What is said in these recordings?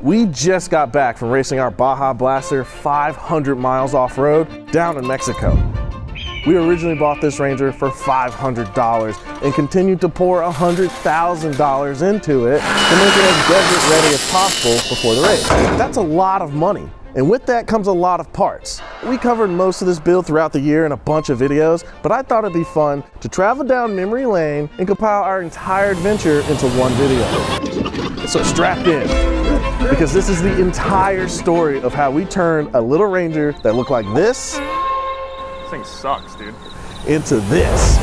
We just got back from racing our Baja Blaster 500 miles off-road down in Mexico. We originally bought this Ranger for $500 and continued to pour $100,000 into it to make it as desert ready as possible before the race. That's a lot of money. And with that comes a lot of parts. We covered most of this build throughout the year in a bunch of videos, but I thought it'd be fun to travel down memory lane and compile our entire adventure into one video. So strap in, because this is the entire story of how we turned a little Ranger that looked like this. This thing sucks, dude. Into this.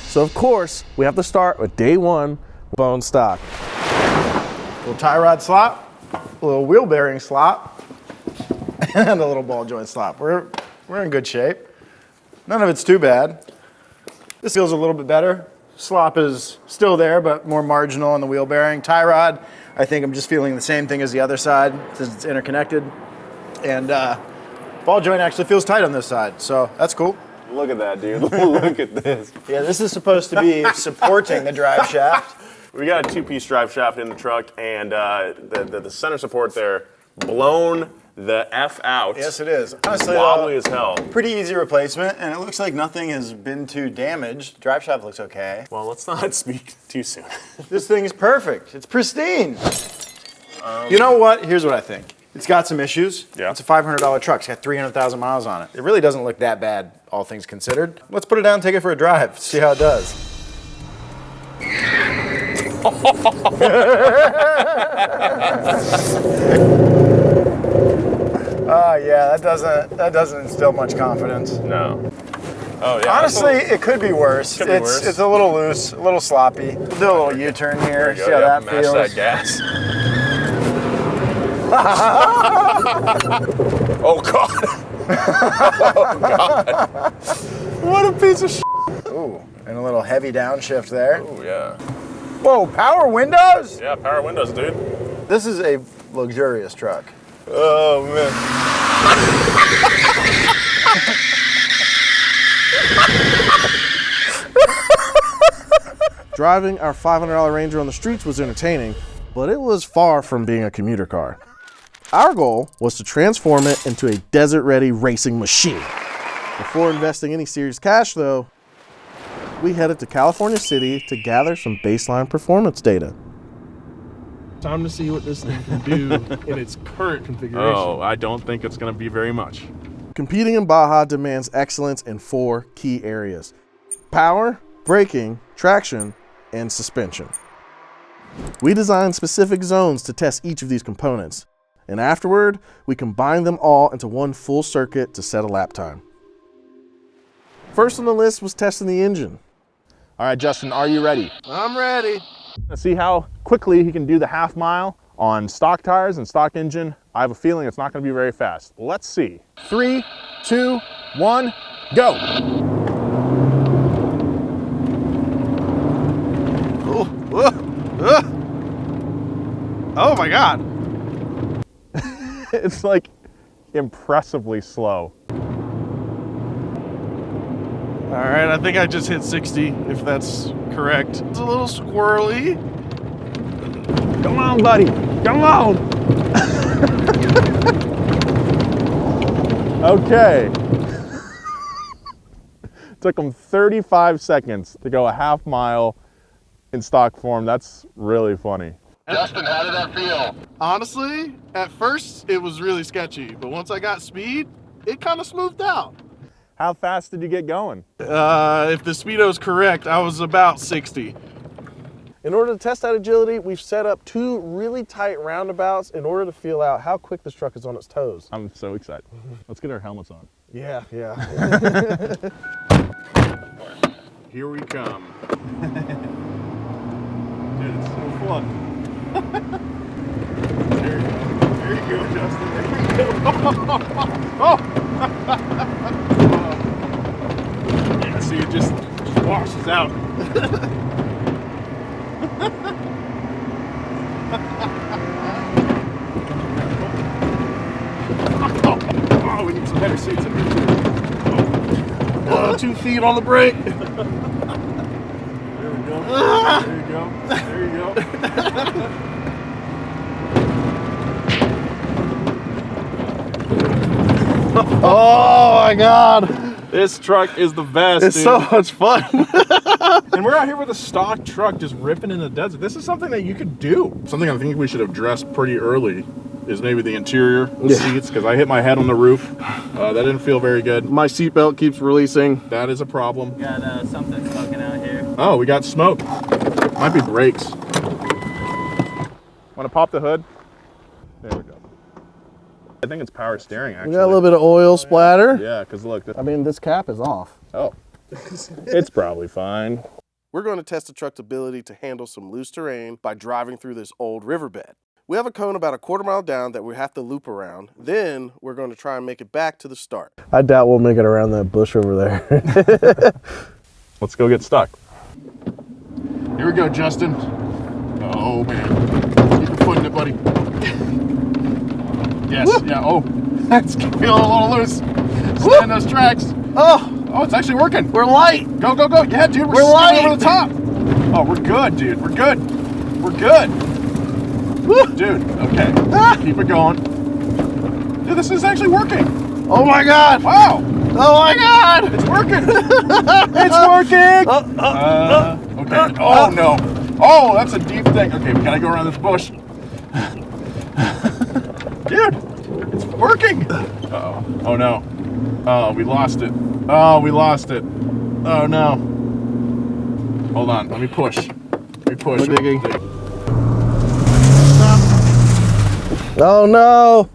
So of course, we have to start with day one, bone stock. A little tie rod slop, a little wheel bearing slop, and a little ball joint slop. We're in good shape. None of it's too bad. This feels a little bit better. Slop is still there, but more marginal on the wheel bearing. Tie rod, I think I'm just feeling the same thing as the other side since it's interconnected. And ball joint actually feels tight on this side, so that's cool. Look at that, dude. Look at this. Yeah, this is supposed to be supporting the drive shaft. We got a two-piece drive shaft in the truck, and the center support there blown the F out. Yes, it is. Honestly, wobbly as hell. Pretty easy replacement, and it looks like nothing has been too damaged. Drive shaft looks okay. Well, let's not speak too soon. This thing is perfect. It's pristine. You know what? Here's what I think. It's got some issues. Yeah. It's a $500 truck. It's got 300,000 miles on it. It really doesn't look that bad, all things considered. Let's put it down and take it for a drive, see how it does. Oh yeah, that doesn't instill much confidence. No. Oh yeah. Honestly, it could be worse. Could be worse. It's a little loose, a little sloppy. We'll do a little U-turn here. See how that Mash feels. that gas. Oh God. Oh God. What a piece of shit. Ooh, and a little heavy downshift there. Oh yeah. Whoa, power windows? Yeah, power windows, dude. This is a luxurious truck. Oh man. Driving our $500 Ranger on the streets was entertaining, but it was far from being a commuter car. Our goal was to transform it into a desert-ready racing machine. Before investing any serious cash though, we headed to California City to gather some baseline performance data. Time to see what this thing can do in its current configuration. Oh, I don't think it's going to be very much. Competing in Baja demands excellence in 4 key areas: power, braking, traction, and suspension. We designed specific zones to test each of these components, and afterward, we combined them all into one full circuit to set a lap time. First on the list was testing the engine. All right, Justin, are you ready? I'm ready. Let's see how quickly he can do the half mile on stock tires and stock engine. I have a feeling it's not going to be very fast. Let's see. 3, 2, 1, go. Oh my God. It's like impressively slow. All right, I think I just hit 60, if that's correct. It's a little squirrely. Come on, buddy. Come on. Okay. Took him 35 seconds to go a half mile in stock form. That's really funny. Justin, how did that feel? Honestly, at first it was really sketchy, but once I got speed, it kind of smoothed out. How fast did you get going? If the speedo's correct, I was about 60. In order to test that agility, we've set up 2 really tight roundabouts in order to feel out how quick this truck is on its toes. I'm so excited. Let's get our helmets on. Yeah. Here we come. Dude, it's so fun. There you go, Justin. There you go. Yeah, see, it just washes out. Oh, we need some better seats in here too. got 2 feet on the brake. There we go. There you go. There you go. Oh my God. This truck is the best, It's dude. so much fun. And we're out here with a stock truck just ripping in the desert. This is something that you could do. Something I think we should have addressed pretty early is maybe the interior seats, because I hit my head on the roof. That didn't feel very good. My seatbelt keeps releasing. That is a problem. Got something smoking out here. Oh, we got smoke. Might be brakes. Want to pop the hood? There we go. I think it's power steering, actually. We got a little bit of oil splatter. Yeah, because look. I mean, this cap is off. Oh, it's probably fine. We're going to test the truck's ability to handle some loose terrain by driving through this old riverbed. We have a cone about a quarter mile down that we have to loop around. Then we're going to try and make it back to the start. I doubt we'll make it around that bush over there. Let's go get stuck. Here we go, Justin. Oh, man. Keep your foot in it, buddy. Yes, yeah, oh. That's feeling a little loose. Stay in those tracks. Oh, It's actually working. we're light. Go, go, go. Yeah, dude, we're light. over the top. Oh, we're good, dude. We're good. We're good. Woo. Dude, okay. Keep it going. Dude, this is actually working. Oh my God. Wow. Oh my God. It's working. It's working. Okay. Oh, no. Oh, that's a deep thing. Okay, we gotta go around this bush. Dude, it's working. Uh-oh. Oh, no. Oh, we lost it. Oh, we lost it. Oh, no. Hold on. Let me push. Let me push. We're digging. Oh no.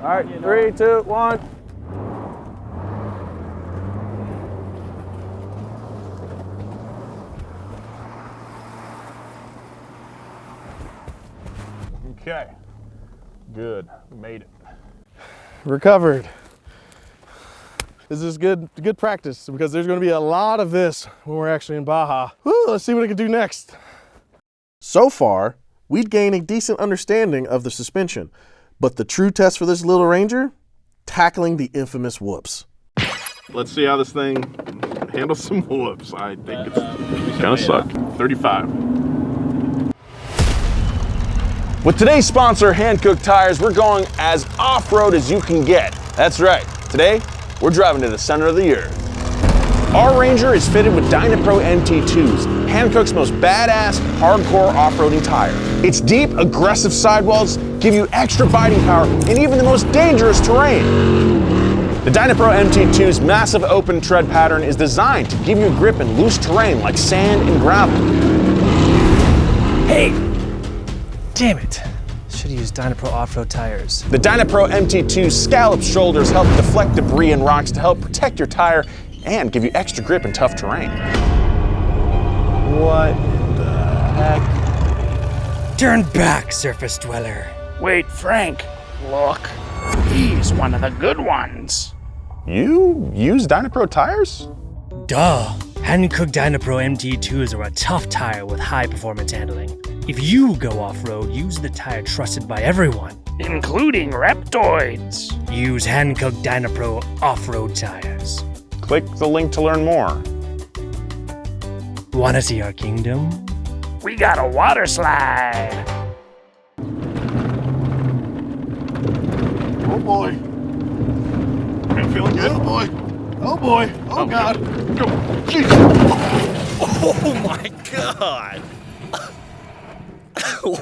All right, 3, 2, 1. Okay. Good. We made it. Recovered. This is good practice because there's going to be a lot of this when we're actually in Baja. Woo, let's see what I can do next. So far, we'd gained a decent understanding of the suspension, but the true test for this little Ranger, tackling the infamous whoops. Let's see how this thing handles some whoops. I think it's gonna suck. 35. With today's sponsor, Hankook Tires, we're going as off-road as you can get. That's right. Today, we're driving to the center of the earth. Our Ranger is fitted with Dynapro MT2s, Hankook's most badass, hardcore off-roading tire. Its deep, aggressive sidewalls give you extra biting power in even the most dangerous terrain. The Dynapro MT2's massive open tread pattern is designed to give you grip in loose terrain like sand and gravel. Hey! Damn it. Should have used Dynapro off-road tires. The Dynapro MT2's scalloped shoulders help deflect debris and rocks to help protect your tire and give you extra grip in tough terrain. What in the heck? Turn back, surface dweller. Wait, Frank, look. He's one of the good ones. You use Dynapro tires? Duh. Hankook Dynapro MT2s are a tough tire with high performance handling. If you go off-road, use the tire trusted by everyone. Including reptoids. Use Hankook Dynapro off-road tires. Click the link to learn more. Wanna see our kingdom? We got a water slide. Oh boy. I'm feeling good. Oh boy. Oh boy. Oh God. Go. Jeez. Oh my God! Oh,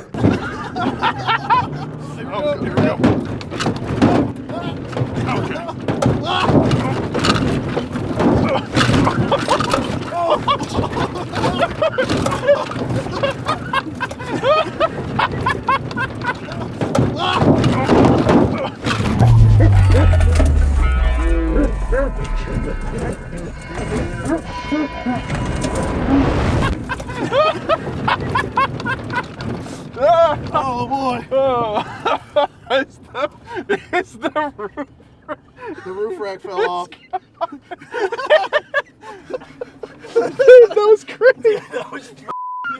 here we go. Okay. Oh boy. It's the roof. The roof rack fell off. That was crazy. That was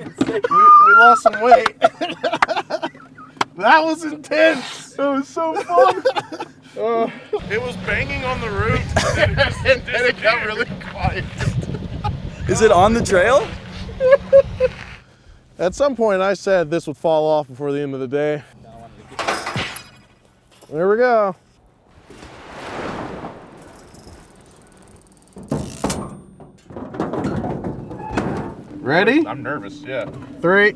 insane. we lost some weight. That was intense. That was so fun. It was banging on the roof, and then it got really quiet. Is it on the trail? At some point, I said this would fall off before the end of the day. There we go. Ready? I'm nervous, yeah. 3,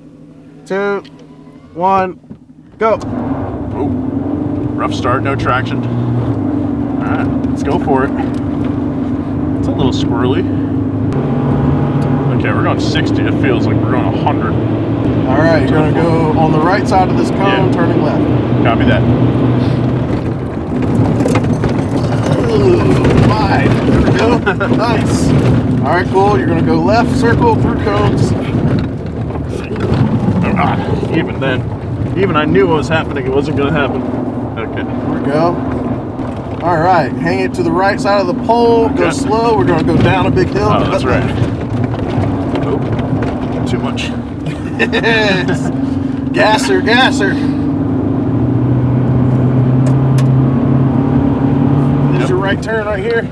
2, 1, go. Ooh, rough start, no traction. All right, let's go for it. It's a little squirrely. Okay, we're going 60. It feels like we're going 100. All right, you're gonna go on the right side of this cone, Yeah. turning left. Copy that. Ooh, wide. There we go. Nice. All right, cool. You're gonna go left, circle through cones. Even then, even I knew what was happening, it wasn't gonna happen. Okay. There we go. All right, hang it to the right side of the pole. Go Okay. slow. We're gonna go down a big hill. Oh, that's right. Oh, too much. Yes. Gasser, gasser. This is your right turn right here.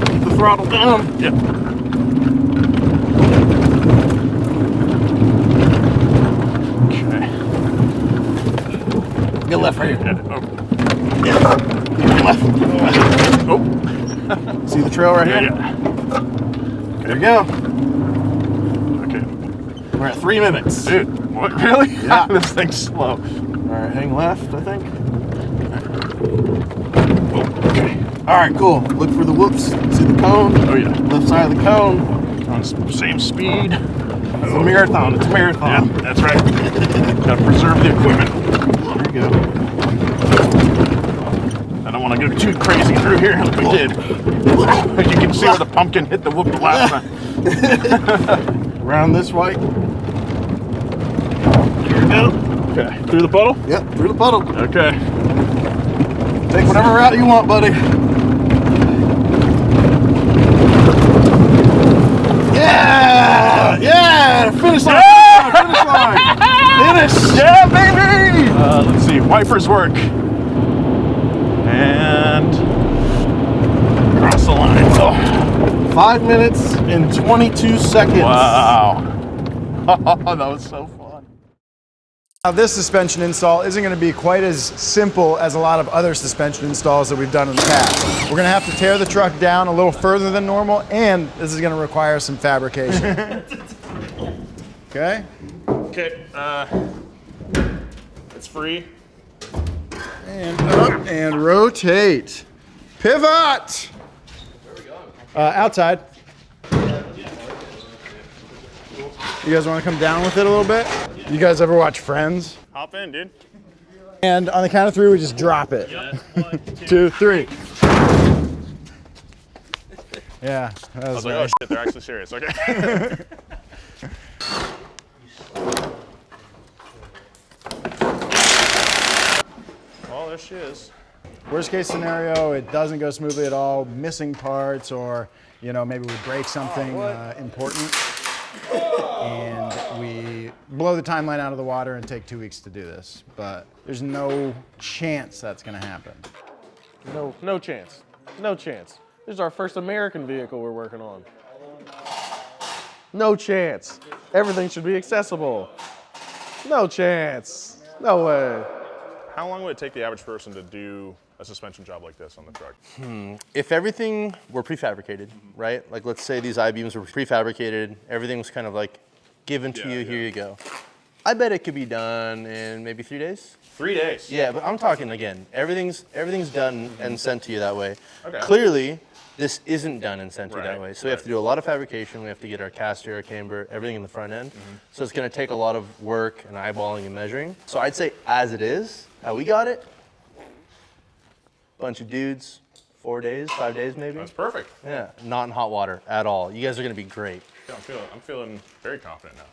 Keep the throttle down. Yep. Okay. Go left right here. Yeah. Left. Oh. See the trail right here? Yeah. There you go. Okay. We're at 3 minutes. Dude, what? Really? Yeah. This thing's slow. All right, hang left, I think. Okay. All right, cool. Look for the whoops. See the cone? Oh, yeah. Left side of the cone. On same speed. It's a marathon. It's a marathon. Yeah, that's right. Gotta preserve the equipment. There you go. I don't want to go too crazy through here like we did. As you can see where the pumpkin hit the whoop the last time. Around this way. Here we go. Okay, through the puddle? Yep, through the puddle. Okay. Take whatever route you want, buddy. Yeah! Yeah! Finish line! Finish line! Finish! Yeah, baby! Let's see, wipers work. And cross the line. Oh. 5 minutes and 22 seconds. Wow. That was so fun. Now this suspension install isn't going to be quite as simple as a lot of other suspension installs that we've done in the past. We're going to have to tear the truck down a little further than normal, and this is going to require some fabrication. Okay? Okay, it's free. And up and rotate. Pivot! Outside. You guys want to come down with it a little bit? You guys ever watch Friends? Hop in, dude. And on the count of 3, we just drop it. 2, 3. Yeah, that I was was like, nice. oh shit, they're actually serious. Okay. Oh, there she is. Worst case scenario, it doesn't go smoothly at all, missing parts, or maybe we break something important, and we blow the timeline out of the water and take 2 weeks to do this. But there's no chance that's going to happen. No chance. No chance. This is our first American vehicle we're working on. No chance. Everything should be accessible. No chance. No way. How long would it take the average person to do a suspension job like this on the truck? If everything were prefabricated, right? Like let's say these I-beams were prefabricated, everything was kind of like given to you, here you go. I bet it could be done in maybe 3 days. 3 days? Yeah, but I'm talking again, everything's done and sent to you that way. Okay. Clearly, this isn't done and sent to you that Right, way. So we have to do a lot of fabrication, we have to get our caster, our camber, everything in the front end. So it's gonna take a lot of work and eyeballing and measuring. So I'd say as it is, how we got it, bunch of dudes, 4 days, 5 days maybe. That's perfect. Yeah, not in hot water at all. You guys are gonna be great. Yeah, I'm feeling very confident now.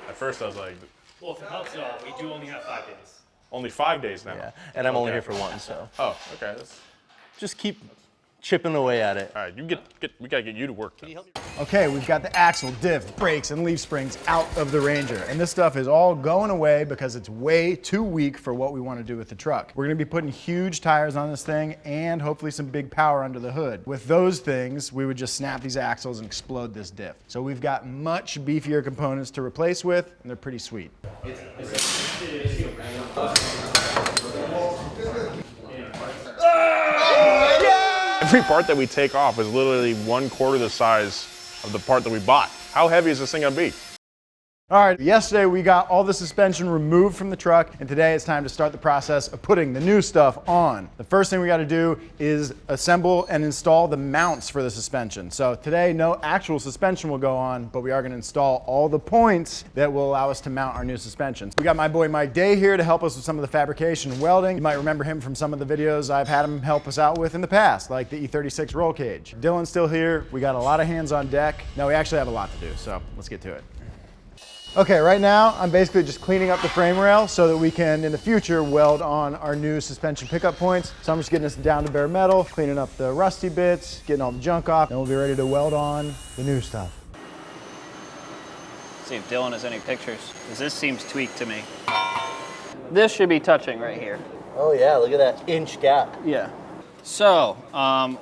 At first I was like, Well, if it helps at all, we do only have 5 days. only 5 days now. Yeah, and I'm only Okay. here for one, so Oh, okay. just keep chipping away at it. All right, we gotta get you to work. Okay, we've got the axle, diff, brakes, and leaf springs out of the Ranger. And this stuff is all going away because it's way too weak for what we want to do with the truck. We're gonna be putting huge tires on this thing and hopefully some big power under the hood. With those things, we would just snap these axles and explode this diff. So we've got much beefier components to replace with, and they're pretty sweet. Every part that we take off is literally 1/4 the size of the part that we bought. How heavy is this thing gonna be? All right, yesterday we got all the suspension removed from the truck, and today it's time to start the process of putting the new stuff on. The first thing we gotta do is assemble and install the mounts for the suspension. So today, no actual suspension will go on, but we are gonna install all the points that will allow us to mount our new suspension. We got my boy Mike Day here to help us with some of the fabrication and welding. You might remember him from some of the videos I've had him help us out with in the past, like the E36 roll cage. Dylan's still here. We got a lot of hands on deck. No, we actually have a lot to do, so let's get to it. Okay, right now I'm basically just cleaning up the frame rail so that we can, in the future, weld on our new suspension pickup points. So I'm just getting this down to bare metal, cleaning up the rusty bits, getting all the junk off, and we'll be ready to weld on the new stuff. See if Dylan has any pictures, because this seems tweaked to me. This should be touching right here. Oh yeah, look at that inch gap. Yeah. So,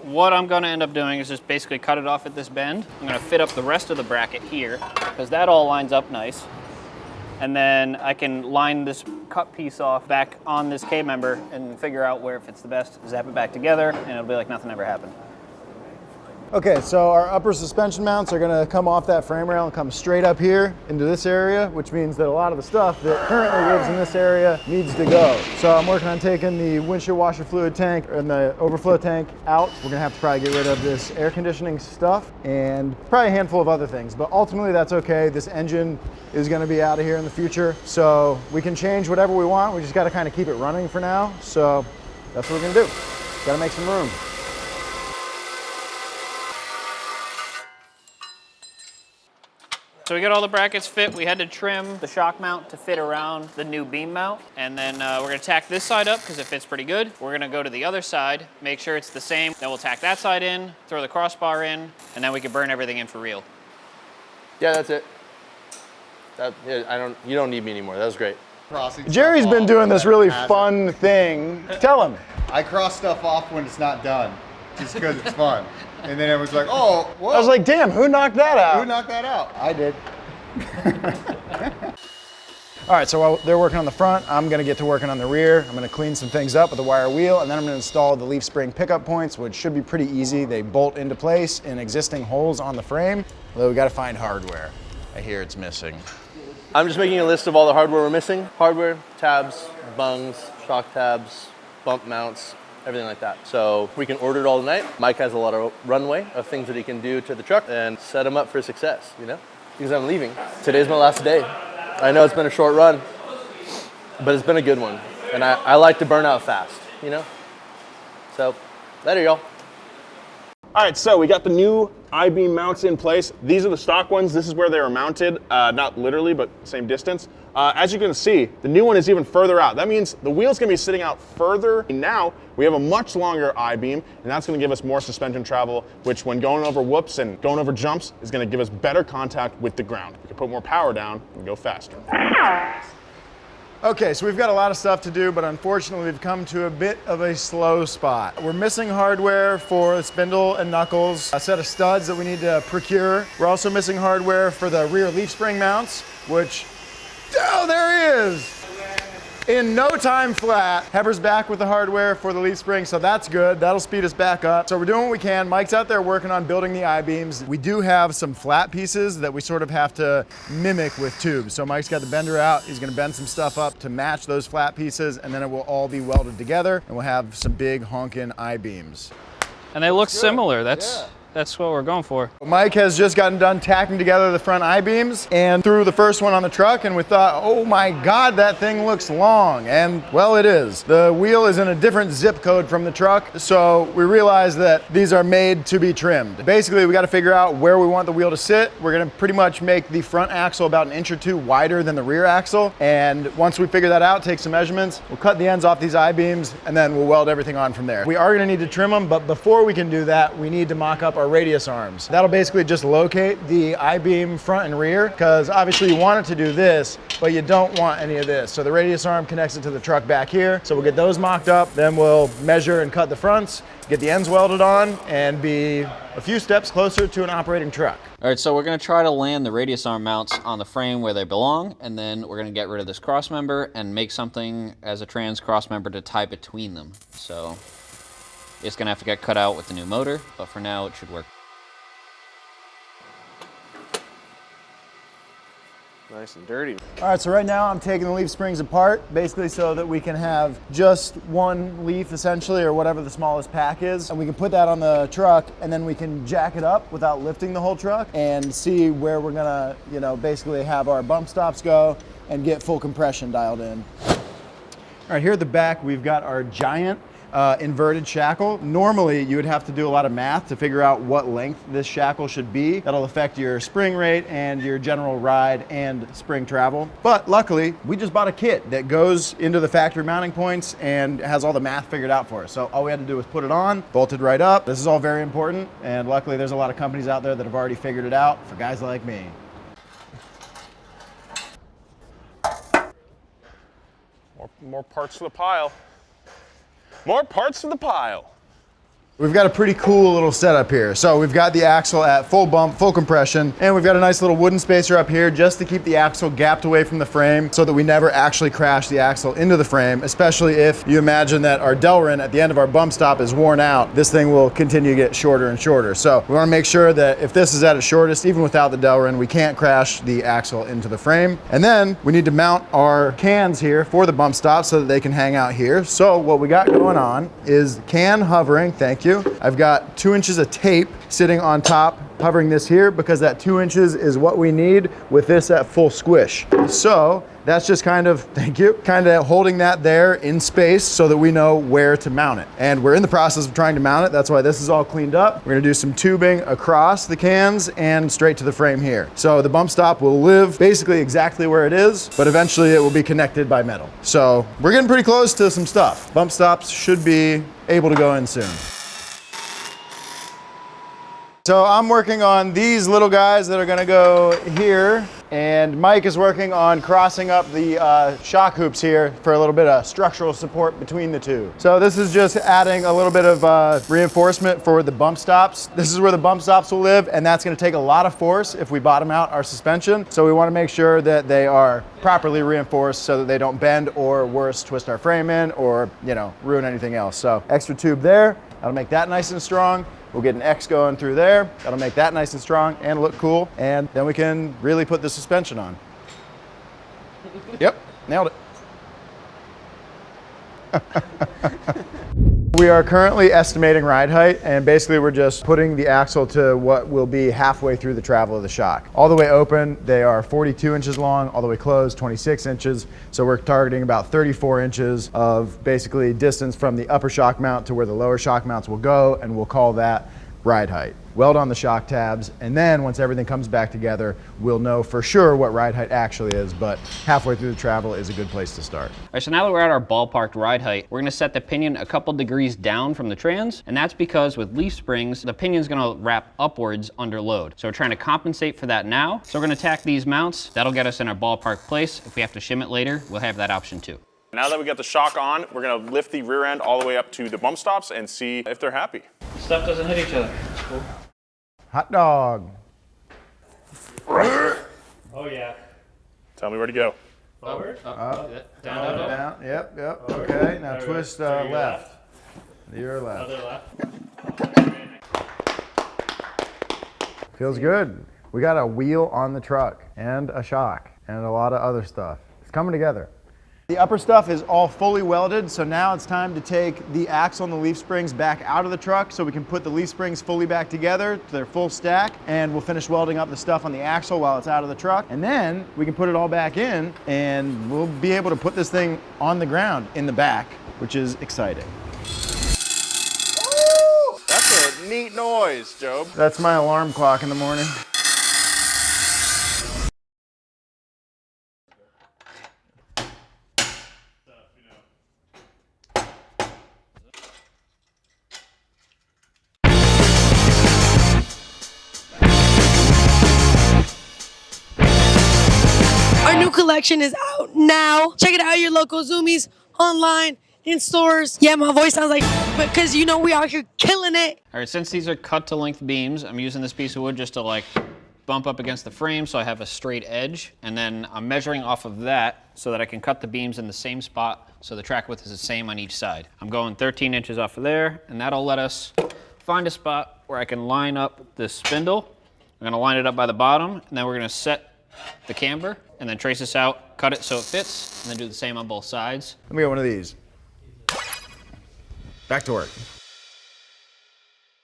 what I'm gonna end up doing is just basically cut it off at this bend. I'm gonna fit up the rest of the bracket here, because that all lines up nice. And then I can line this cut piece off back on this K-member and figure out where it fits the best, zap it back together, and it'll be like nothing ever happened. Okay, so our upper suspension mounts are gonna come off that frame rail and come straight up here into this area, which means that a lot of the stuff that currently lives in this area needs to go. So I'm working on taking the windshield washer fluid tank and the overflow tank out. We're gonna have to probably get rid of this air conditioning stuff and probably a handful of other things, but ultimately that's okay. This engine is gonna be out of here in the future, so we can change whatever we want. We just gotta kind of keep it running for now. So that's what we're gonna do. Gotta make some room. So we got all the brackets fit. We had to trim the shock mount to fit around the new beam mount. And then we're gonna tack this side up because it fits pretty good. We're gonna go to the other side, make sure it's the same. Then we'll tack that side in, throw the crossbar in, and then we can burn everything in for real. Yeah, that's it. You don't need me anymore. That was great. Jerry's been doing this really fun thing. Tell him. I cross stuff off when it's not done, just because it's fun. And then everyone's like, oh, whoa. I was like, damn, who knocked that out? Who knocked that out? I did. All right, so while they're working on the front, I'm gonna get to working on the rear. I'm gonna clean some things up with the wire wheel, and then I'm gonna install the leaf spring pickup points, which should be pretty easy. They bolt into place in existing holes on the frame, although we gotta find hardware. I hear it's missing. I'm just making a list of all the hardware we're missing. Hardware, tabs, bungs, shock tabs, bump mounts, everything like that. So we can order it all tonight. Mike has a lot of runway of things that he can do to the truck and set him up for success, you know? Because I'm leaving. Today's my last day. I know it's been a short run, but it's been a good one. And I like to burn out fast, you know? So, later, y'all. All right, so we got the new I-beam mounts in place. These are the stock ones. This is where they were mounted, not literally, but same distance. As you can see, the new one is even further out. That means the wheel's gonna be sitting out further. Now, we have a much longer I-beam, and that's gonna give us more suspension travel, which when going over whoops and going over jumps is gonna give us better contact with the ground. We can put more power down and go faster. Okay, so we've got a lot of stuff to do, but unfortunately we've come to a bit of a slow spot. We're missing hardware for the spindle and knuckles, a set of studs that we need to procure. We're also missing hardware for the rear leaf spring mounts, which, oh, there he is! In no time flat, Heber's back with the hardware for the leaf spring, so that's good. That'll speed us back up. So we're doing what we can. Mike's out there working on building the I-beams. We do have some flat pieces that we sort of have to mimic with tubes. So Mike's got the bender out. He's gonna bend some stuff up to match those flat pieces, and then it will all be welded together, and we'll have some big honkin' I-beams. And they look similar. That's That's what we're going for. Mike has just gotten done tacking together the front I-beams and threw the first one on the truck, and we thought, oh my God, that thing looks long. And well, it is. The wheel is in a different zip code from the truck, so we realized that these are made to be trimmed. Basically, we got to figure out where we want the wheel to sit. We're going to pretty much make the front axle about 1 or 2 inches wider than the rear axle. And once we figure that out, take some measurements, we'll cut the ends off these I-beams, and then we'll weld everything on from there. We are going to need to trim them, but before we can do that, we need to mock up our radius arms. That'll basically just locate the I-beam front and rear, because obviously you want it to do this, but you don't want any of this. So the radius arm connects it to the truck back here. So we'll get those mocked up, then we'll measure and cut the fronts, get the ends welded on, and be a few steps closer to an operating truck. All right, so we're gonna try to land the radius arm mounts on the frame where they belong, and then we're gonna get rid of this cross member and make something as a trans cross member to tie between them. So it's gonna have to get cut out with the new motor, but for now it should work. Nice and dirty. All right, so right now I'm taking the leaf springs apart, basically so that we can have just one leaf essentially, or whatever the smallest pack is. And we can put that on the truck, and then we can jack it up without lifting the whole truck and see where we're gonna, basically have our bump stops go and get full compression dialed in. All right, here at the back, we've got our giant inverted shackle. Normally, you would have to do a lot of math to figure out what length this shackle should be. That'll affect your spring rate and your general ride and spring travel. But luckily, we just bought a kit that goes into the factory mounting points and has all the math figured out for us. So all we had to do was put it on, bolted right up. This is all very important, and luckily there's a lot of companies out there that have already figured it out for guys like me. More parts to the pile. More parts to the pile. We've got a pretty cool little setup here. So we've got the axle at full bump, full compression, and we've got a nice little wooden spacer up here just to keep the axle gapped away from the frame so that we never actually crash the axle into the frame, especially if you imagine that our Delrin at the end of our bump stop is worn out. This thing will continue to get shorter and shorter. So we want to make sure that if this is at its shortest, even without the Delrin, we can't crash the axle into the frame. And then we need to mount our cans here for the bump stop so that they can hang out here. So what we got going on is can hovering, thank you. I've got 2 inches of tape sitting on top, hovering this here, because that 2 inches is what we need with this at full squish. So that's just kind of, thank you, kind of holding that there in space so that we know where to mount it. And we're in the process of trying to mount it. That's why this is all cleaned up. We're gonna do some tubing across the cans and straight to the frame here. So the bump stop will live basically exactly where it is, but eventually it will be connected by metal. So we're getting pretty close to some stuff. Bump stops should be able to go in soon. So I'm working on these little guys that are gonna go here, and Mike is working on crossing up the shock hoops here for a little bit of structural support between the two. So this is just adding a little bit of reinforcement for the bump stops. This is where the bump stops will live, and that's gonna take a lot of force if we bottom out our suspension. So we wanna make sure that they are properly reinforced so that they don't bend or worse, twist our frame in or, ruin anything else. So extra tube there, that'll make that nice and strong. We'll get an X going through there. That'll make that nice and strong and look cool. And then we can really put the suspension on. Yep, nailed it. We are currently estimating ride height, and basically we're just putting the axle to what will be halfway through the travel of the shock. All the way open, they are 42 inches long, all the way closed, 26 inches. So we're targeting about 34 inches of basically distance from the upper shock mount to where the lower shock mounts will go, and we'll call that ride height. Weld on the shock tabs, and then once everything comes back together, we'll know for sure what ride height actually is, but halfway through the travel is a good place to start. All right, so now that we're at our ballparked ride height, we're gonna set the pinion a couple degrees down from the trans, and that's because with leaf springs, the pinion's gonna wrap upwards under load. So we're trying to compensate for that now. So we're gonna tack these mounts. That'll get us in our ballpark place. If we have to shim it later, we'll have that option too. Now that we got the shock on, we're gonna lift the rear end all the way up to the bump stops and see if they're happy. Stuff doesn't hit each other. That's cool. Hot dog. Oh yeah. Tell me where to go. Forward. Up, down. down. Yep. Okay. Now twist left. Your left. Other left. Feels good. We got a wheel on the truck and a shock and a lot of other stuff. It's coming together. The upper stuff is all fully welded, so now it's time to take the axle and the leaf springs back out of the truck so we can put the leaf springs fully back together to their full stack, and we'll finish welding up the stuff on the axle while it's out of the truck, and then we can put it all back in and we'll be able to put this thing on the ground in the back, which is exciting. Woo! That's a neat noise, Jobe. That's my alarm clock in the morning. Our new collection is out now. Check it out at your local Zoomies, online, in stores. Yeah, my voice sounds like, because you know we out here killing it. All right, since these are cut to length beams, I'm using this piece of wood just to like bump up against the frame so I have a straight edge. And then I'm measuring off of that so that I can cut the beams in the same spot so the track width is the same on each side. I'm going 13 inches off of there, and that'll let us find a spot where I can line up this spindle. I'm gonna line it up by the bottom, and then we're gonna set the camber, and then trace this out, cut it so it fits, and then do the same on both sides. Let me get one of these. Back to work.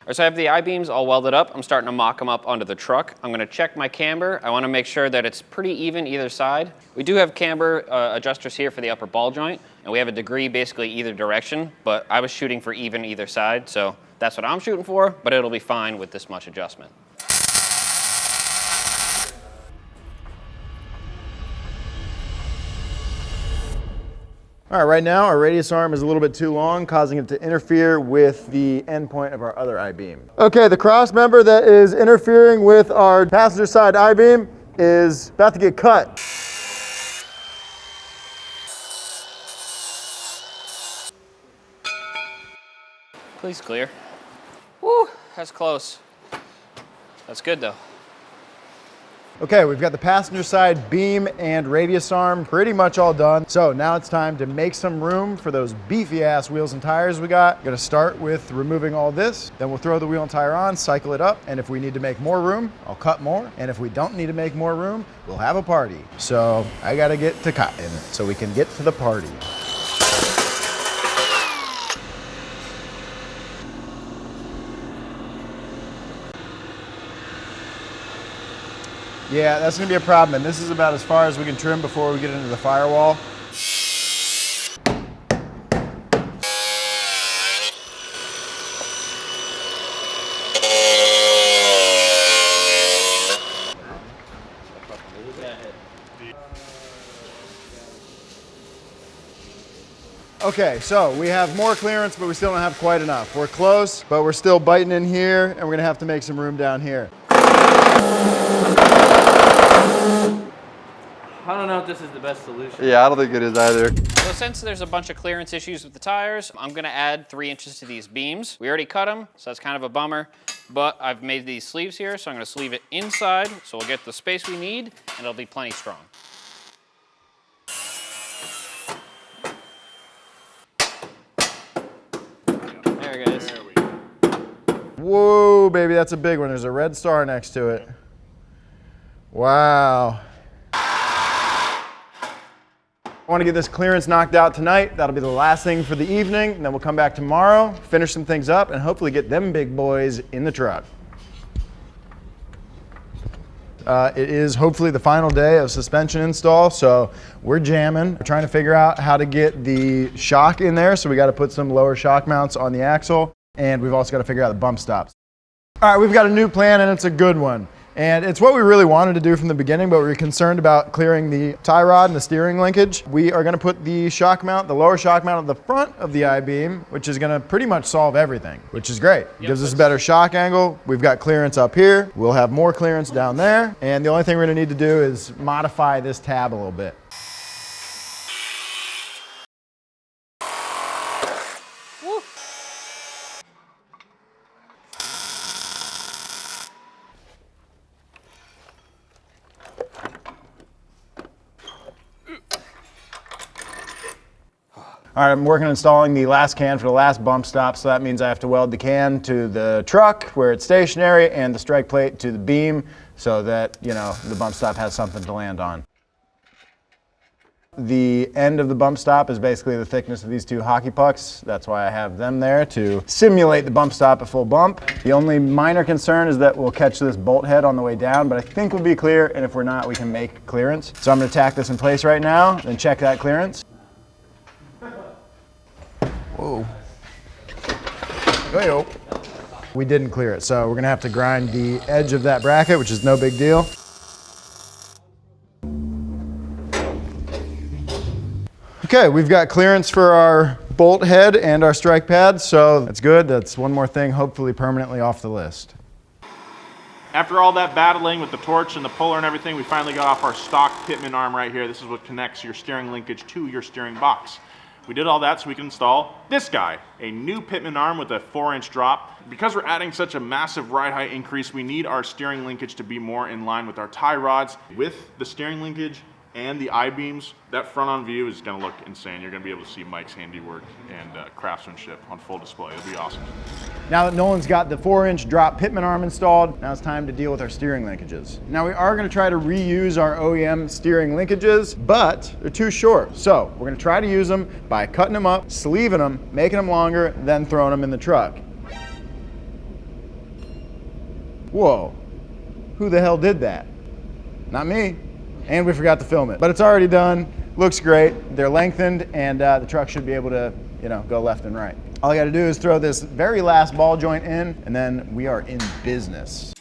All right, so I have the I-beams all welded up. I'm starting to mock them up onto the truck. I'm gonna check my camber. I wanna make sure that it's pretty even either side. We do have camber adjusters here for the upper ball joint, and we have a degree basically either direction, but I was shooting for even either side, so that's what I'm shooting for, but it'll be fine with this much adjustment. All right, right now our radius arm is a little bit too long, causing it to interfere with the end point of our other I-beam. Okay, the cross member that is interfering with our passenger side I-beam is about to get cut. Please clear. Woo, that's close. That's good though. Okay, we've got the passenger side beam and radius arm pretty much all done. So now it's time to make some room for those beefy ass wheels and tires we got. Gonna start with removing all this, then we'll throw the wheel and tire on, cycle it up, and if we need to make more room, I'll cut more. And if we don't need to make more room, we'll have a party. So I gotta get to cutting so we can get to the party. Yeah, that's gonna be a problem, and this is about as far as we can trim before we get into the firewall. Okay, so we have more clearance, but we still don't have quite enough. We're close, but we're still biting in here, and we're gonna have to make some room down here. I don't know if this is the best solution. Yeah, I don't think it is either. So since there's a bunch of clearance issues with the tires, I'm gonna add 3 inches to these beams. We already cut them, so that's kind of a bummer, but I've made these sleeves here, so I'm gonna sleeve it inside, so we'll get the space we need, and it'll be plenty strong. There it goes. Whoa, baby, that's a big one. There's a red star next to it. Wow. I want to get this clearance knocked out tonight. That'll be the last thing for the evening, and then we'll come back tomorrow, finish some things up, and hopefully get them big boys in the truck. It is hopefully the final day of suspension install, so we're jamming. We're trying to figure out how to get the shock in there, so we got to put some lower shock mounts on the axle, and we've also got to figure out the bump stops. All right, we've got a new plan, and it's a good one. And it's what we really wanted to do from the beginning, but we were concerned about clearing the tie rod and the steering linkage. We are gonna put the shock mount, the lower shock mount at the front of the I-beam, which is gonna pretty much solve everything, which is great. Gives us a better shock angle. We've got clearance up here. We'll have more clearance down there. And the only thing we're gonna need to do is modify this tab a little bit. All right, I'm working on installing the last can for the last bump stop, so that means I have to weld the can to the truck where it's stationary and the strike plate to the beam so that, you know, the bump stop has something to land on. The end of the bump stop is basically the thickness of these two hockey pucks. That's why I have them there to simulate the bump stop at full bump. The only minor concern is that we'll catch this bolt head on the way down, but I think we'll be clear, and if we're not, we can make clearance. So I'm gonna tack this in place right now, then check that clearance. Whoa. Hey-o. We didn't clear it, so we're gonna have to grind the edge of that bracket, which is no big deal. Okay, we've got clearance for our bolt head and our strike pad, so that's good. That's one more thing, hopefully permanently off the list. After all that battling with the torch and the puller and everything, we finally got off our stock pitman arm right here. This is what connects your steering linkage to your steering box. We did all that so we can install this guy, a new pitman arm with a 4-inch drop. Because we're adding such a massive ride height increase, we need our steering linkage to be more in line with our tie rods. With the steering linkage and the I-beams, that front-on view is gonna look insane. You're gonna be able to see Mike's handiwork and craftsmanship on full display. It'll be awesome. Now that Nolan's got the 4-inch drop pitman arm installed, now it's time to deal with our steering linkages. Now we are gonna try to reuse our OEM steering linkages, but they're too short. So we're gonna try to use them by cutting them up, sleeving them, making them longer, then throwing them in the truck. Whoa, who the hell did that? Not me. And we forgot to film it, but it's already done. Looks great. They're lengthened, and the truck should be able to, go left and right. All I got to do is throw this very last ball joint in, and then we are in business.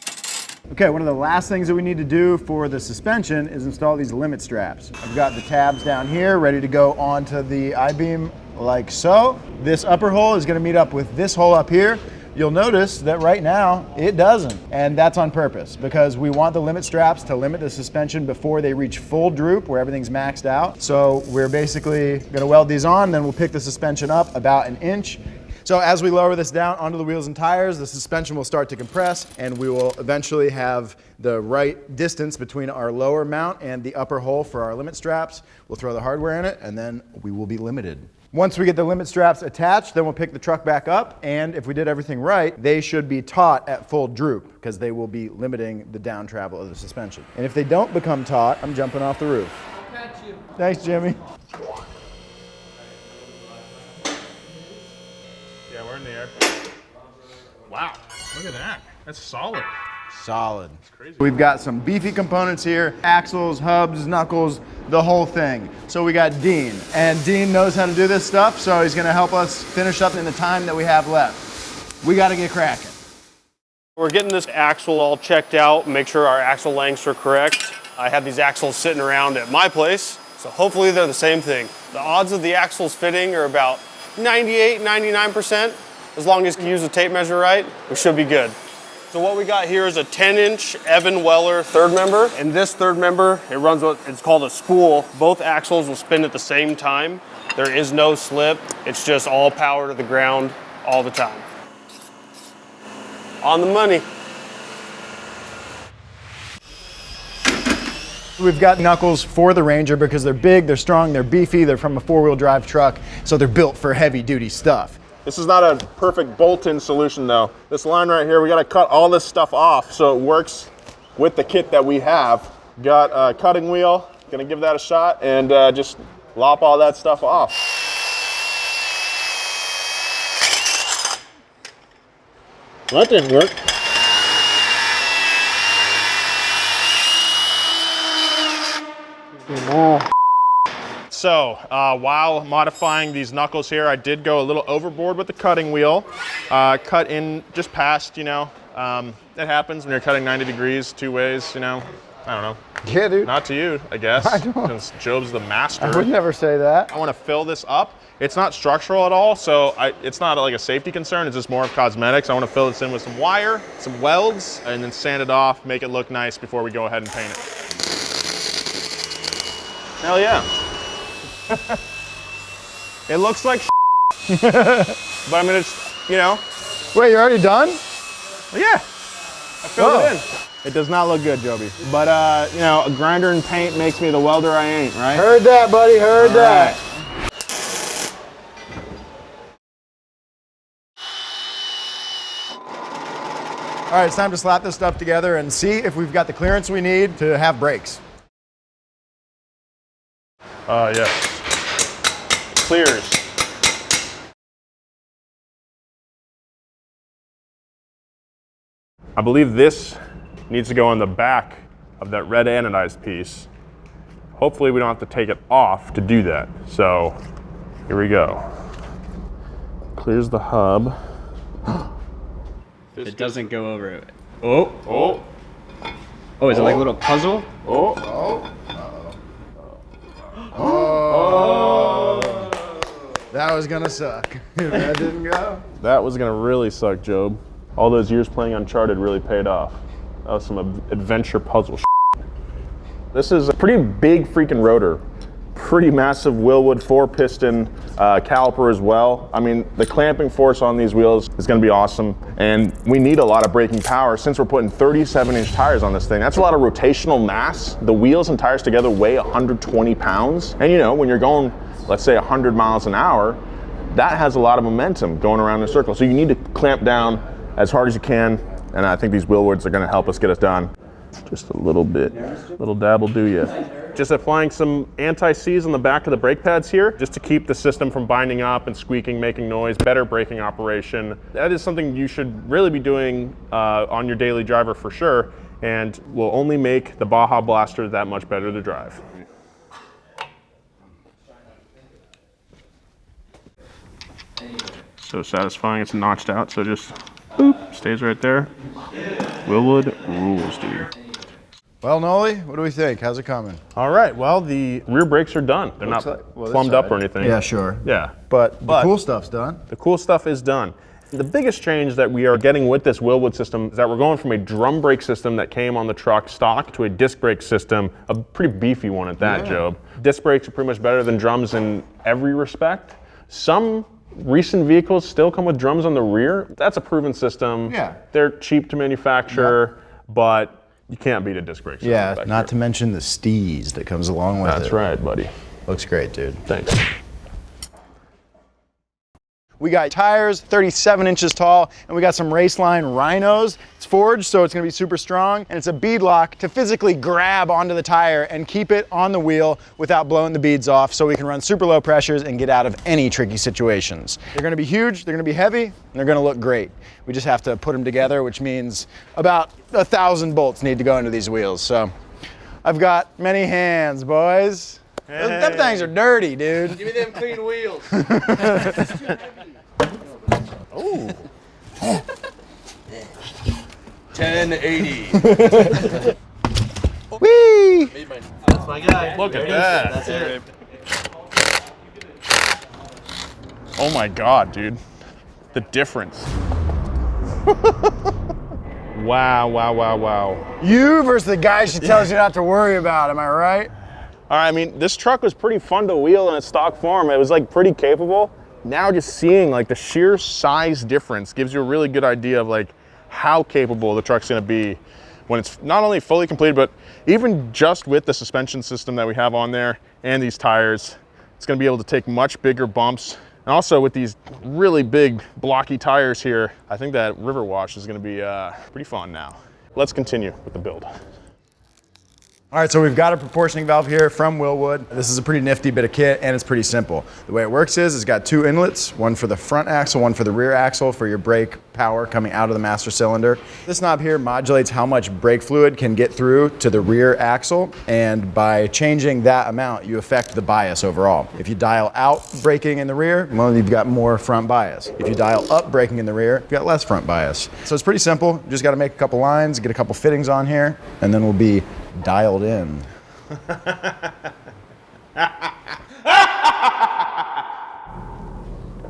Okay, one of the last things that we need to do for the suspension is install these limit straps. I've got the tabs down here ready to go onto the I-beam like so. This upper hole is going to meet up with this hole up here. You'll notice that right now it doesn't, and that's on purpose because we want the limit straps to limit the suspension before they reach full droop where everything's maxed out. So we're basically gonna weld these on, then we'll pick the suspension up about 1 inch. So as we lower this down onto the wheels and tires, the suspension will start to compress, and we will eventually have the right distance between our lower mount and the upper hole for our limit straps. We'll throw the hardware in it, and then we will be limited. Once we get the limit straps attached, then we'll pick the truck back up, and if we did everything right, they should be taut at full droop because they will be limiting the down travel of the suspension. And if they don't become taut, I'm jumping off the roof. I'll catch you. Thanks, Jimmy. Yeah, we're in the air. Wow, look at that. That's solid. Solid. We've got some beefy components here, axles, hubs, knuckles, the whole thing. So we got Dean, and Dean knows how to do this stuff, so he's gonna help us finish up in the time that we have left. We gotta get cracking. We're getting this axle all checked out, make sure our axle lengths are correct. I have these axles sitting around at my place, so hopefully they're the same thing. The odds of the axles fitting are about 98, 99%. As long as you use the tape measure right, we should be good. So what we got here is a 10-inch Evan Weller third member. And this third member, it runs what it's called a spool. Both axles will spin at the same time. There is no slip. It's just all power to the ground all the time. On the money. We've got knuckles for the Ranger because they're big, they're strong, they're beefy, they're from a 4-wheel drive truck, so they're built for heavy duty stuff. This is not a perfect bolt-in solution though. This line right here, we gotta cut all this stuff off so it works with the kit that we have. Got a cutting wheel, gonna give that a shot and just lop all that stuff off. Well, that didn't work. So while modifying these knuckles here, I did go a little overboard with the cutting wheel. Cut in just past, it happens when you're cutting 90 degrees two ways, I don't know. Yeah, dude. Not to you, I guess, I know. since Jobe's the master. I would never say that. I want to fill this up. It's not structural at all, so it's not like a safety concern, it's just more of cosmetics. I want to fill this in with some wire, some welds, and then sand it off, make it look nice before we go ahead and paint it. Hell yeah. It looks like but I mean, it's, Wait, you're already done? Yeah, I filled it in. It does not look good, Jobe. But, a grinder and paint makes me the welder I ain't, right? Heard that, buddy, heard that. All right, it's time to slap this stuff together and see if we've got the clearance we need to have brakes. Yes. Clears. I believe this needs to go on the back of that red anodized piece. Hopefully we don't have to take it off to do that. So here we go. Clears the hub. It doesn't go over it. Oh. Oh. Oh, is it like a little puzzle? Oh. Oh. Oh. That was gonna suck. If that didn't go. That was gonna really suck, Jobe. All those years playing Uncharted really paid off. That was some adventure puzzle shit. This is a pretty big freaking rotor. Pretty massive Wilwood 4-piston caliper as well. I mean, the clamping force on these wheels is gonna be awesome. And we need a lot of braking power since we're putting 37-inch tires on this thing. That's a lot of rotational mass. The wheels and tires together weigh 120 pounds. And you know, when you're going, let's say 100 miles an hour, that has a lot of momentum going around in a circle. So you need to clamp down as hard as you can. And I think these Wilwoods are gonna help us get us done. Just a little bit, little dab will do ya. Just applying some anti-seize on the back of the brake pads here, just to keep the system from binding up and squeaking, making noise, better braking operation. That is something you should really be doing on your daily driver for sure, and will only make the Baja Blaster that much better to drive. So satisfying, it's notched out, so just boop, stays right there. Wilwood rules, dude. Well, Nolan, what do we think? How's it coming? All right, well, the rear brakes are done. They're not plumbed up or anything. Yeah, sure. Yeah. But the cool stuff's done. The cool stuff is done. The biggest change that we are getting with this Wilwood system is that we're going from a drum brake system that came on the truck stock to a disc brake system, a pretty beefy one at that, Jobe. Disc brakes are pretty much better than drums in every respect. Some recent vehicles still come with drums on the rear. That's a proven system. Yeah. They're cheap to manufacture, but you can't beat a disc brake system. Yeah, not to mention the steez that comes along with it. That's right, buddy. Looks great, dude. Thanks. We got tires 37 inches tall, and we got some Raceline Rhinos. It's forged, so it's gonna be super strong, and it's a bead lock to physically grab onto the tire and keep it on the wheel without blowing the beads off, so we can run super low pressures and get out of any tricky situations. They're gonna be huge, they're gonna be heavy, and they're gonna look great. We just have to put them together, which means about 1,000 bolts need to go into these wheels. So I've got many hands, boys. Hey. Them things are dirty, dude. Give me them clean wheels. Ooh. 1080. Whee! That's my guy. Look at that. That's it. Oh my God, dude. The difference. Wow, wow, wow, wow. You versus the guy she tells you not to worry about, am I right? All right, I mean, this truck was pretty fun to wheel in its stock form. It was like pretty capable. Now just seeing like the sheer size difference gives you a really good idea of like how capable the truck's gonna be when it's not only fully completed, but even just with the suspension system that we have on there and these tires, it's gonna be able to take much bigger bumps. And also with these really big blocky tires here, I think that river wash is gonna be pretty fun now. Let's continue with the build. All right, so we've got a proportioning valve here from Wilwood. This is a pretty nifty bit of kit, and it's pretty simple. The way it works is it's got two inlets, one for the front axle, one for the rear axle for your brake power coming out of the master cylinder. This knob here modulates how much brake fluid can get through to the rear axle, and by changing that amount, you affect the bias overall. If you dial out braking in the rear, well, you've got more front bias. If you dial up braking in the rear, you've got less front bias. So it's pretty simple. You just got to make a couple lines, get a couple fittings on here, and then we'll be dialed in.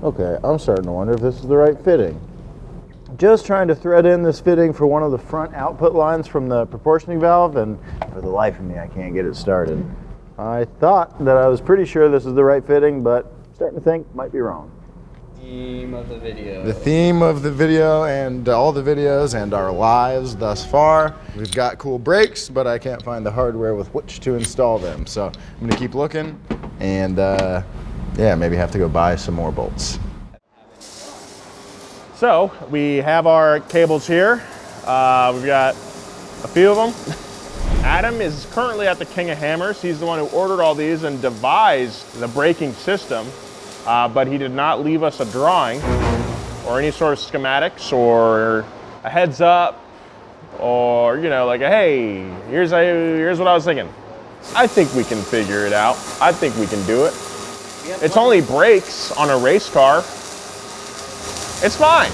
Okay, I'm starting to wonder if this is the right fitting. Just trying to thread in this fitting for one of the front output lines from the proportioning valve, and for the life of me, I can't get it started. I thought that I was pretty sure this is the right fitting, but starting to think might be wrong. Theme of the video. The theme of the video and all the videos and our lives thus far. We've got cool brakes, but I can't find the hardware with which to install them. So I'm gonna keep looking and yeah, maybe have to go buy some more bolts. So we have our cables here. We've got a few of them. Adam is currently at the King of Hammers. He's the one who ordered all these and devised the braking system, but he did not leave us a drawing or any sort of schematics or a heads up or, you know, like a, hey, here's what I was thinking. I think we can figure it out. I think we can do it. It's only brakes on a race car. It's fine.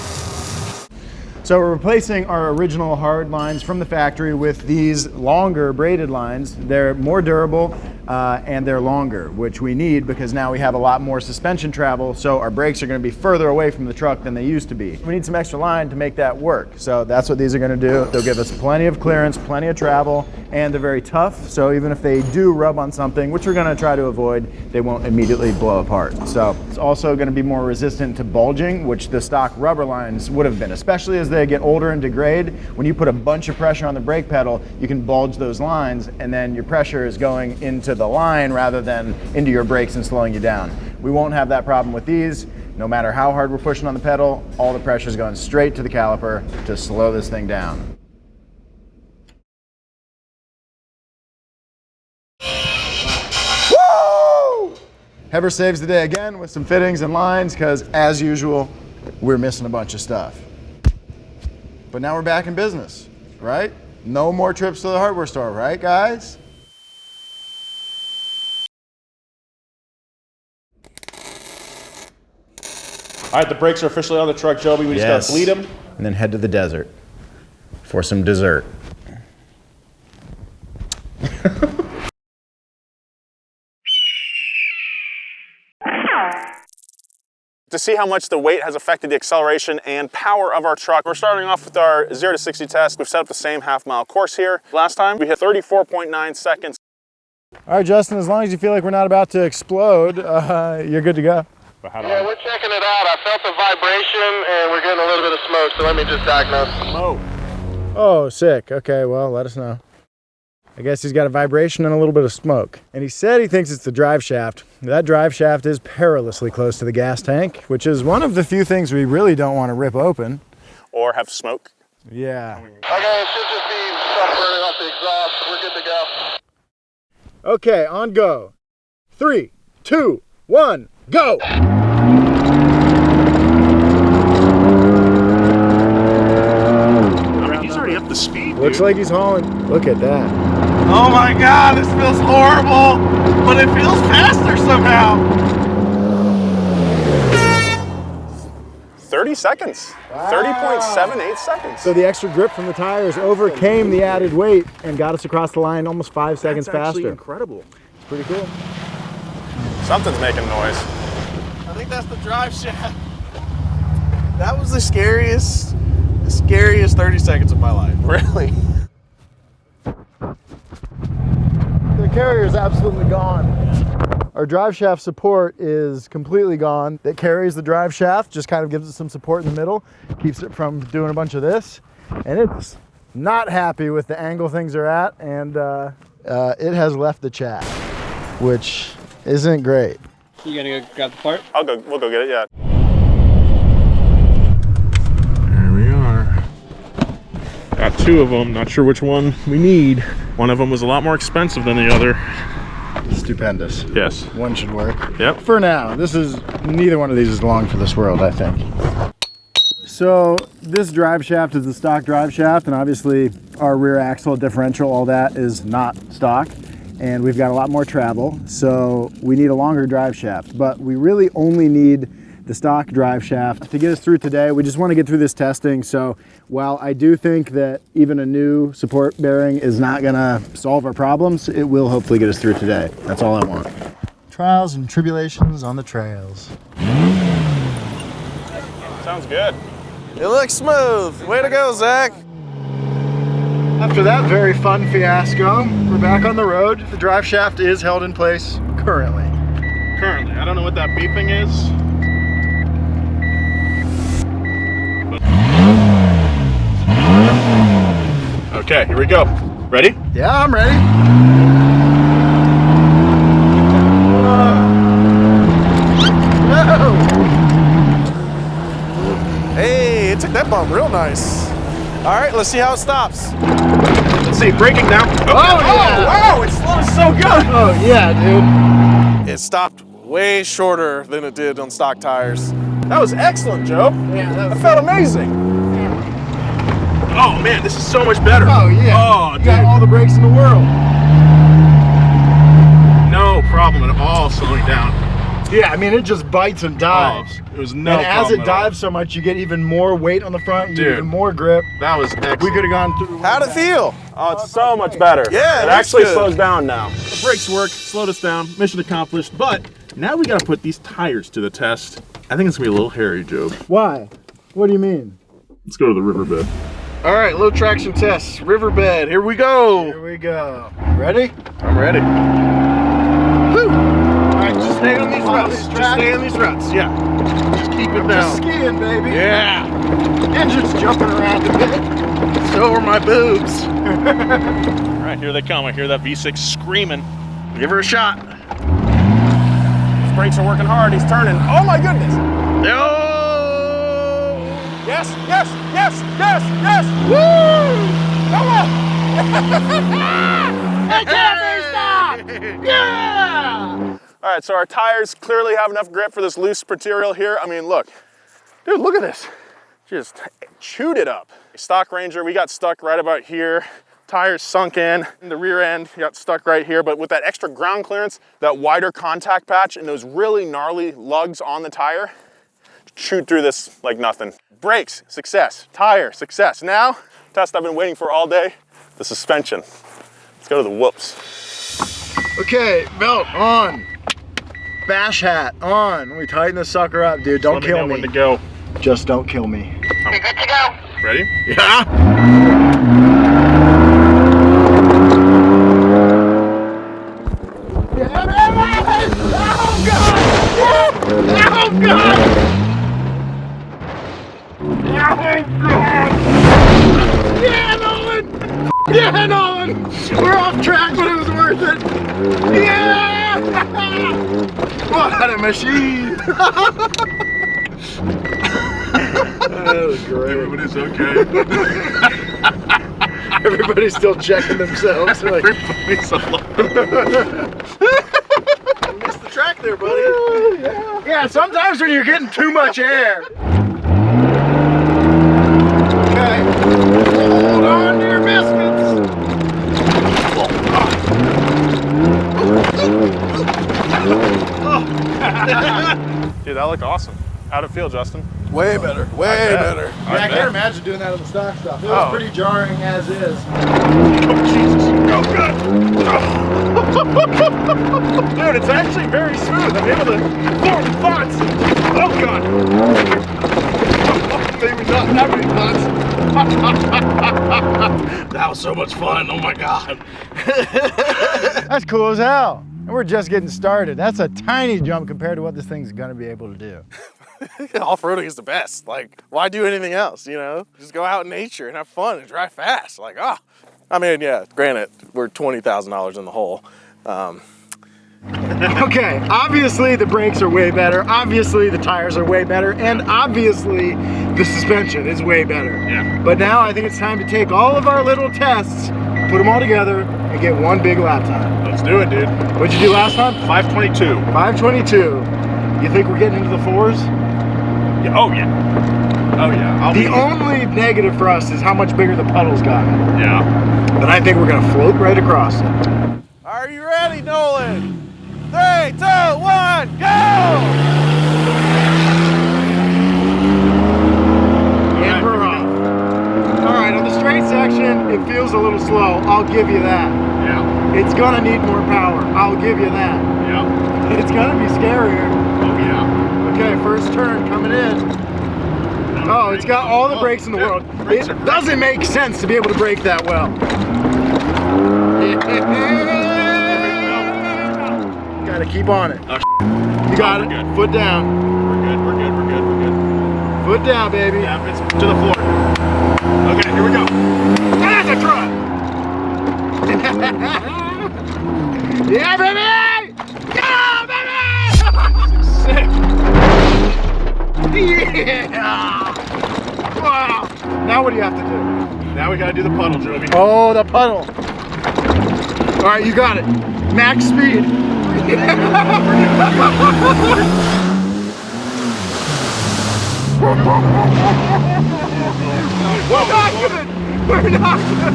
So we're replacing our original hard lines from the factory with these longer braided lines. They're more durable and they're longer, which we need because now we have a lot more suspension travel, so our brakes are going to be further away from the truck than they used to be. We need some extra line to make that work, so that's what these are going to do. They'll give us plenty of clearance, plenty of travel, and they're very tough, so even if they do rub on something, which we're going to try to avoid, they won't immediately blow apart. So it's also going to be more resistant to bulging, which the stock rubber lines would have been, especially as they get older and degrade. When you put a bunch of pressure on the brake pedal, you can bulge those lines, and then your pressure is going into the line rather than into your brakes and slowing you down. We won't have that problem with these. No matter how hard we're pushing on the pedal, all the pressure is going straight to the caliper to slow this thing down. Woo! Heber saves the day again with some fittings and lines because, as usual, we're missing a bunch of stuff. But now we're back in business, right? No more trips to the hardware store, right, guys? All right, the brakes are officially on the truck, Jobe. We just gotta bleed them. And then head to the desert for some dessert. To see how much the weight has affected the acceleration and power of our truck, we're starting off with our 0 to 60 test. We've set up the same half-mile course here. Last time, we hit 34.9 seconds. All right, Justin, as long as you feel like we're not about to explode, you're good to go. Yeah, we're checking it out. I felt the vibration and we're getting a little bit of smoke, so let me just diagnose. Oh, sick. Okay, well, let us know. I guess he's got a vibration and a little bit of smoke. And he said he thinks it's the drive shaft. That drive shaft is perilously close to the gas tank, which is one of the few things we really don't want to rip open. Or have smoke. Yeah. Okay, it should just be stuff burning off the exhaust. We're good to go. Okay, on go. 3, 2, 1, go! I mean, he's already up the speed, Looks like he's hauling. Look at that. Oh my God, this feels horrible, but it feels faster somehow. 30 seconds. 30.78 seconds. So the extra grip from the tires overcame the added weight and got us across the line almost 5 seconds faster. That's incredible. It's pretty cool. Something's making noise. I think that's the drive shaft. That was the scariest 30 seconds of my life. Really? The carrier is absolutely gone. Our drive shaft support is completely gone. It carries the drive shaft, just kind of gives it some support in the middle, keeps it from doing a bunch of this, and it's not happy with the angle things are at, and it has left the chat, which isn't great. You gonna go grab the part? We'll go get it, yeah. There we are. Got 2 of them, not sure which one we need. One of them was a lot more expensive than the other. Stupendous. Yes. One should work. Yep. For now, neither one of these is long for this world, I think. So this drive shaft is the stock drive shaft, and obviously our rear axle, differential, all that is not stock. And we've got a lot more travel, so we need a longer drive shaft. But we really only need the stock drive shaft to get us through today. We just want to get through this testing. So while I do think that even a new support bearing is not gonna solve our problems, it will hopefully get us through today. That's all I want. Trials and tribulations on the trails. Sounds good. It looks smooth. Way to go, Zach. After that very fun fiasco, we're back on the road. The drive shaft is held in place currently. I don't know what that beeping is. Okay, here we go. Ready? Yeah, I'm ready. Hey, it took that bump real nice. All right, let's see how it stops. Let's see, braking now. Okay. Oh, yeah. Wow, it slows so good. Oh, yeah, dude. It stopped way shorter than it did on stock tires. That was excellent, Joe. Yeah, that felt amazing. Oh man, this is so much better. Oh, yeah. Oh, you dude. got all the brakes in the world. No problem at all slowing down. Yeah, I mean, it just bites and dives. Oh, it was no and as problem it at all. dives so much, you get even more weight on the front, you get Dude. even more grip. That was excellent. We could have gone through. How'd it feel? Oh, it's so much better. Yeah, it that's actually good. slows down now. The brakes work, slowed us down, mission accomplished, but now we gotta put these tires to the test. I think it's gonna be a little hairy, Jobe. Why? What do you mean? Let's go to the riverbed. All right, low traction test, riverbed. Here we go. Here we go. Ready? I'm ready. Woo! All right, just stay on these ruts. Just stay on these ruts, yeah. Just keep it down. Just skiing, baby. Yeah. Engine's jumping around a bit. So are my boobs. All right, here they come. I hear that V6 screaming. Give her a shot. His brakes are working hard. He's turning. Oh my goodness. No. Yes, yes, yes, yes, yes. Woo! Come on. It can't be stopped. Yeah. All right, so our tires clearly have enough grip for this loose material here. I mean, look. Dude, look at this. Just chewed it up. Stock Ranger, we got stuck right about here. Tires sunk in. The rear end got stuck right here, but with that extra ground clearance, that wider contact patch, and those really gnarly lugs on the tire, chewed through this like nothing. Brakes, success. Tire, success. Now, test I've been waiting for all day, the suspension. Let's go to the whoops. Okay, belt on. Bash hat on. Let me tighten this sucker up, dude. Don't kill me. When to go. Just don't kill me. You're good to go. Ready? Yeah. Yeah, Nolan! Yeah, Nolan! We're off track, but it was worth it! Yeah! What a machine! That was great. Everybody's okay. Everybody's still checking themselves. Like, Everybody's alive. missed the track there, buddy. Yeah, sometimes when you're getting too much air. Okay. Hold on to your biscuits. Dude, that looked awesome. How'd it feel, Justin? Way better, way better. Yeah, I can't imagine doing that on the stock stuff. It was pretty jarring as is. Oh, Jesus. Oh, God. Dude, it's actually very smooth. I'm able to form thoughts. Oh, God. Maybe not that many thoughts. That was so much fun. Oh, my God. That's cool as hell. And we're just getting started. That's a tiny jump compared to what this thing's gonna be able to do. Off-roading is the best. Like, why do anything else, you know? Just go out in nature and have fun and drive fast. Like, ah. I mean, yeah, granted, we're $20,000 in the hole. Okay, obviously the brakes are way better, obviously the tires are way better, and obviously the suspension is way better. Yeah. But now I think it's time to take all of our little tests, put them all together, and get one big lap time. Let's do it, dude. What'd you do last time? 522. 522. You think we're getting into the fours? Yeah. Oh, yeah. Oh, yeah. The only negative for us is how much bigger the puddle's gotten. Yeah. But I think we're gonna float right across it. Are you ready, Nolan? 3, 2, 1, go! And we're off. All right, on the straight section, it feels a little slow. I'll give you that. Yeah. It's gonna need more power. I'll give you that. Yeah. It's gonna be scarier. Oh, yeah. Okay, first turn coming in. Oh, it's got all the brakes in the world. It doesn't make sense to be able to brake that well. Gotta keep on it. You got it. Good. Foot down. We're good. We're good. We're good. We're good. Foot down, baby. Yeah, it's to the floor. Okay, here we go. That's a truck. Yeah, baby! Yeah, baby! Sick. Yeah! Wow! Now what do you have to do? Now we gotta do the puddle, Jobe. Oh, the puddle. All right, you got it. Max speed. We're not good. We're not good.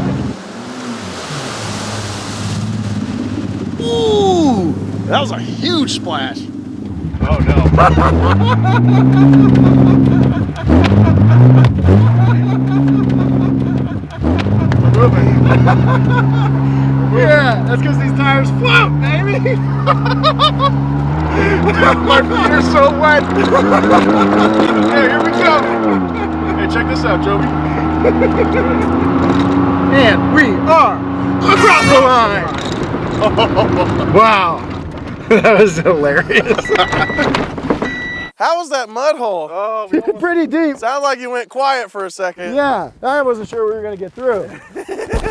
Ooh, that was a huge splash. Oh no. Yeah, that's because these tires float, baby. My feet are so wet. Yeah, here we go. Hey, check this out, Jobe. And we are across the line. Wow, that was hilarious. How was that mud hole? Oh, pretty deep. Sounds like you went quiet for a second. Yeah, I wasn't sure we were gonna get through,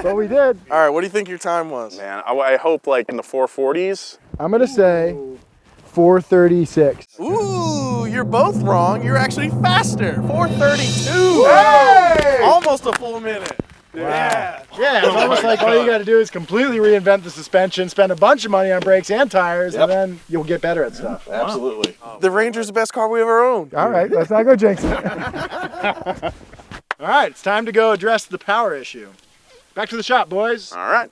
but we did. All right, what do you think your time was? Man, I hope like in the 440s. I'm gonna say 4:36. Ooh, you're both wrong. You're actually faster. 4:32. Hey! Almost a full minute. Yeah. Yeah, it's almost like all you got to do is completely reinvent the suspension, spend a bunch of money on brakes and tires, and then you'll get better at stuff. Absolutely. The Ranger's the best car we ever owned. All right, let's not go jinx it. All right, it's time to go address the power issue. Back to the shop, boys. All right.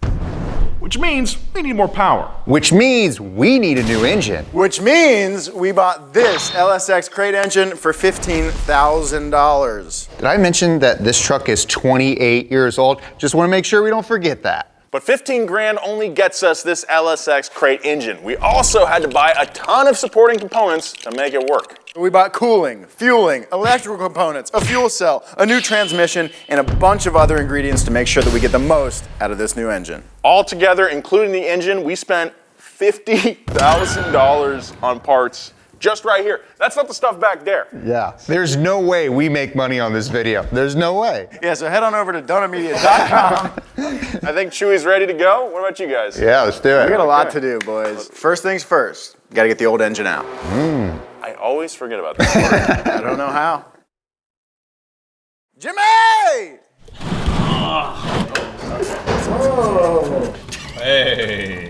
Which means we need more power. Which means we need a new engine. Which means we bought this LSX crate engine for $15,000. Did I mention that this truck is 28 years old? Just want to make sure we don't forget that. But 15 grand only gets us this LSX crate engine. We also had to buy a ton of supporting components to make it work. We bought cooling, fueling, electrical components, a fuel cell, a new transmission, and a bunch of other ingredients to make sure that we get the most out of this new engine. All together, including the engine, we spent $50,000 on parts just right here. That's not the stuff back there. Yeah. There's no way we make money on this video. There's no way. Yeah, so head on over to donamedia.com. I think Chewy's ready to go. What about you guys? Yeah, let's do it. We got a lot to do, boys. First things first, got to get the old engine out. I always forget about that. I don't know how. Jimmy! Oh. Hey.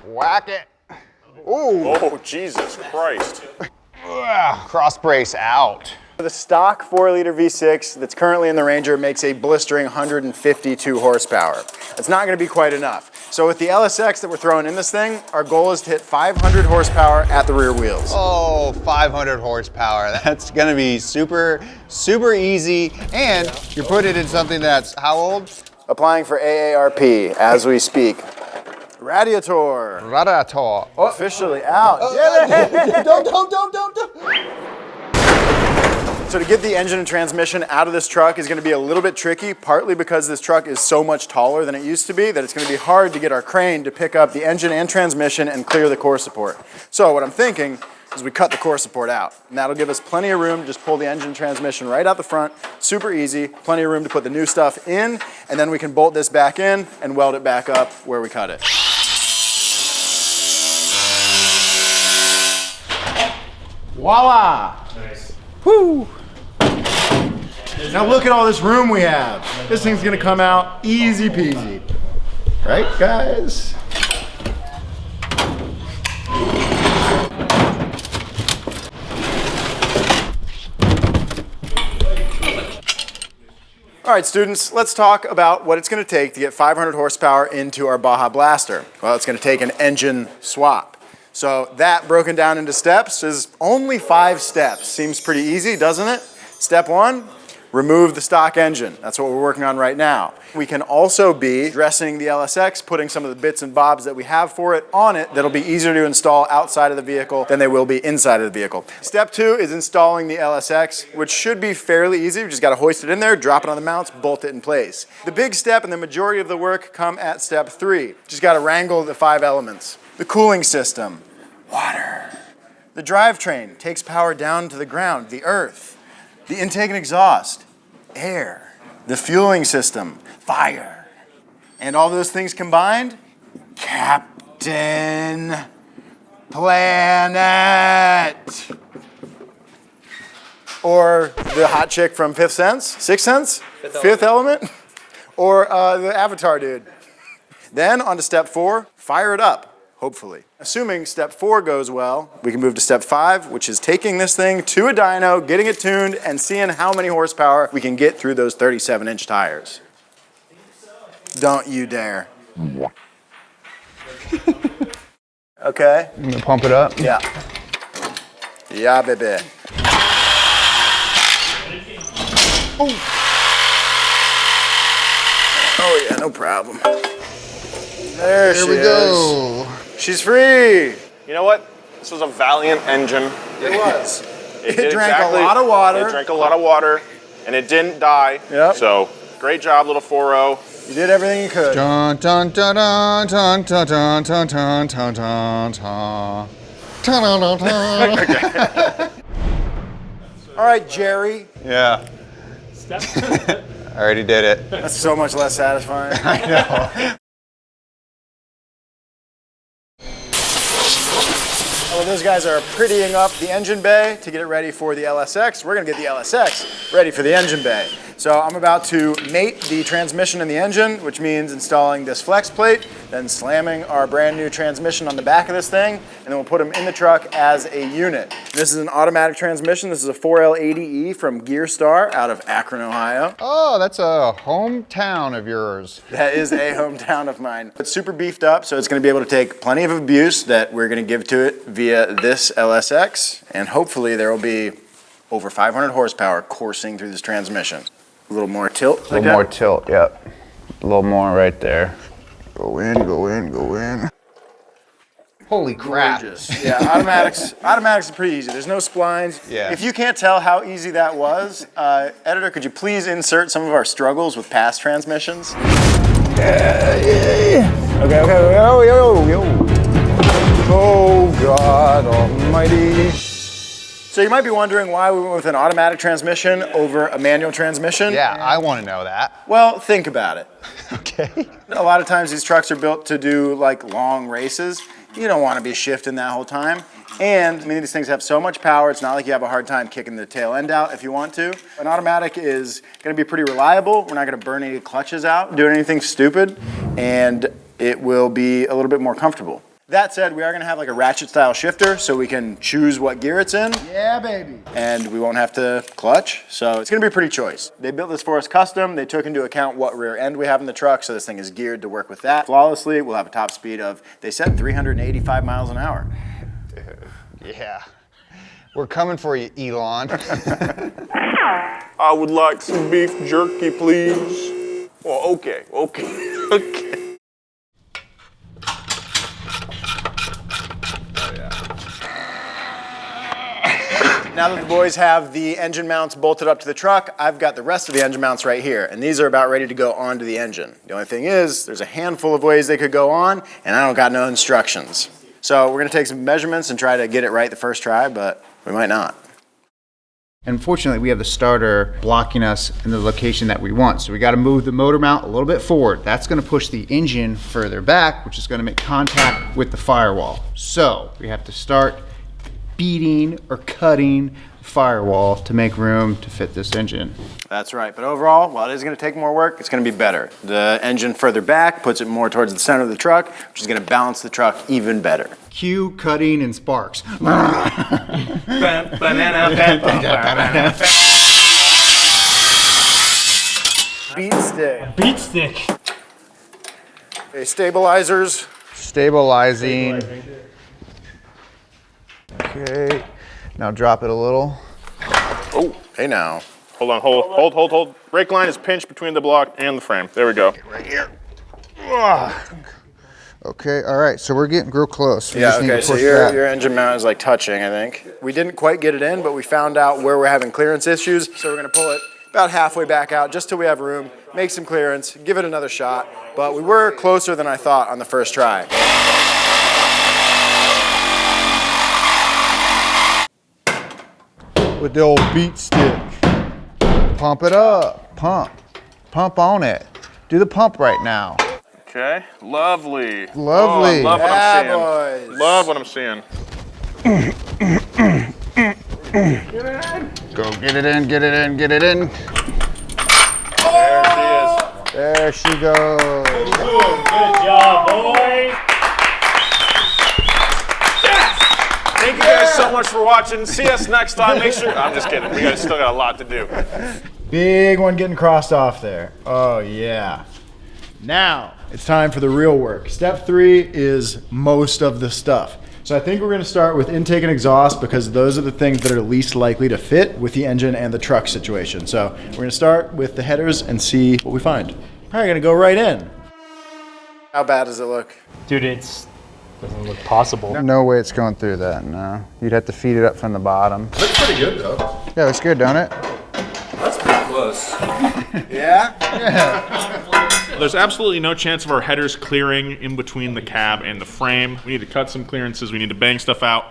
Whack it. Ooh. Oh, Jesus Christ. Cross brace out. The stock 4-liter V6 that's currently in the Ranger makes a blistering 152 horsepower. It's not going to be quite enough. So with the LSX that we're throwing in this thing, our goal is to hit 500 horsepower at the rear wheels. Oh, 500 horsepower. That's going to be super, super easy. And you're putting it in something that's how old? Applying for AARP as we speak. Radiator. Radiator. Officially out. Don't. So to get the engine and transmission out of this truck is going to be a little bit tricky, partly because this truck is so much taller than it used to be that it's going to be hard to get our crane to pick up the engine and transmission and clear the core support. So what I'm thinking is we cut the core support out. And that'll give us plenty of room to just pull the engine and transmission right out the front, super easy, plenty of room to put the new stuff in, and then we can bolt this back in and weld it back up where we cut it. Voila! Nice. Woo! Now look at all this room we have. This thing's gonna come out easy peasy. Right, guys? All right, students, let's talk about what it's gonna take to get 500 horsepower into our Baja Blaster. Well, it's gonna take an engine swap. So that broken down into steps is only 5 steps. Seems pretty easy, doesn't it? Step 1, remove the stock engine. That's what we're working on right now. We can also be dressing the LSX, putting some of the bits and bobs that we have for it on it that'll be easier to install outside of the vehicle than they will be inside of the vehicle. Step 2 is installing the LSX, which should be fairly easy. We just gotta hoist it in there, drop it on the mounts, bolt it in place. The big step and the majority of the work come at step 3. Just gotta wrangle the 5 elements. The cooling system, water. The drivetrain takes power down to the ground, the earth. The intake and exhaust, air. The fueling system, fire. And all those things combined, Captain Planet. or the hot chick from Fifth Sense, Sixth Sense, Fifth Element, or the Avatar dude. Then on to step 4, fire it up, hopefully. Assuming step 4 goes well, we can move to step 5, which is taking this thing to a dyno, getting it tuned, and seeing how many horsepower we can get through those 37-inch tires. Don't you dare. Okay. I'm gonna pump it up. Yeah. Yeah, baby. Oh yeah, no problem. There she we go. She's free. You know what? This was a valiant engine. It was. It drank a lot of water. It drank a lot of water, and it didn't die. Yep. So great job, little 4.0. You did everything you could. Dun dun dun dun dun dun dun dun dun dun dun dun. Dun, dun, dun. All right, Jerry. Yeah. I already did it. That's so much less satisfying. I know. Well, those guys are prettying up the engine bay to get it ready for the LSX. We're gonna get the LSX ready for the engine bay. So I'm about to mate the transmission and the engine, which means installing this flex plate, then slamming our brand new transmission on the back of this thing, and then we'll put them in the truck as a unit. This is an automatic transmission. This is a 4L80E from Gear Star out of Akron, Ohio. Oh, that's a hometown of yours. That is a hometown of mine. It's super beefed up, so it's gonna be able to take plenty of abuse that we're gonna give to it via this LSX, and hopefully there will be over 500 horsepower coursing through this transmission. A little more tilt. A little more tilt, yep. A little more right there. Go in, go in, go in. Holy crap. Gorgeous. Yeah, automatics is pretty easy. There's no splines. Yeah. If you can't tell how easy that was, editor, could you please insert some of our struggles with past transmissions? Okay, yo. Oh, God almighty. So you might be wondering why we went with an automatic transmission over a manual transmission. Yeah, I want to know that. Well, think about it. Okay. A lot of times these trucks are built to do like long races. You don't want to be shifting that whole time. And I mean, these things have so much power, it's not like you have a hard time kicking the tail end out if you want to. An automatic is going to be pretty reliable. We're not going to burn any clutches out, doing anything stupid, and it will be a little bit more comfortable. That said, we are going to have like a ratchet style shifter so we can choose what gear it's in. Yeah, baby. And we won't have to clutch, so it's going to be a pretty choice. They built this for us custom. They took into account what rear end we have in the truck, so this thing is geared to work with that flawlessly. We'll have a top speed of, they said, 385 miles an hour. Dude, yeah. We're coming for you, Elon. I would like some beef jerky, please. Well, okay. Now that the boys have the engine mounts bolted up to the truck, I've got the rest of the engine mounts right here, and these are about ready to go onto the engine. The only thing is, there's a handful of ways they could go on, and I don't got no instructions. So we're gonna take some measurements and try to get it right the first try, but we might not. Unfortunately, we have the starter blocking us in the location that we want, so we got to move the motor mount a little bit forward. That's going to push the engine further back, which is going to make contact with the firewall. So we have to start beating or cutting the firewall to make room to fit this engine. That's right, but overall, while it is gonna take more work, it's gonna be better. The engine further back puts it more towards the center of the truck, which is gonna balance the truck even better. Cue cutting and sparks. Beat stick. Beat stick. Okay, stabilizers. Stabilizing. Okay, now drop it a little. Oh, hey now. Hold on, hold. Brake line is pinched between the block and the frame. There we go. Right here. Okay, all right, so we're getting real close. We Yeah, just need okay, to so push your that. engine mount is like touching, I think. We didn't quite get it in, but we found out where we're having clearance issues, so we're gonna pull it about halfway back out just till we have room, make some clearance, give it another shot. But we were closer than I thought on the first try. With the old beat stick. Pump it up, pump on it. Do the pump right now. Okay, lovely. Lovely. Oh, I love what Yeah, I'm seeing. boys. Love what I'm seeing. Go get it in, get it in, get it in. There she goes. Good job, boys. Thank you guys so much for watching. See us next time. Make sure. I'm just kidding. We still got a lot to do. Big one getting crossed off there. Oh yeah. Now it's time for the real work. Step 3 is most of the stuff. So I think we're gonna start with intake and exhaust because those are the things that are least likely to fit with the engine and the truck situation. So we're gonna start with the headers and see what we find. Probably gonna go right in. How bad does it look? Dude, it doesn't look possible. No way it's going through that, no. You'd have to feed it up from the bottom. Looks pretty good though. Yeah, looks good, don't it? That's pretty close. Yeah? Yeah. There's absolutely no chance of our headers clearing in between the cab and the frame. We need to cut some clearances. We need to bang stuff out.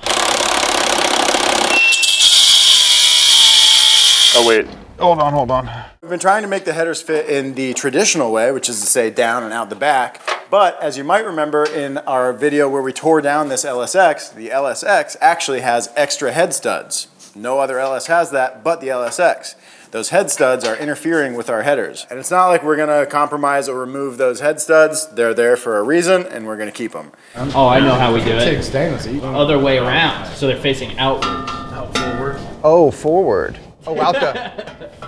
Oh, wait. Hold on, hold on. We've been trying to make the headers fit in the traditional way, which is to say down and out the back. But as you might remember in our video where we tore down this LSX, the LSX actually has extra head studs. No other LS has that but the LSX. Those head studs are interfering with our headers. And it's not like we're gonna compromise or remove those head studs. They're there for a reason and we're gonna keep them. Oh, I know how we do it. Take stainless. Other way around, so they're facing outwards. Out forward. Oh, forward. Oh, out the...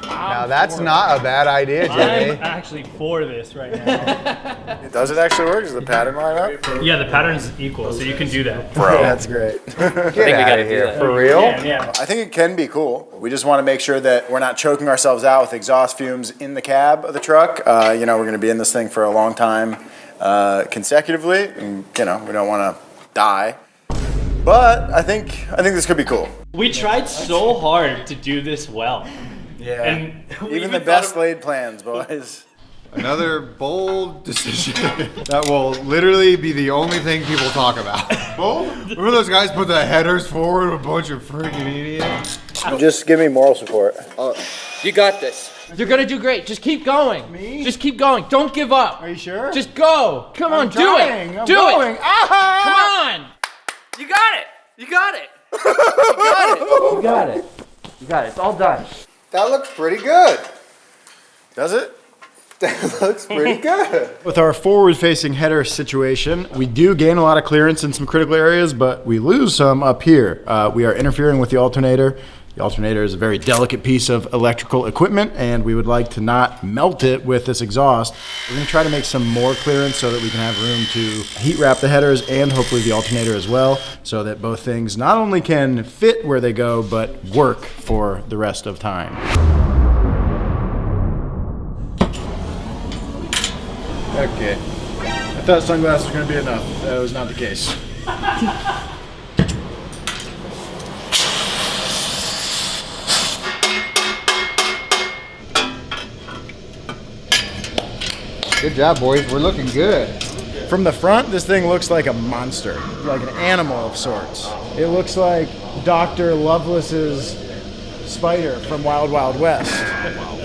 Now that's not a bad idea, Jimmy. I'm actually for this right now. Does it actually work? Does the pattern line up? Yeah, the pattern's equal, so you can do that. Bro. That's great. Get out of here. For real? Yeah. I think it can be cool. We just want to make sure that we're not choking ourselves out with exhaust fumes in the cab of the truck. You know, we're going to be in this thing for a long time consecutively, and you know, we don't want to die. But I think this could be cool. We tried so hard to do this well. Yeah. And even the best laid plans, boys. Another bold decision that will literally be the only thing people talk about. Bold? Remember those guys put the headers forward with a bunch of freaking idiots? Just give me moral support. You got this. You're gonna do great. Just keep going. Me? Just keep going. Don't give up. Are you sure? Just go. Come on, do it. I'm Do going. it. Ah! Come on. You got it. You got it. You got it. You got it. You got it. It's all done. That looks pretty good. Does it? That looks pretty good. With our forward-facing header situation, we do gain a lot of clearance in some critical areas, but we lose some up here. We are interfering with the alternator. The alternator is a very delicate piece of electrical equipment, and we would like to not melt it with this exhaust. We're going to try to make some more clearance so that we can have room to heat wrap the headers and hopefully the alternator as well, so that both things not only can fit where they go, but work for the rest of time. Okay. I thought sunglasses were going to be enough. That was not the case. Good job, boys. We're looking good. From the front, this thing looks like a monster, like an animal of sorts. It looks like Dr. Lovelace's spider from Wild Wild West.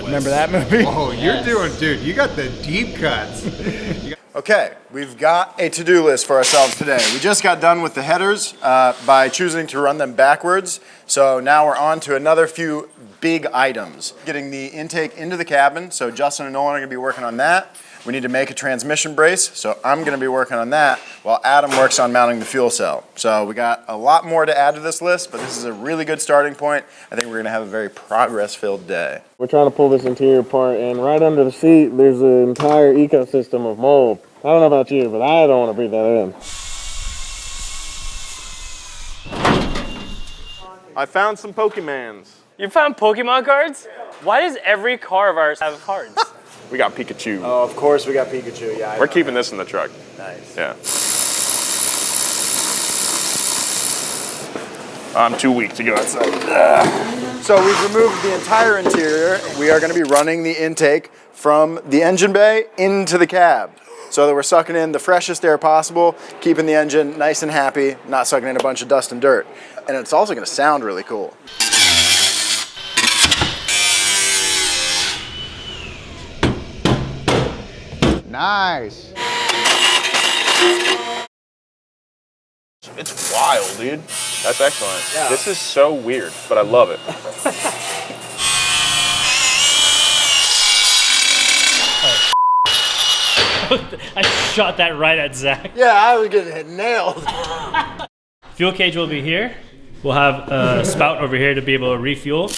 Remember that movie? Oh, you're doing, dude, you got the deep cuts. Okay, we've got a to-do list for ourselves today. We just got done with the headers by choosing to run them backwards. So now we're on to another few big items. Getting the intake into the cabin, so Justin and Nolan are gonna be working on that. We need to make a transmission brace, so I'm gonna be working on that while Adam works on mounting the fuel cell. So we got a lot more to add to this list, but this is a really good starting point. I think we're gonna have a very progress-filled day. We're trying to pull this interior apart, and right under the seat, there's an entire ecosystem of mold. I don't know about you, but I don't want to breathe that in. I found some Pokemans. You found Pokemon cards? Why does every car of ours have cards? We got Pikachu. Oh, of course we got Pikachu, yeah. We're keeping this in the truck. Nice. Yeah. I'm too weak to go outside. So we've removed the entire interior. We are gonna be running the intake from the engine bay into the cab, so that we're sucking in the freshest air possible, keeping the engine nice and happy, not sucking in a bunch of dust and dirt. And it's also gonna sound really cool. Nice. It's wild, dude. That's excellent. Yeah. This is so weird, but I love it. I shot that right at Zach. Yeah, I was getting hit nailed. Fuel cage will be here. We'll have a spout over here to be able to refuel.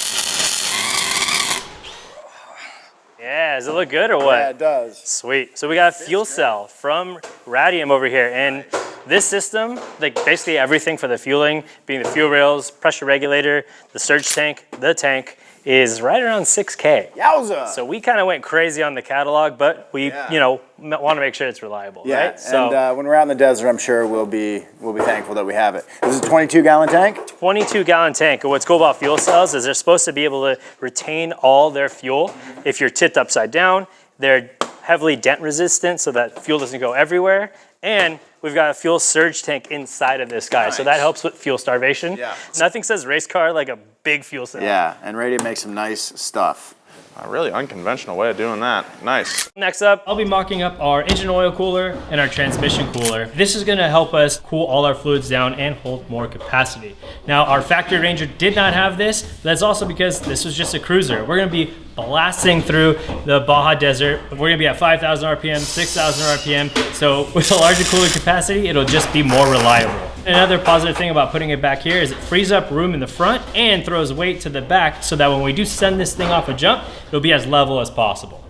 Yeah, does it look good or what? Yeah, it does. Sweet. So we got a fuel cell from Radium over here, and this system, like basically everything for the fueling, being the fuel rails, pressure regulator, the surge tank, the tank, is right around $6K. Yowza! So we kind of went crazy on the catalog, but we, you know, want to make sure it's reliable, Yeah, right? So and when we're out in the desert, I'm sure we'll be thankful that we have it. This is a 22-gallon tank? 22-gallon tank. And what's cool about fuel cells is they're supposed to be able to retain all their fuel. If you're tipped upside down, they're heavily dent resistant so that fuel doesn't go everywhere. And we've got a fuel surge tank inside of this guy, so that helps with fuel starvation. Yeah. Nothing says race car like a big fuel cell. Yeah, and Radium makes some nice stuff. A really unconventional way of doing that. Nice. Next up, I'll be mocking up our engine oil cooler and our transmission cooler. This is going to help us cool all our fluids down and hold more capacity. Now, our factory Ranger did not have this. That's also because this was just a cruiser. We're going to be blasting through the Baja Desert. We're going to be at 5,000 RPM, 6,000 RPM. So with a larger cooling capacity, it'll just be more reliable. Another positive thing about putting it back here is it frees up room in the front and throws weight to the back so that when we do send this thing off a jump, it'll be as level as possible.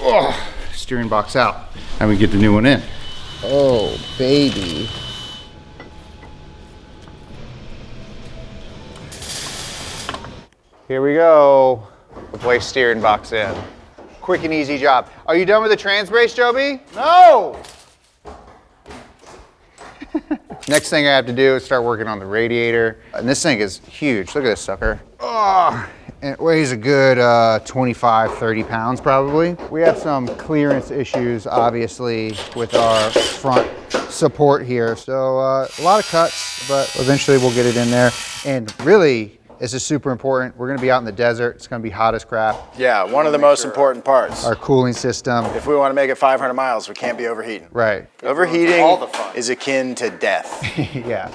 Oh, steering box out. And we get the new one in. Oh, baby. Here we go. We'll place steering box in. Quick and easy job. Are you done with the trans brace, Jobe? No! Next thing I have to do is start working on the radiator. And this thing is huge. Look at this sucker. Oh, and it weighs a good 25, 30 pounds probably. We have some clearance issues, obviously, with our front support here. So a lot of cuts, but eventually we'll get it in there. And really, this is super important. We're gonna be out in the desert. It's gonna be hot as crap. Yeah, one of the most important parts. Our cooling system. If we want to make it 500 miles, we can't be overheating. Right. Overheating is akin to death. Yeah.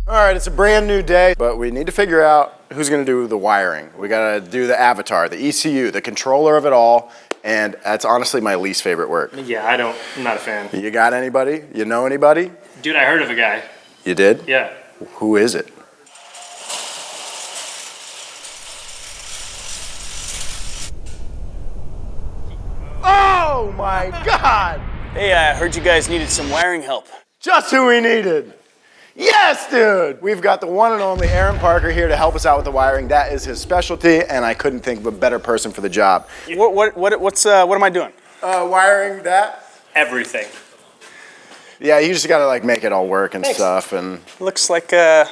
All right, it's a brand new day, but we need to figure out who's gonna do the wiring. We gotta do the avatar, the ECU, the controller of it all, and that's honestly my least favorite work. Yeah, I'm not a fan. You got anybody? You know anybody? Dude, I heard of a guy. You did? Yeah. Who is it? Oh my God! Hey, I heard you guys needed some wiring help. Just who we needed. Yes, dude! We've got the one and only Aaron Parker here to help us out with the wiring. That is his specialty, and I couldn't think of a better person for the job. What am I doing? Wiring that? Everything. Yeah, you just gotta like make it all work and stuff, and Looks like got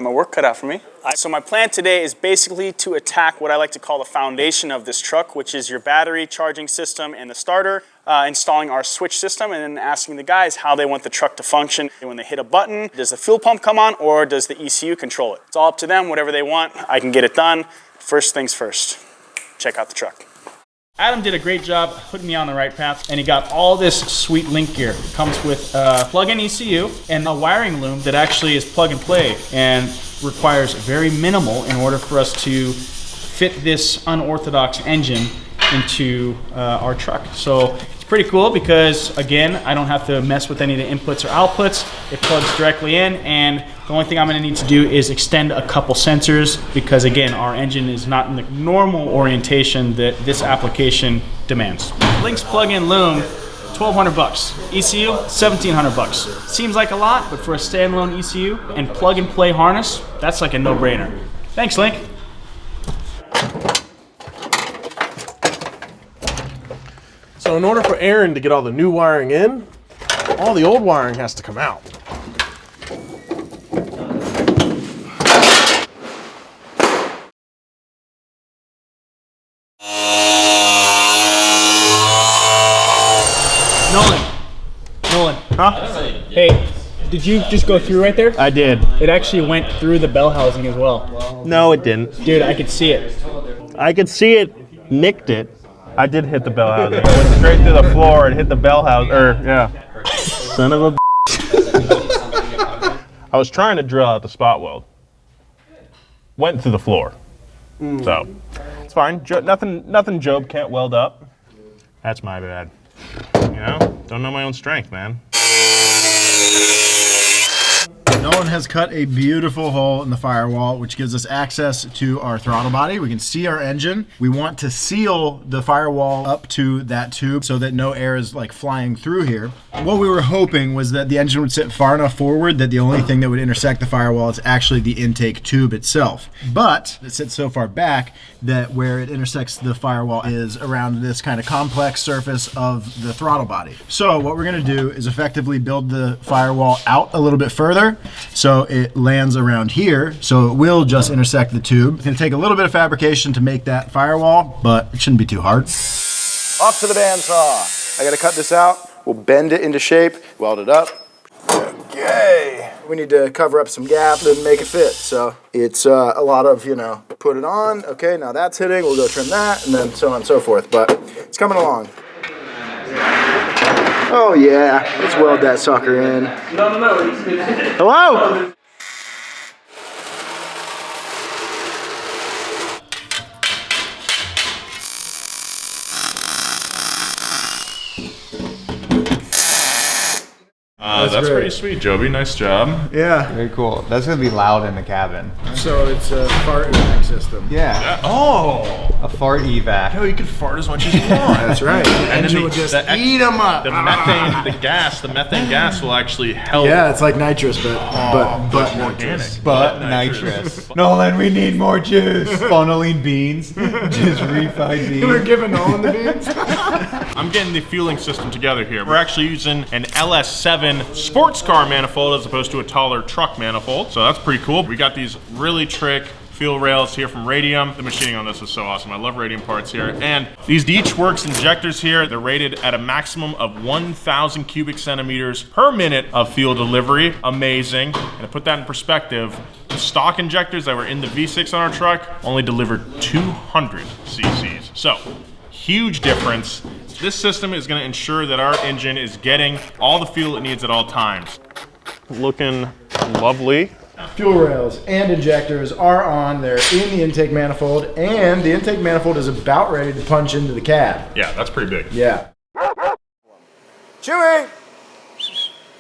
my work cut out for me. So my plan today is basically to attack what I like to call the foundation of this truck, which is your battery charging system and the starter, installing our switch system, and then asking the guys how they want the truck to function. When they hit a button, does the fuel pump come on or does the ECU control it? It's all up to them, whatever they want. I can get it done. First things first, check out the truck. Adam did a great job putting me on the right path, and he got all this sweet link gear. It comes with a plug-in ECU and a wiring loom that actually is plug and play and requires very minimal in order for us to fit this unorthodox engine into our truck. So it's pretty cool because, again, I don't have to mess with any of the inputs or outputs. It plugs directly in, and the only thing I'm going to need to do is extend a couple sensors because, again, our engine is not in the normal orientation that this application demands. Link's plug-in loom, $1,200. ECU, $1,700. Seems like a lot, but for a standalone ECU and plug-and-play harness, that's like a no-brainer. Thanks, Link. So in order for Aaron to get all the new wiring in, all the old wiring has to come out. Nolan. Huh? Hey, did you just go through right there? I did. It actually went through the bell housing as well. No, it didn't. Dude, I could see it. I could see it, nicked it, I did hit the bell housing. I went straight through the floor and hit the bell housing. Yeah. Son of a I was trying to drill out the spot weld. Went through the floor. So, it's fine. Nothing Jobe can't weld up. That's my bad. You know? Don't know my own strength, man. Nolan has cut a beautiful hole in the firewall, which gives us access to our throttle body. We can see our engine. We want to seal the firewall up to that tube so that no air is like flying through here. What we were hoping was that the engine would sit far enough forward that the only thing that would intersect the firewall is actually the intake tube itself. But it sits so far back that where it intersects the firewall is around this kind of complex surface of the throttle body. So what we're gonna do is effectively build the firewall out a little bit further so it lands around here, so it will just intersect the tube. It's gonna take a little bit of fabrication to make that firewall, but it shouldn't be too hard. Off to the bandsaw. I gotta cut this out. We'll bend it into shape, weld it up. Okay. We need to cover up some gaps and make it fit. So it's a lot of, you know, put it on. Okay, now that's hitting. We'll go trim that, and then so on and so forth. But it's coming along. Oh yeah, let's weld that sucker in. No. Hello? That's pretty sweet, Joby. Nice job. Yeah. Very cool. That's gonna be loud in the cabin. So it's a fart evac system. Yeah. Oh. A fart evac. No, you can fart as much as you want. That's right. And then will just eat them up. The methane gas will actually help. Yeah, it's like nitrous, but organic. But nitrous. Nolan, we need more juice. Funneling beans. Just refried beans. We're giving Nolan the beans. I'm getting the fueling system together here. We're actually using an LS7 sports car manifold as opposed to a taller truck manifold. So that's pretty cool. We got these really trick fuel rails here from Radium. The machining on this is so awesome. I love Radium parts here. And these Deechworks injectors here, they're rated at a maximum of 1,000 cubic centimeters per minute of fuel delivery. Amazing. And to put that in perspective, the stock injectors that were in the V6 on our truck only delivered 200 cc's. So, huge difference. This system is going to ensure that our engine is getting all the fuel it needs at all times. Looking lovely. Fuel rails and injectors are on. They're in the intake manifold, and the intake manifold is about ready to punch into the cab. Yeah, that's pretty big. Yeah. Chewy!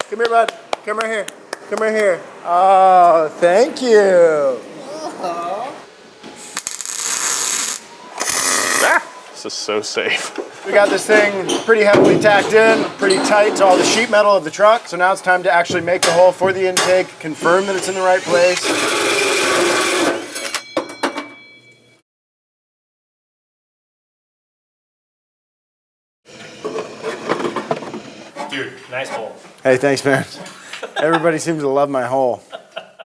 Come here, bud. Come right here. Come right here. Oh, thank you. This is so safe. We got this thing pretty heavily tacked in, pretty tight to all the sheet metal of the truck. So now it's time to actually make the hole for the intake, confirm that it's in the right place. Dude, nice hole. Hey, thanks, man. Everybody seems to love my hole.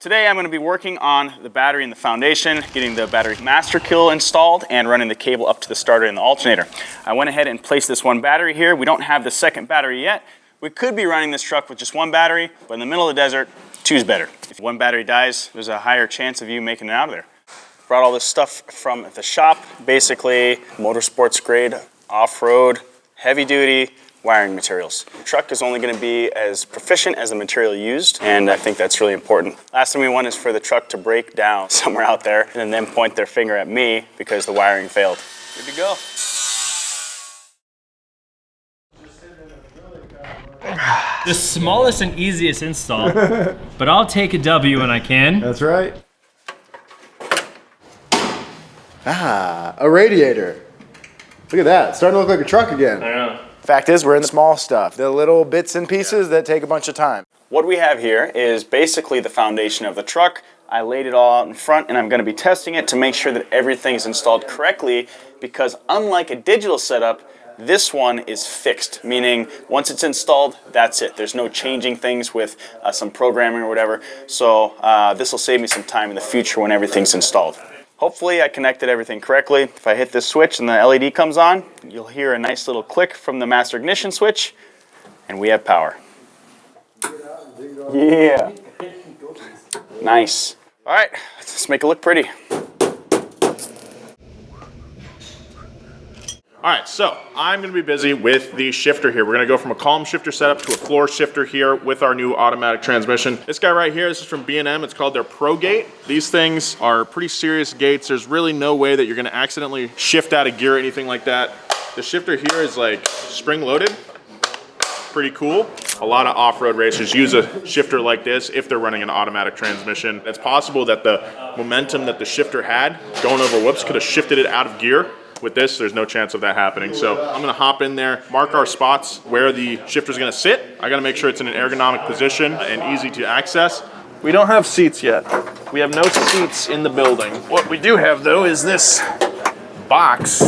Today I'm going to be working on the battery and the foundation, getting the battery master kill installed, and running the cable up to the starter and the alternator. I went ahead and placed this one battery here. We don't have the second battery yet. We could be running this truck with just one battery, but in the middle of the desert, two's better. If one battery dies, there's a higher chance of you making it out of there. Brought all this stuff from the shop, basically motorsports grade, off-road, heavy duty, wiring materials. The truck is only going to be as proficient as the material used, and I think that's really important. Last thing we want is for the truck to break down somewhere out there and then point their finger at me because the wiring failed. Good to go. The smallest and easiest install, but I'll take a W when I can. That's right. Ah, a radiator. Look at that, it's starting to look like a truck again. I know. Fact is, we're in the small stuff, the little bits and pieces that take a bunch of time. What we have here is basically the foundation of the truck. I laid it all out in front, and I'm going to be testing it to make sure that everything's installed correctly, because unlike a digital setup, this one is fixed, meaning once it's installed, that's it. There's no changing things with some programming or whatever, so this will save me some time in the future when everything's installed. Hopefully I connected everything correctly. If I hit this switch and the LED comes on, you'll hear a nice little click from the master ignition switch, and we have power. Yeah. Nice. All right, let's make it look pretty. All right, so I'm gonna be busy with the shifter here. We're gonna go from a column shifter setup to a floor shifter here with our new automatic transmission. This guy right here, this is from B&M. It's called their Pro Gate. These things are pretty serious gates. There's really no way that you're gonna accidentally shift out of gear or anything like that. The shifter here is like spring loaded. Pretty cool. A lot of off-road racers use a shifter like this if they're running an automatic transmission. It's possible that the momentum that the shifter had going over whoops could have shifted it out of gear. With this, there's no chance of that happening. So I'm gonna hop in there, mark our spots where the shifter's gonna sit. I gotta make sure it's in an ergonomic position and easy to access. We don't have seats yet. We have no seats in the building. What we do have though is this box,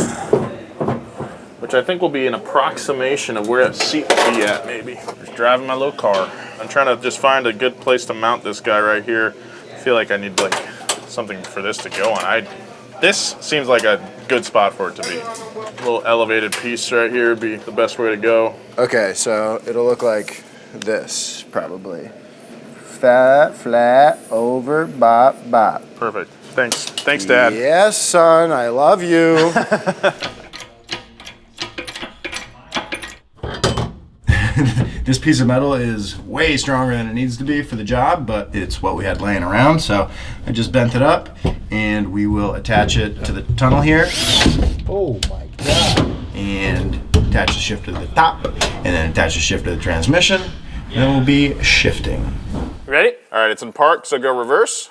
which I think will be an approximation of where a seat will be at, maybe. Just driving my little car. I'm trying to just find a good place to mount this guy right here. I feel like I need like something for this to go on. This seems like a good spot for it to be. A little elevated piece right here would be the best way to go. Okay, so it'll look like this, probably. Fat, flat, over, bop, bop. Perfect. Thanks. Thanks, Dad. Yes, son, I love you. This piece of metal is way stronger than it needs to be for the job, but it's what we had laying around, so I just bent it up and we will attach it to the tunnel here. Oh my God. And attach the shifter to the top, and then attach the shifter to the transmission, and then we'll be shifting. Ready? All right, it's in park, so go reverse,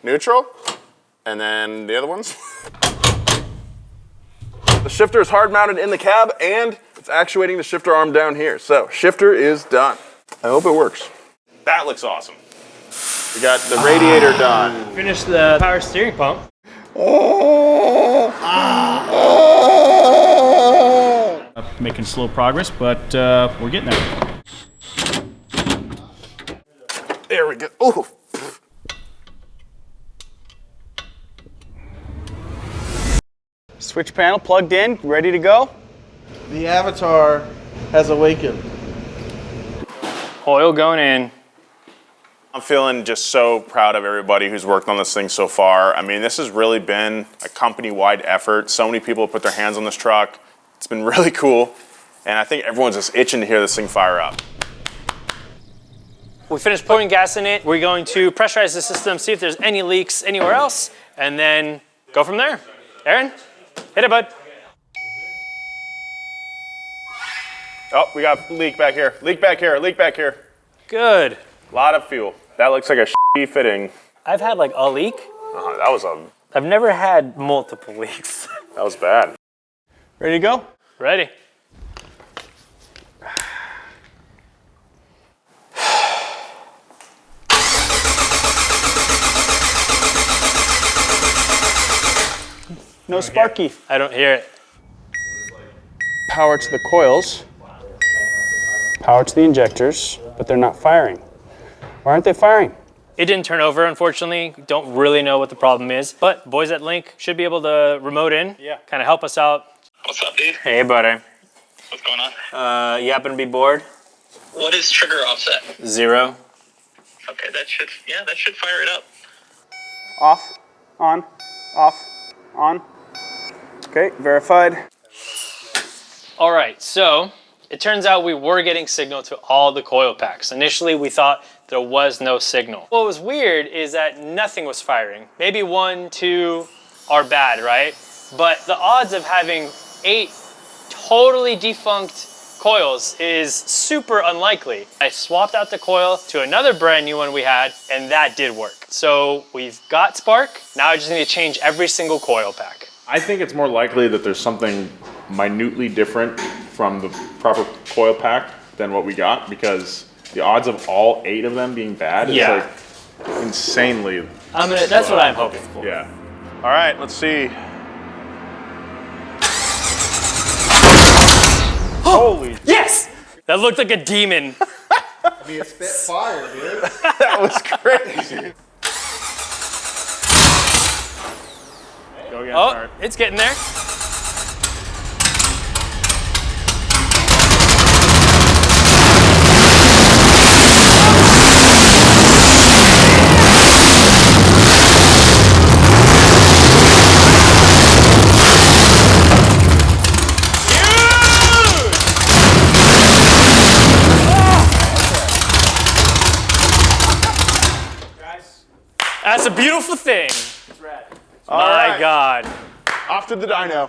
neutral, and then the other ones. The shifter is hard mounted in the cab and it's actuating the shifter arm down here. So shifter is done. I hope it works. That looks awesome. We got the radiator done. Finish the power steering pump. Making slow progress, but we're getting there. There we go. Ooh. Switch panel plugged in, ready to go. The Avatar has awakened. Oil going in. I'm feeling just so proud of everybody who's worked on this thing so far. I mean, this has really been a company-wide effort. So many people have put their hands on this truck. It's been really cool. And I think everyone's just itching to hear this thing fire up. We finished pouring gas in it. We're going to pressurize the system, see if there's any leaks anywhere else, and then go from there. Aaron, hit it, bud. Oh, we got leak back here. Leak back here, leak back here. Good. A lot of fuel. That looks like a shitty fitting. I've had like a leak. That was a... I've never had multiple leaks. That was bad. Ready to go? Ready. No sparky. I don't hear it. Power to the coils. Power to the injectors, but they're not firing. Why aren't they firing? It didn't turn over, unfortunately. Don't really know what the problem is, but boys at Link should be able to remote in. Yeah. Kind of help us out. What's up, dude? Hey, buddy. What's going on? You happen to be bored? What is trigger offset? 0. Okay, that should fire it up. Off, on, off, on. Okay, verified. All right, so it turns out we were getting signal to all the coil packs. Initially, we thought there was no signal. What was weird is that nothing was firing. Maybe 1, 2 are bad, right? But the odds of having 8 totally defunct coils is super unlikely. I swapped out the coil to another brand new one we had, and that did work. So we've got spark. Now I just need to change every single coil pack. I think it's more likely that there's something minutely different from the proper coil pack than what we got, because the odds of all 8 of them being bad is like insanely. That's what I'm hoping for. Yeah. All right, let's see. Holy. Yes! That looked like a demon. I mean, it spit fire, dude. That was crazy. Go again, Oh, it's getting there. That's a beautiful thing. All My right. God. Off to the dyno.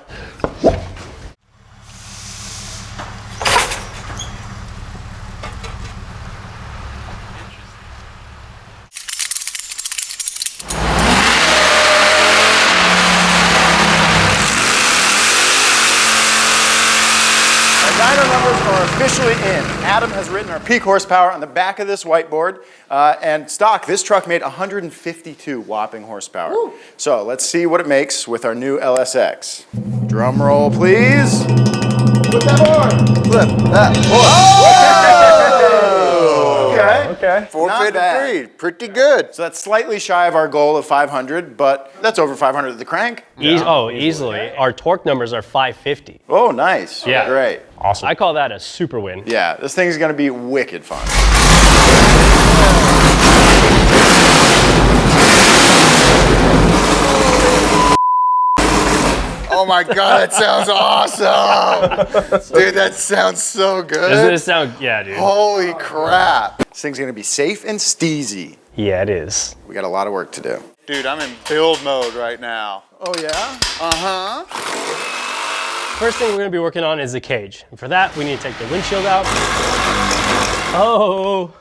Dyno numbers are officially in. Adam has written our peak horsepower on the back of this whiteboard. And stock, this truck made 152 whopping horsepower. Woo. So let's see what it makes with our new LSX. Drum roll, please. Flip that board. Flip that board. Oh! Okay. 453, pretty good. So that's slightly shy of our goal of 500, but that's over 500 at the crank. Easily. Our torque numbers are 550. Oh, nice. Yeah. Great. Awesome. I call that a super win. Yeah, this thing's gonna be wicked fun. Oh my God, that sounds awesome. Dude, that sounds so good. Doesn't it sound, yeah, dude. Holy crap. This thing's gonna be safe and steezy. Yeah, it is. We got a lot of work to do. Dude, I'm in build mode right now. Oh yeah? Uh-huh. First thing we're gonna be working on is the cage. And for that, we need to take the windshield out. Oh,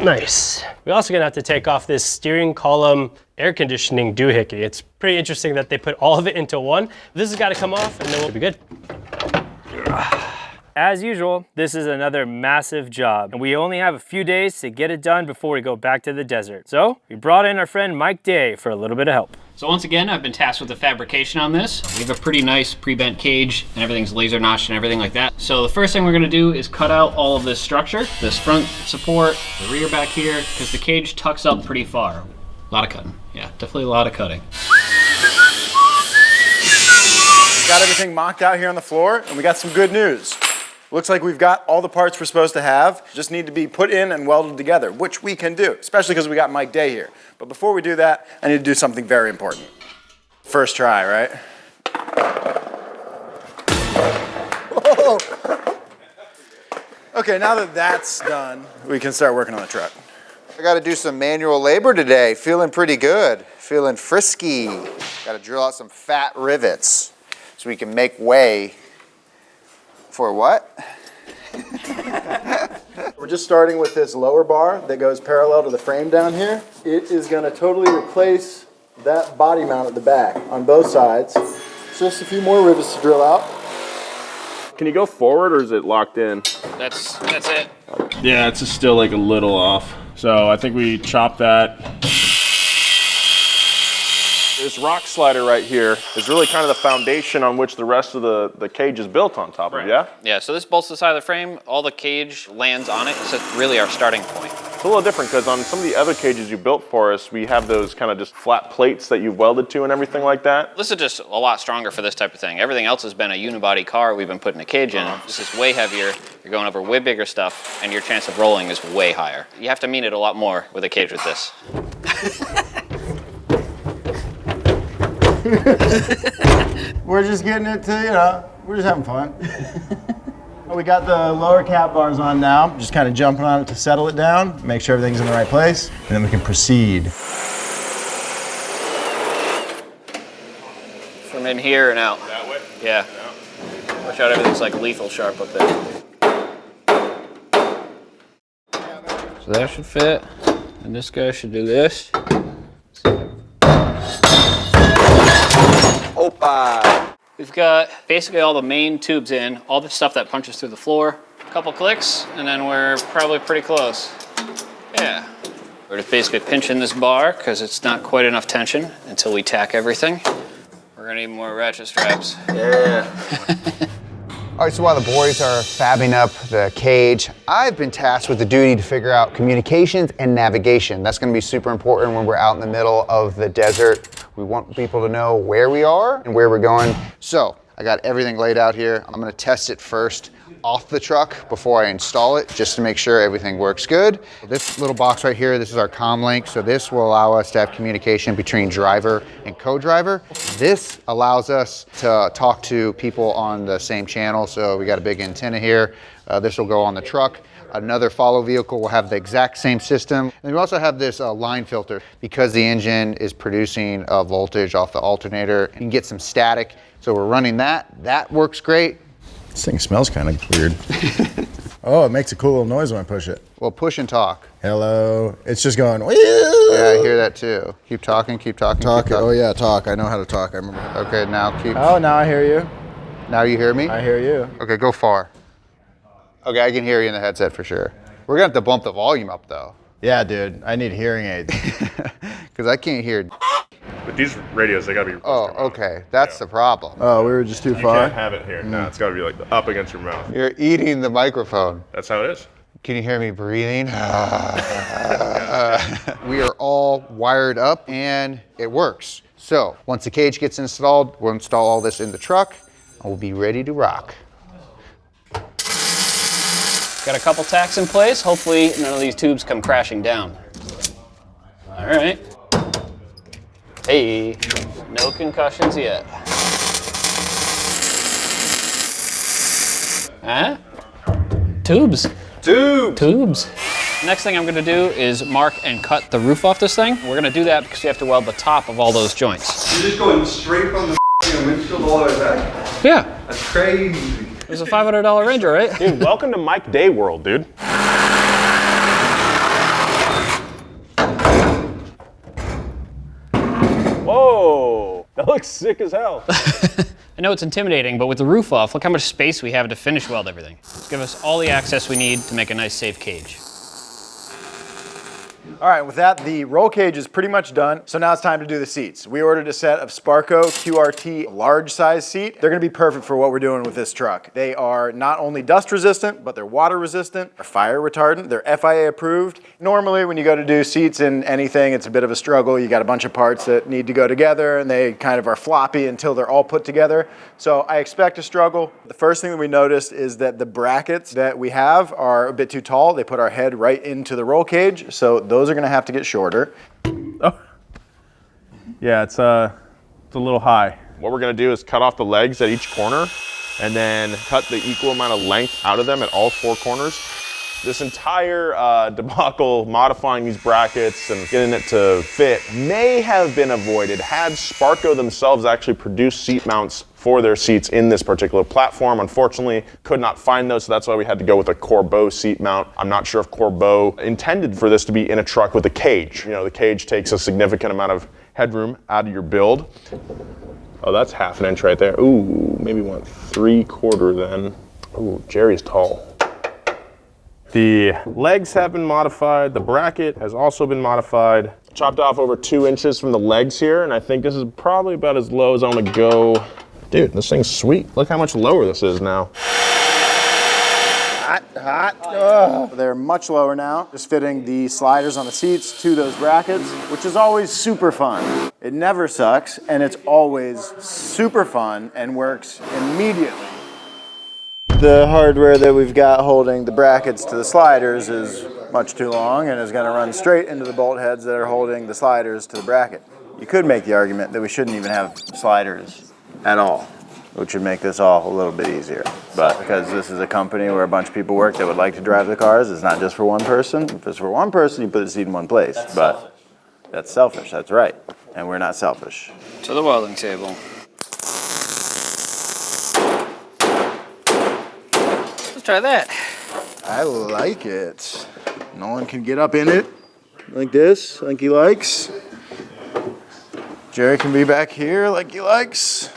nice. We're also gonna have to take off this steering column air conditioning doohickey. It's pretty interesting that they put all of it into one. This has gotta come off and then we'll be good. As usual, this is another massive job, and we only have a few days to get it done before we go back to the desert. So we brought in our friend Mike Day for a little bit of help. So once again, I've been tasked with the fabrication on this. We have a pretty nice pre-bent cage and everything's laser notched and everything like that. So the first thing we're gonna do is cut out all of this structure, this front support, the rear back here, because the cage tucks up pretty far. A lot of cutting, yeah, definitely a lot of cutting. Got everything mocked out here on the floor, and we got some good news. Looks like we've got all the parts we're supposed to have, just need to be put in and welded together, which we can do, especially because we got Mike Day here. But before we do that, I need to do something very important. First try, right? Whoa. Okay, now that that's done, we can start working on the truck. I got to do some manual labor today. Feeling pretty good. Feeling frisky. Got to drill out some fat rivets so we can make way for what? We're just starting with this lower bar that goes parallel to the frame down here. It is going to totally replace that body mount at the back on both sides. Just a few more rivets to drill out. Can you go forward or is it locked in? That's it. Yeah, it's just still like a little off. So I think we chopped that. This rock slider right here is really kind of the foundation on which the rest of the cage is built on top of, yeah? Yeah, so this bolts the side of the frame, all the cage lands on it, so it's really our starting point. It's a little different because on some of the other cages you built for us, we have those kind of just flat plates that you've welded to and everything like that. This is just a lot stronger for this type of thing. Everything else has been a unibody car we've been putting a cage in. This is way heavier, you're going over way bigger stuff, and your chance of rolling is way higher. You have to mean it a lot more with a cage with this. We're just getting it to, we're just having fun. We got the lower cap bars on now. Just kind of jumping on it to settle it down, make sure everything's in the right place, and then we can proceed. From in here and out. That way? Yeah. Watch out, everything's like lethal sharp up there. So that should fit, and this guy should do this. Opa! We've got basically all the main tubes in, all the stuff that punches through the floor. A couple clicks, and then we're probably pretty close. Yeah. We're just basically pinching this bar because it's not quite enough tension until we tack everything. We're gonna need more ratchet straps. Yeah. All right, so while the boys are fabbing up the cage, I've been tasked with the duty to figure out communications and navigation. That's gonna be super important when we're out in the middle of the desert. We want people to know where we are and where we're going. So I got everything laid out here. I'm gonna test it first off the truck before I install it, just to make sure everything works good. This little box right here, this is our comm link. So this will allow us to have communication between driver and co-driver. This allows us to talk to people on the same channel. So we got a big antenna here. This will go on the truck. Another follow vehicle will have the exact same system. And we also have this line filter because the engine is producing voltage off the alternator. You can get some static. So we're running that. That works great. This thing smells kind of weird. Oh, it makes a cool little noise when I push it. Well, push and talk. Hello. It's just going, whee! Yeah, I hear that too. Keep talking, keep talking. Talk. Keep talking. Oh yeah, talk. I know how to talk. I remember. Okay, now keep. Oh, now I hear you. Now you hear me? I hear you. Okay, go far. Okay, I can hear you in the headset for sure. We're gonna have to bump the volume up though. Yeah, dude. I need hearing aids. Because I can't hear. But these radios, they gotta be. Oh, okay. That's the problem. Oh, we were just too You far? can't have it here. No, it's gotta be like up against your mouth. You're eating the microphone. That's how it is. Can you hear me breathing? We are all wired up and it works. So once the cage gets installed, we'll install all this in the truck and we'll be ready to rock. Got a couple tacks in place. Hopefully none of these tubes come crashing down. All right. Hey, no concussions yet. Huh? Tubes. Tubes. Next thing I'm gonna do is mark and cut the roof off this thing. We're gonna do that because we have to weld the top of all those joints. You're just going straight from the windshield all the way back? Yeah. That's crazy. It was a $500 Ranger, right? Dude, welcome to Mike Day World, dude. Whoa, that looks sick as hell. I know it's intimidating, but with the roof off, look how much space we have to finish weld everything. Give us all the access we need to make a nice, safe cage. All right, with that, the roll cage is pretty much done. So now it's time to do the seats. We ordered a set of Sparco QRT large size seat. They're gonna be perfect for what we're doing with this truck. They are not only dust resistant, but they're water resistant, they're fire retardant, they're FIA approved. Normally when you go to do seats in anything, it's a bit of a struggle. You got a bunch of parts that need to go together and they kind of are floppy until they're all put together. So I expect a struggle. The first thing that we noticed is that the brackets that we have are a bit too tall. They put our head right into the roll cage. So those are gonna have to get shorter. Oh. Yeah, it's a little high. What we're gonna do is cut off the legs at each corner and then cut the equal amount of length out of them at all four corners. This entire debacle modifying these brackets and getting it to fit may have been avoided had Sparco themselves actually produced seat mounts for their seats in this particular platform. Unfortunately, could not find those, so that's why we had to go with a Corbeau seat mount. I'm not sure if Corbeau intended for this to be in a truck with a cage. You know, the cage takes a significant amount of headroom out of your build. Oh, that's half an inch right there. Ooh, maybe 1/3 then. Ooh, Jerry's tall. The legs have been modified. The bracket has also been modified. Chopped off over 2 inches from the legs here, and I think this is probably about as low as I'm gonna go. Dude, this thing's sweet. Look how much lower this is now. Hot. Ugh. They're much lower now. Just fitting the sliders on the seats to those brackets, which is always super fun. It never sucks, and it's always super fun and works immediately. The hardware that we've got holding the brackets to the sliders is much too long and is going to run straight into the bolt heads that are holding the sliders to the bracket. You could make the argument that we shouldn't even have sliders at all, which would make this all a little bit easier. But because this is a company where a bunch of people work that would like to drive the cars, it's not just for one person. If it's for one person, you put the seat in one place. But that's selfish, that's right. And we're not selfish. To the welding table. Let's try that. I like it. Nolan can get up in it like this, like he likes. Jerry can be back here like he likes.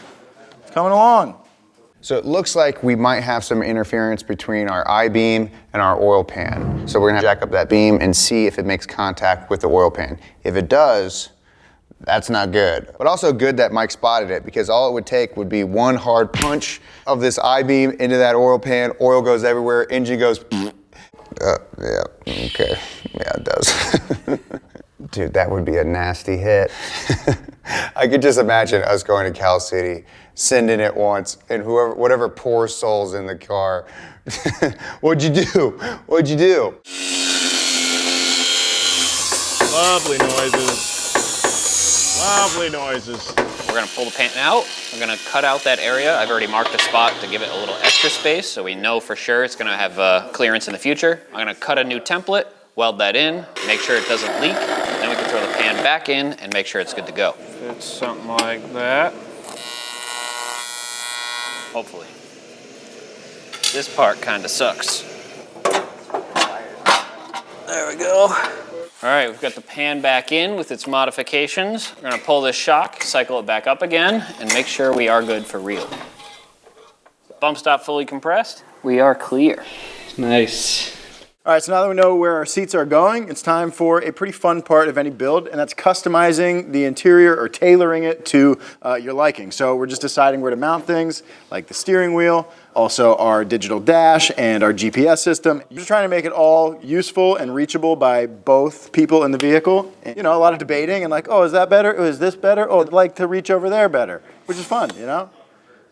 It's coming along. So it looks like we might have some interference between our I-beam and our oil pan. So we're gonna jack up that beam and see if it makes contact with the oil pan. If it does, that's not good. But also good that Mike spotted it, because all it would take would be one hard punch of this I-beam into that oil pan, oil goes everywhere, engine goes, yeah, okay, yeah, it does. Dude, that would be a nasty hit. I could just imagine us going to Cal City, sending it once, and whatever poor soul's in the car What'd you do? What'd you do? Lovely noises. Lovely noises. We're gonna pull the pan out. We're gonna cut out that area. I've already marked a spot to give it a little extra space so we know for sure it's gonna have clearance in the future. I'm gonna cut a new template, weld that in, make sure it doesn't leak. Then we can throw the pan back in and make sure it's good to go. It's something like that. Hopefully. This part kinda sucks. There we go. All right, we've got the pan back in with its modifications. We're gonna pull this shock, cycle it back up again, and make sure we are good for real. Bump stop fully compressed. We are clear. Nice. All right, so now that we know where our seats are going, it's time for a pretty fun part of any build, and that's customizing the interior or tailoring it to your liking. So we're just deciding where to mount things, like the steering wheel, also our digital dash and our GPS system. We're just trying to make it all useful and reachable by both people in the vehicle. And, you know, a lot of debating and like, oh, is that better? Oh, is this better? Oh, I'd like to reach over there better, which is fun, you know?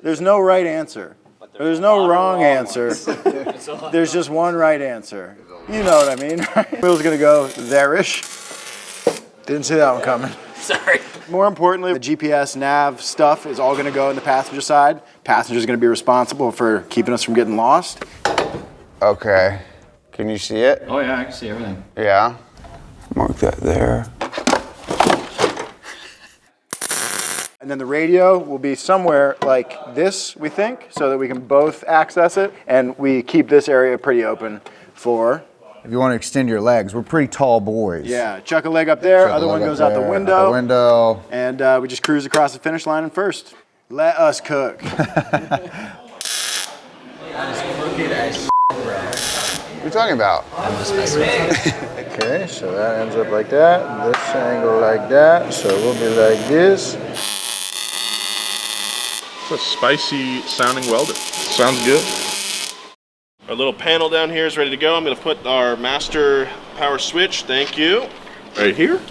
There's no right answer. There's no wrong answer. There's just one right answer. You know what I mean, right? Wheel's gonna go there-ish. Didn't see that one coming. Sorry. More importantly, the GPS nav stuff is all gonna go in the passenger side. Passenger's gonna be responsible for keeping us from getting lost. Okay. Can you see it? Oh yeah, I can see everything. Yeah. Mark that there. And then the radio will be somewhere like this, we think, so that we can both access it. And we keep this area pretty open for... If you want to extend your legs, we're pretty tall boys. Yeah, chuck a leg up there, other one goes out the window. Out the window. And we just cruise across the finish line and first. Let us cook. What are you talking about? I'm just messing with you. Okay, so that ends up like that. This angle like that. So we'll be like this. It's a spicy sounding welder. Sounds good. Our little panel down here is ready to go. I'm going to put our master power switch, thank you, right here.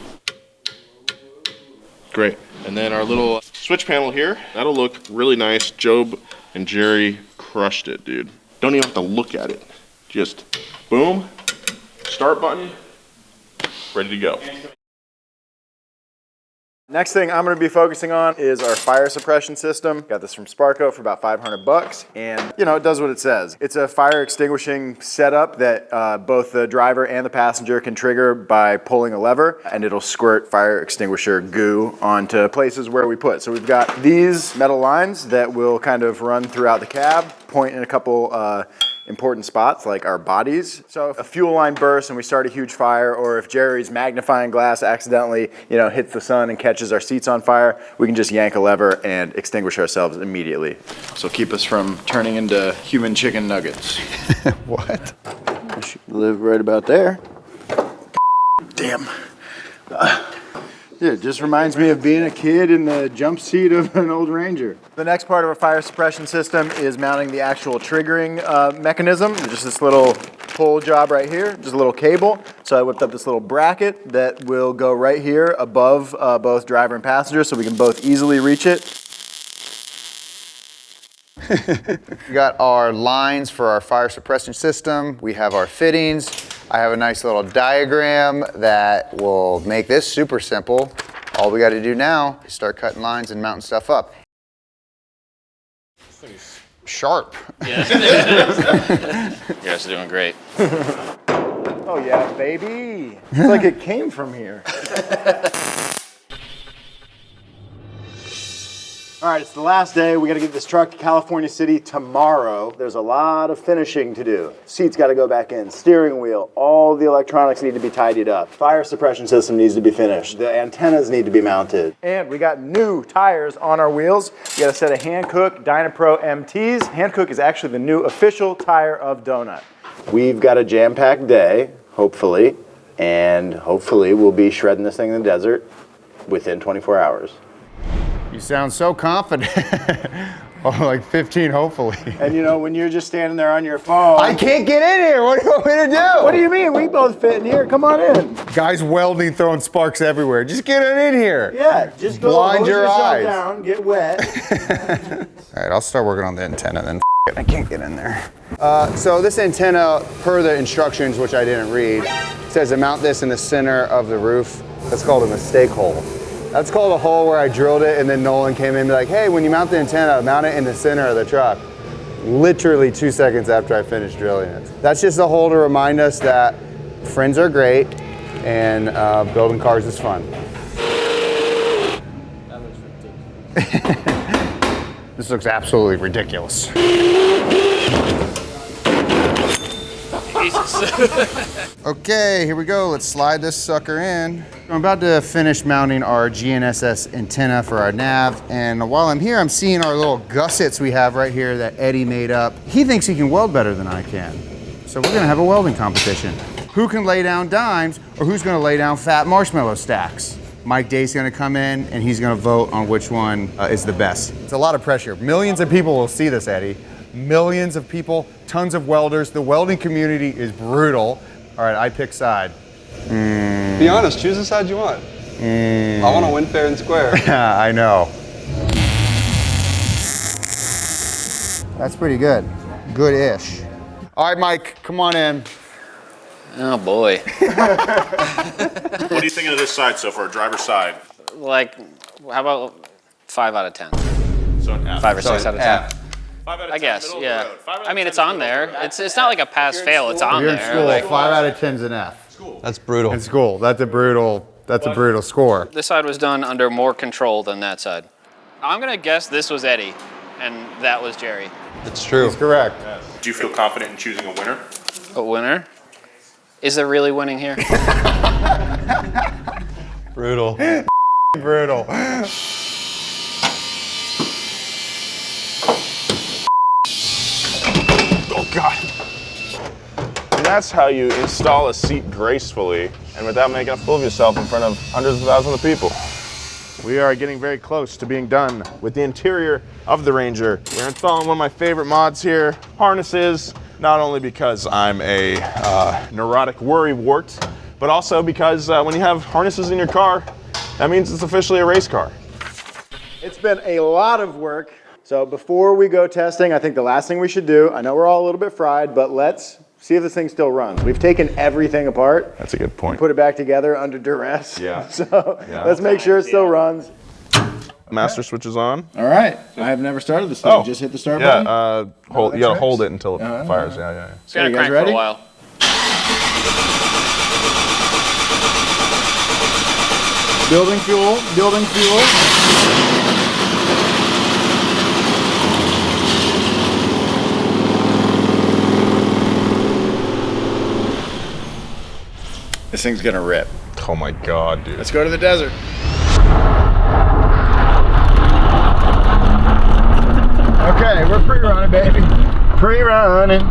Great. And then our little switch panel here, that'll look really nice. Jobe and Jerry crushed it, dude. Don't even have to look at it. Just boom, start button, ready to go. Next thing I'm going to be focusing on is our fire suppression system. Got this from Sparco for about $500, and you know, it does what it says. It's a fire extinguishing setup that both the driver and the passenger can trigger by pulling a lever, and it'll squirt fire extinguisher goo onto places where we put. So we've got these metal lines that will kind of run throughout the cab, point in a couple important spots like our bodies. So if a fuel line bursts and we start a huge fire, or if Jerry's magnifying glass accidentally, you know, hits the sun and catches our seats on fire, we can just yank a lever and extinguish ourselves immediately. So keep us from turning into human chicken nuggets. What? I should live right about there. Damn. Yeah, it just reminds me of being a kid in the jump seat of an old Ranger. The next part of our fire suppression system is mounting the actual triggering mechanism. Just this little pull job right here, just a little cable. So I whipped up this little bracket that will go right here above both driver and passenger so we can both easily reach it. We got our lines for our fire suppression system. We have our fittings. I have a nice little diagram that will make this super simple. All we got to do now is start cutting lines and mounting stuff up. Sharp. Yeah. You guys are doing great. Oh yeah, baby. It's like it came from here. All right, it's the last day. We got to get this truck to California City tomorrow. There's a lot of finishing to do. Seats got to go back in, steering wheel, all the electronics need to be tidied up. Fire suppression system needs to be finished. The antennas need to be mounted. And we got new tires on our wheels. We got a set of Hankook Dynapro MTs. Hankook is actually the new official tire of Donut. We've got a jam-packed day, hopefully, and hopefully we'll be shredding this thing in the desert within 24 hours. You sound so confident. Oh, like 15, hopefully. And you know, when you're just standing there on your phone. I can't get in here. What do you want me to do? What do you mean? We both fit in here. Come on in. Guys welding, throwing sparks everywhere. Just get in here. Yeah, just go blind your eyes down, get wet. All right, I'll start working on the antenna then. I can't get in there. So this antenna, per the instructions, which I didn't read, says to mount this in the center of the roof. That's called a mistake hole. That's called a hole where I drilled it, and then Nolan came in and be like, hey, when you mount the antenna, mount it in the center of the truck. Literally 2 seconds after I finished drilling it. That's just a hole to remind us that friends are great and building cars is fun. That looks ridiculous. This looks absolutely ridiculous. Okay, here we go. Let's slide this sucker in. I'm about to finish mounting our GNSS antenna for our nav, and while I'm here, I'm seeing our little gussets we have right here that Eddie made up. He thinks he can weld better than I can, so we're gonna have a welding competition. Who can lay down dimes, or who's gonna lay down fat marshmallow stacks? Mike Day's gonna come in, and he's gonna vote on which one is the best. It's a lot of pressure. Millions of people will see this, Eddie. Millions of people, tons of welders. The welding community is brutal. All right, I pick side. Be honest, choose the side you want. I want to win fair and square. I know. That's pretty good. Good-ish. All right, Mike, come on in. Oh boy. What are you thinking of this side so far, driver's side? Like, how about 5 out of 10? So an F. 5 or 6 out of 10. 5 out of 10, I guess, middle yeah. of the road. 5 out of I mean, 10 it's on middle of there. the road. It's not like a pass-fail. It's on You're in there. school. Like, 5 out of 10's an F. That's brutal. In school. That's a brutal score. this side was done under more control than that side. I'm gonna guess this was Eddie, and that was Jerry. It's true. That's correct. Do you feel confident in choosing a winner? A winner? Is there really winning here? Brutal. Brutal. Oh God. And that's how you install a seat gracefully and without making a fool of yourself in front of hundreds of thousands of people. We are getting very close to being done with the interior of the Ranger. We're installing one of my favorite mods here, harnesses, not only because I'm a neurotic worrywart, but also because when you have harnesses in your car, that means it's officially a race car. It's been a lot of work. So before we go testing, I think the last thing we should do, I know we're all a little bit fried, but let's see if this thing still runs. We've taken everything apart. That's a good point. Put it back together under duress. Yeah. So let's make sure it still runs. Master switch is on. All right. I have never started this thing. Just hit the start button. Yeah, you gotta hold it until it fires. Yeah. It's gonna crank for a while. Building fuel, building fuel. This thing's gonna rip. Oh my God, dude. Let's go to the desert. Okay, we're pre-running, baby. Pre-running.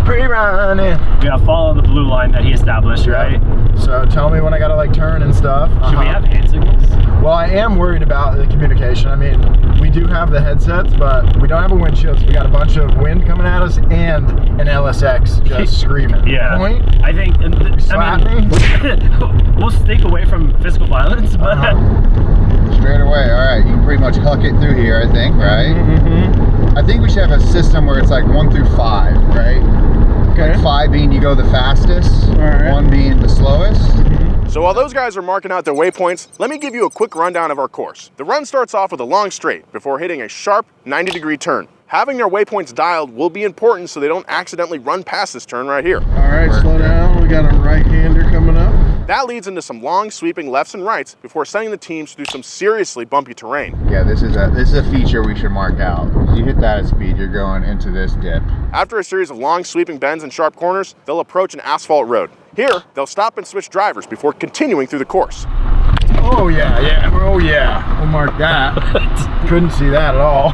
We gotta follow the blue line that he established, right? So tell me when I gotta like turn and stuff. Should we have hand signals? Well, I am worried about the communication. I mean, we do have the headsets, but we don't have a windshield. So we got a bunch of wind coming at us and an LSX just screaming. Yeah. Point? I think, we'll stick away from physical violence, but Straight away. All right, you can pretty much huck it through here, I think, right? I think we should have a system where it's like 1 through 5, right? Okay. Like 5 being you go the fastest, 1 being the slowest. So while those guys are marking out their waypoints, let me give you a quick rundown of our course. The run starts off with a long straight before hitting a sharp 90-degree turn. Having their waypoints dialed will be important so they don't accidentally run past this turn right here. All right, slow down. We got a right-hander coming up. That leads into some long sweeping lefts and rights before sending the teams through some seriously bumpy terrain. Yeah, this is a feature we should mark out. You hit that at speed, you're going into this dip. After a series of long sweeping bends and sharp corners, they'll approach an asphalt road. Here, they'll stop and switch drivers before continuing through the course. Oh yeah. We'll mark that. Couldn't see that at all.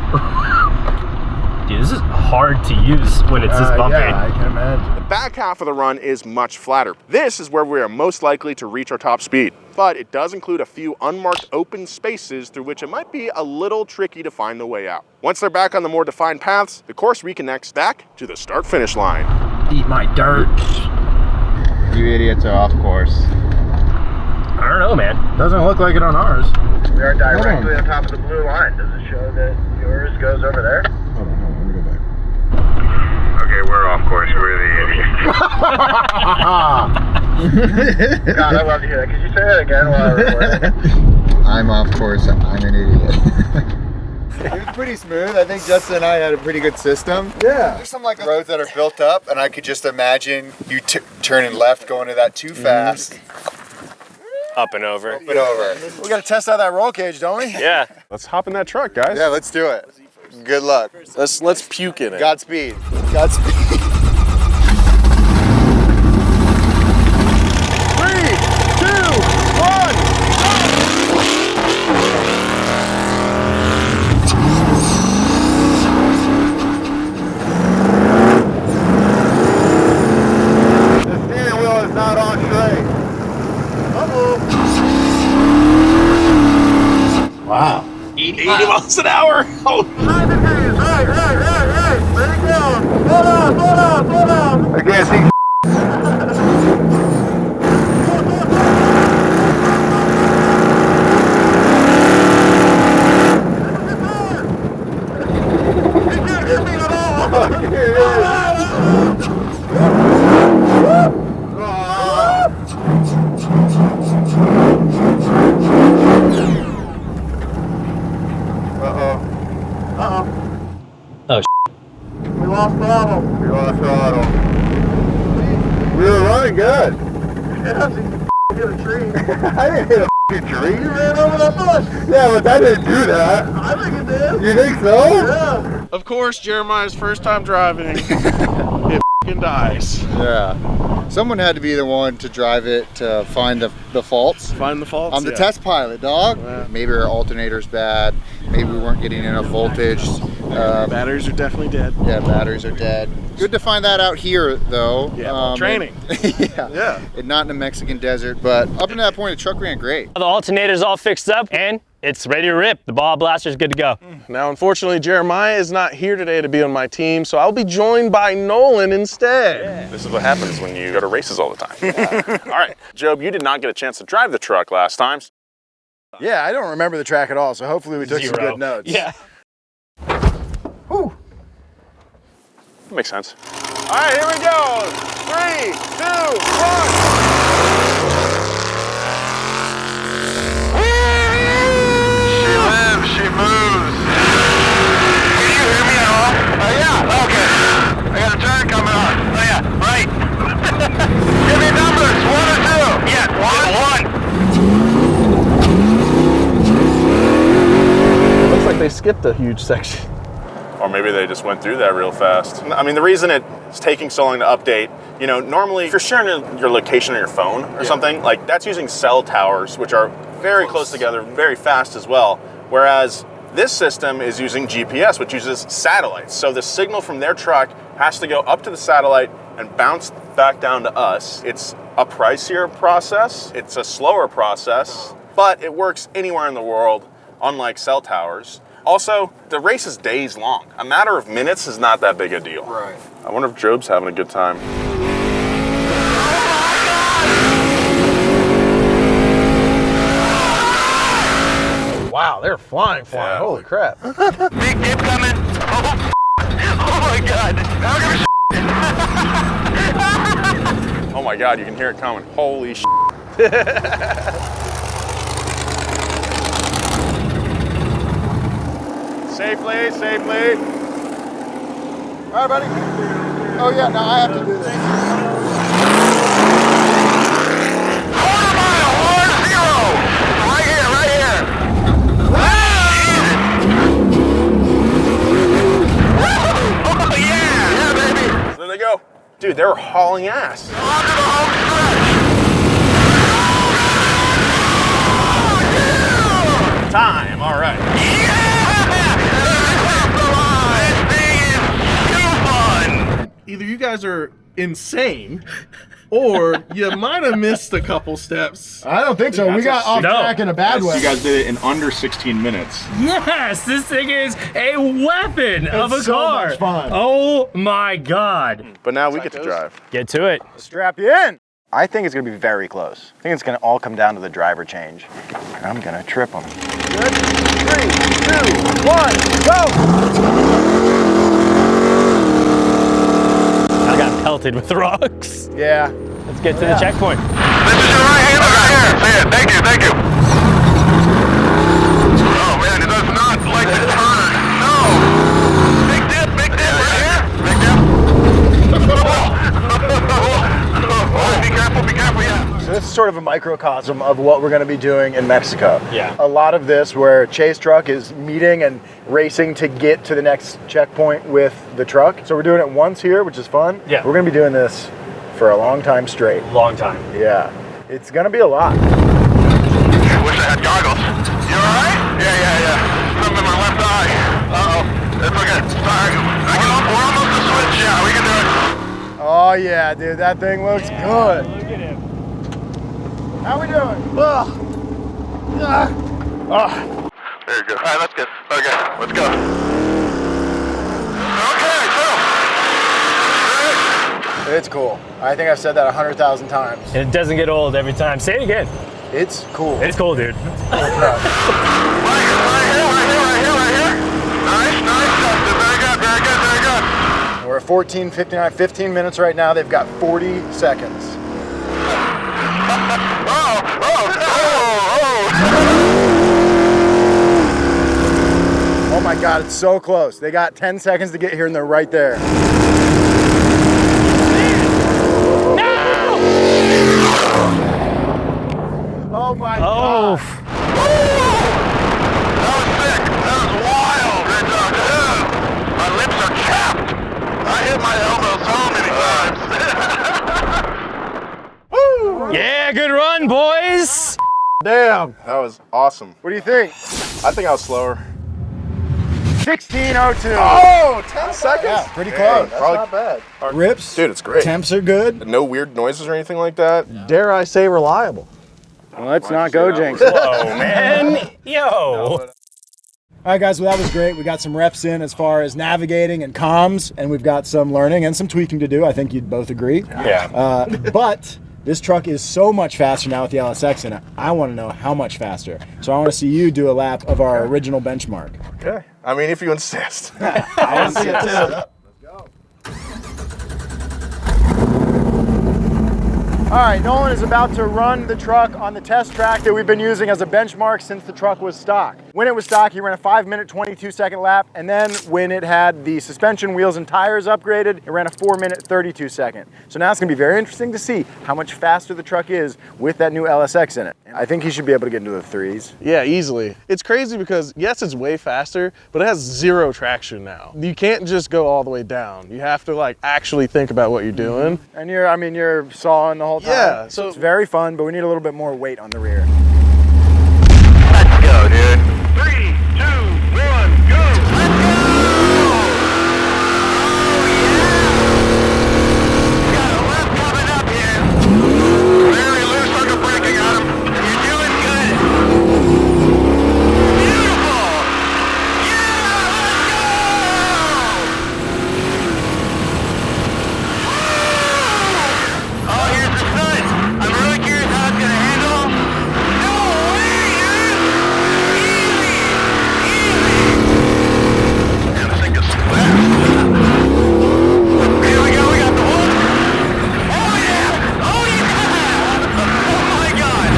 Dude, this is hard to use when it's this bumpy. Yeah, I can imagine. The back half of the run is much flatter. This is where we are most likely to reach our top speed, but it does include a few unmarked open spaces through which it might be a little tricky to find the way out. Once they're back on the more defined paths, the course reconnects back to the start-finish line. Eat my dirt. You idiots are off course. I don't know, man. Doesn't look like it on ours. We are directly on top of the blue line. Does it show that yours goes over there? Hold on, let me go back. Okay, we're off course. We're the idiots. God, I love to hear that. Could you say that again while I record it? I'm off course. I'm an idiot. It was pretty smooth. I think Justin and I had a pretty good system. Yeah. There's some like roads that are built up, and I could just imagine you turning left, going to that too fast. Up and over. Up and over. We got to test out that roll cage, don't we? Yeah. Let's hop in that truck, guys. Yeah, let's do it. Good luck. Let's puke in it. Godspeed. Godspeed. 3, 2, 1. The steering wheel is not on straight. Wow. 80 miles an hour. Oh. Right. Let it go. Hold on. I can't see. Oh, We lost throttle. We were running good. Yeah, so you hit a tree. I didn't hit a tree. You ran over that bush. Yeah, but that didn't do that. I think it did. You think so? Yeah. Of course, Jeremiah's first time driving. It dies. Yeah. Someone had to be the one to drive it to find the faults. Find the faults? I'm the Yeah. test pilot, dog. Yeah. Maybe our alternator's bad. Maybe we weren't getting enough voltage. Batteries are definitely dead. Yeah, batteries are dead. Good to find that out here, though. Yeah, training. Yeah. And not in the Mexican desert, but up to that point, the truck ran great. The alternator's all fixed up and it's ready to rip. The Baja Blaster's good to go. Now, unfortunately, Jeremiah is not here today to be on my team, so I'll be joined by Nolan instead. Yeah. This is what happens when you go to races all the time. All right, Jobe, you did not get a chance to drive the truck last time. Yeah, I don't remember the track at all, so hopefully we took some good notes. Yeah. Whew. That makes sense. All right, here we go. 3, 2, 1. She moves. Can you hear me at all? Yeah, okay. I got a turn coming on. Oh yeah, right. Give me numbers, 1 or 2. Yeah, 1. Looks like they skipped a huge section. Or maybe they just went through that real fast. I mean, the reason it's taking so long to update, you know, normally if you're sharing your location on your phone or something, like that's using cell towers, which are very close together, very fast as well. Whereas this system is using GPS, which uses satellites. So the signal from their truck has to go up to the satellite and bounce back down to us. It's a pricier process. It's a slower process, but it works anywhere in the world, unlike cell towers. Also, the race is days long. A matter of minutes is not that big a deal. Right. I wonder if Jobe's having a good time. Wow, they're flying. Yeah. Holy crap. Big dip coming. Oh my God. Now give me Oh my God, you can hear it coming. Holy shit. Safely, safely. All right, buddy. Oh yeah, now I have to do this. quarter mile, 1-0. Right here, right here. Oh yeah, yeah baby. There they go. Dude, they were hauling ass. On to the home stretch. Time, all right. Yeah! This thing is either you guys are insane or you might have missed a couple steps. I don't think so. We got off track in a bad way. You guys did it in under 16 minutes. Yes, this thing is a weapon of a so car. much fun. Oh my God. But now we get to drive. Get to it. Strap you in. I think it's going to be very close. I think it's going to all come down to the driver change. And I'm going to trip him. Good. 3, 2, 1, go! I got pelted with rocks. Yeah. Let's get to the checkpoint. This is your right hand right here. See it. Thank you, thank you. Oh man, it does not like to turn. No. Big dip right here. Big dip. Be careful, yeah. So this is sort of a microcosm of what we're going to be doing in Mexico. Yeah. A lot of this where Chase truck is meeting and racing to get to the next checkpoint with the truck. So we're doing it once here, which is fun. Yeah. We're going to be doing this for a long time straight. Long time. Yeah. It's going to be a lot. I wish I had goggles. You alright? Yeah. Something in my left eye. Uh-oh. It's okay. Sorry. We're almost to switch. Yeah, we can do it. Oh yeah, dude, that thing looks good. Look at him. How we doing? There you go. Alright, that's good. Okay, let's go. Okay, It's cool. I think I've said that 100,000 times. And it doesn't get old every time. Say it again. It's cool. It's cool, dude. Right here. Nice. Very good. We're at 14:59, 15 minutes right now. They've got 40 seconds. Oh my God, it's so close. They got 10 seconds to get here and they're right there. Oh my God. That was sick. That was wild, Red Dog. My lips are chapped. I hit my elbow so many times. Yeah, good run, boys. Damn. That was awesome. What do you think? I think I was slower. 16:02. Oh, 10 seconds? Yeah, pretty close. That's Probably not bad. Rips. Dude, it's great. Temps are good. No weird noises or anything like that. Dare I say reliable? Let's not go, Jinx. Whoa, man. Yo. All right, guys, well, that was great. We got some reps in as far as navigating and comms, and we've got some learning and some tweaking to do. I think you'd both agree. Yeah. But this truck is so much faster now with the LSX in it. I want to know how much faster. So I want to see you do a lap of our original benchmark. Okay. I mean, if you insist. I want to see it too. Let's go. All right, Nolan is about to run the truck on the test track that we've been using as a benchmark since the truck was stock. When it was stock, he ran a 5-minute, 22-second lap, and then when it had the suspension, wheels, and tires upgraded, it ran a 4-minute, 32-second. So now it's gonna be very interesting to see how much faster the truck is with that new LSX in it. I think he should be able to get into the 3s. Yeah, easily. It's crazy because, yes, it's way faster, but it has 0 traction now. You can't just go all the way down. You have to, like, actually think about what you're doing. And you're sawing the whole time. Yeah, so it's very fun, but we need a little bit more weight on the rear. Let's go, dude. 3, 2, 1, go! Let's go! Got a left coming up here. Very loose sucker braking on him. You're doing good. Beautiful! Yeah, let's go! Oh, here's the sun. I'm really curious how it's gonna handle. No way, dude! Easy! Man, this thing gets fast. Here we go, we got the one. Oh yeah! Oh yeah! Oh my God!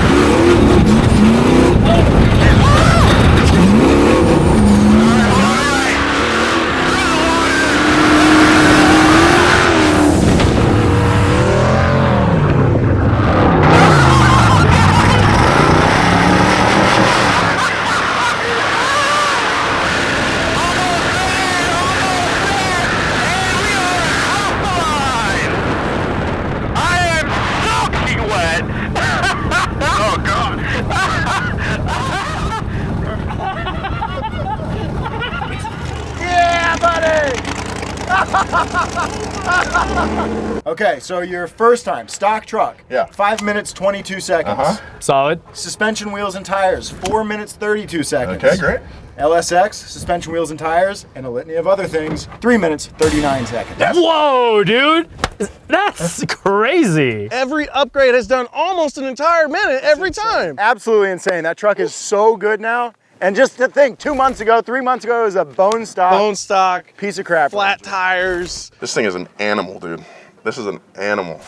Oh God! Yeah, buddy! Okay, so your first time, stock truck. Yeah. 5 minutes, 22 seconds. Solid. Suspension, wheels, and tires, 4 minutes, 32 seconds. Okay, great. LSX, suspension, wheels, and tires, and a litany of other things, 3 minutes, 39 seconds. Whoa, dude. That's crazy. Every upgrade has done almost an entire minute every time. Absolutely insane. That truck is so good now. And just to think, 2 months ago, 3 months ago, it was a bone stock piece of crap. Flat tires. This thing is an animal, dude. This is an animal.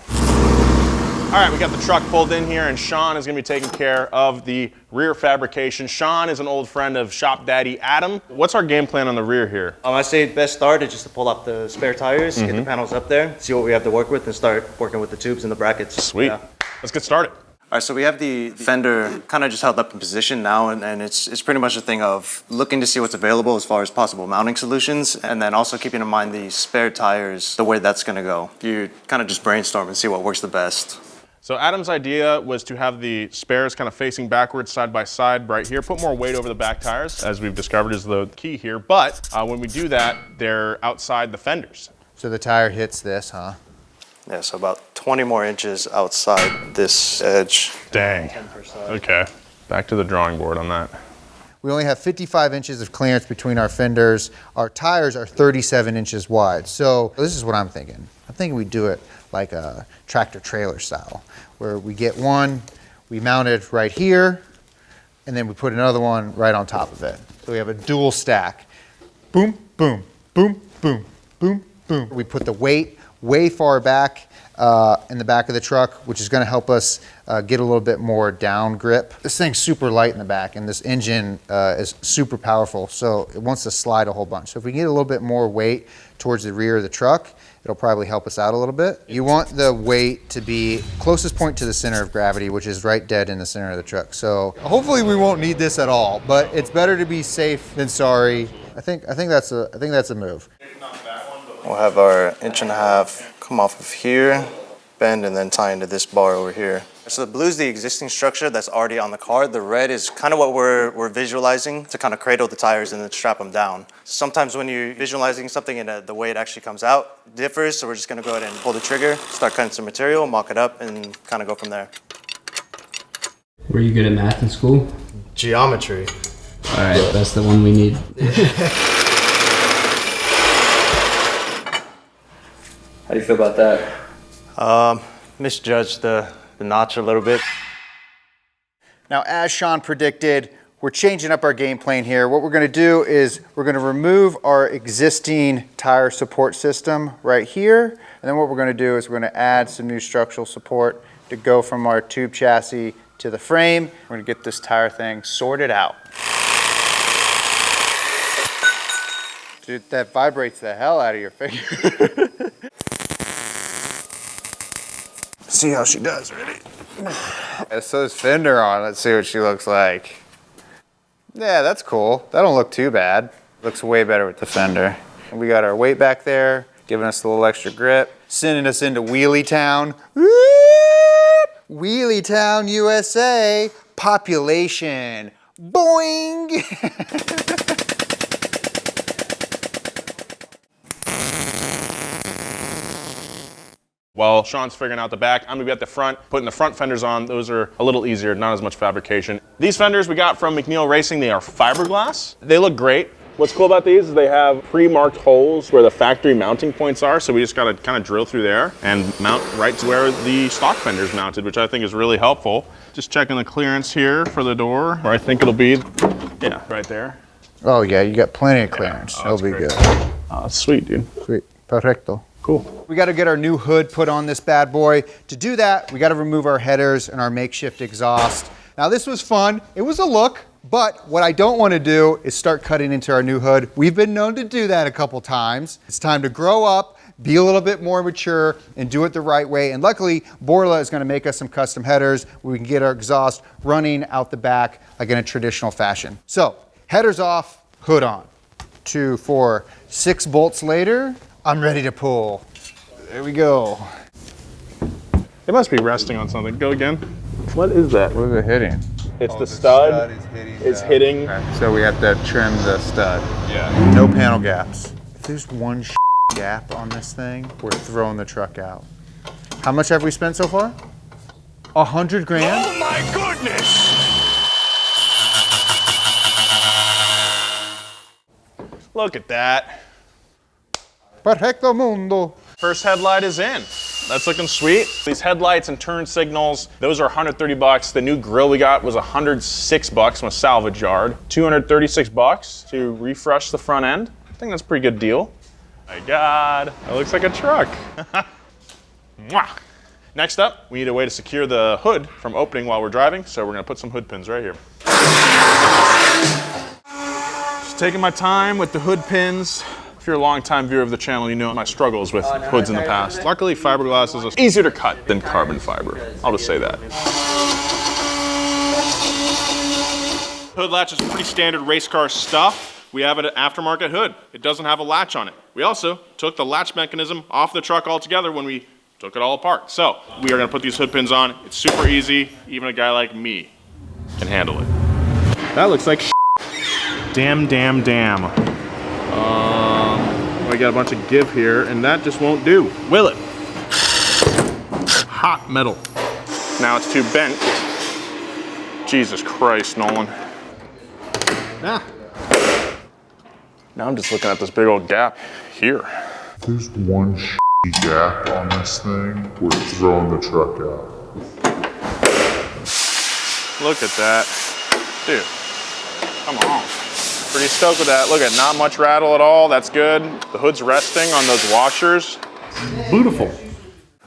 All right, we got the truck pulled in here, and Sean is gonna be taking care of the rear fabrication. Sean is an old friend of Shop Daddy Adam. What's our game plan on the rear here? I say best start is just to pull up the spare tires, get the panels up there, see what we have to work with, and start working with the tubes and the brackets. Sweet. Yeah. Let's get started. All right, so we have the fender kind of just held up in position now, and it's pretty much a thing of looking to see what's available as far as possible mounting solutions, and then also keeping in mind the spare tires, the way that's gonna go. You kind of just brainstorm and see what works the best. So Adam's idea was to have the spares kind of facing backwards side by side right here, put more weight over the back tires, as we've discovered is the key here, but when we do that, they're outside the fenders. So the tire hits this, huh? Yeah, so about 20 more inches outside this edge. Dang. Okay, back to the drawing board on that. We only have 55 inches of clearance between our fenders. Our tires are 37 inches wide. So this is what I'm thinking. I'm thinking we do it like a tractor trailer style, where we get one, we mount it right here, and then we put another one right on top of it. So we have a dual stack. Boom, boom, boom, boom, boom, boom. We put the weight way far back in the back of the truck, which is going to help us get a little bit more down grip. This thing's super light in the back, and this engine is super powerful, so it wants to slide a whole bunch. So if we get a little bit more weight towards the rear of the truck, it'll probably help us out a little bit. You want the weight to be closest point to the center of gravity, which is right dead in the center of the truck. So hopefully we won't need this at all, but it's better to be safe than sorry. I think that's a move. We'll have our 1.5 inches come off of here, bend, and then tie into this bar over here. So the blue is the existing structure that's already on the car. The red is kind of what we're visualizing to kind of cradle the tires and then strap them down. Sometimes when you're visualizing something and the way it actually comes out differs, so we're just gonna go ahead and pull the trigger, start cutting some material, mock it up, and kind of go from there. Were you good at math in school? Geometry. All right, that's the one we need. How do you feel about that? Misjudged the notch a little bit. Now, as Sean predicted, we're changing up our game plan here. What we're gonna do is we're gonna remove our existing tire support system right here. And then what we're gonna do is we're gonna add some new structural support to go from our tube chassis to the frame. We're gonna get this tire thing sorted out. Dude, that vibrates the hell out of your finger. See how she does, ready? Let's throw this fender on. Let's see what she looks like. Yeah, that's cool. That don't look too bad. Looks way better with the fender. And we got our weight back there, giving us a little extra grip, sending us into Wheelie Town. Wheelie Town, USA. Population. Boing! While Sean's figuring out the back, I'm gonna be at the front, putting the front fenders on. Those are a little easier, not as much fabrication. These fenders we got from McNeil Racing. They are fiberglass. They look great. What's cool about these is they have pre-marked holes where the factory mounting points are, so we just gotta kind of drill through there and mount right to where the stock fender's mounted, which I think is really helpful. Just checking the clearance here for the door, where I think it'll be, yeah, right there. Oh yeah, you got plenty of clearance. Yeah, That'll be great. good. Oh, sweet, dude. Sweet. Perfecto. Cool. We got to get our new hood put on this bad boy. To do that, we got to remove our headers and our makeshift exhaust. Now this was fun. It was a look, but what I don't want to do is start cutting into our new hood. We've been known to do that a couple times. It's time to grow up, be a little bit more mature, and do it the right way. And luckily, Borla is going to make us some custom headers where we can get our exhaust running out the back like in a traditional fashion. So, headers off, hood on. 2, 4, 6 bolts later, I'm ready to pull. There we go. It must be resting on something. Go again. What is that? What is it hitting? It's the stud. It's hitting. Okay. So we have to trim the stud. Yeah. No panel gaps. If there's one gap on this thing, we're throwing the truck out. How much have we spent so far? 100 grand? Oh my goodness! Look at that. Perfecto mundo. First headlight is in. That's looking sweet. These headlights and turn signals, those are 130 bucks. The new grill we got was 106 bucks from a salvage yard. 236 bucks to refresh the front end. I think that's a pretty good deal. My God, that looks like a truck. Mwah. Next up, we need a way to secure the hood from opening while we're driving, so we're gonna put some hood pins right here. Just taking my time with the hood pins. If you're a long-time viewer of the channel, you know my struggles with hoods in the past. Luckily, fiberglass is easier to cut than carbon fiber. I'll just say that. Hood latch is pretty standard race car stuff. We have an aftermarket hood. It doesn't have a latch on it. We also took the latch mechanism off the truck altogether when we took it all apart. So we are gonna put these hood pins on. It's super easy. Even a guy like me can handle it. That looks like damn. We got a bunch of give here, and that just won't do, will it? Hot metal. Now it's too bent. Jesus Christ, Nolan. Ah. Now I'm just looking at this big old gap here. There's one gap on this thing. We're throwing the truck out. Look at that. Dude, come on. Pretty stoked with that. Look at not much rattle at all. That's good. The hood's resting on those washers. Beautiful.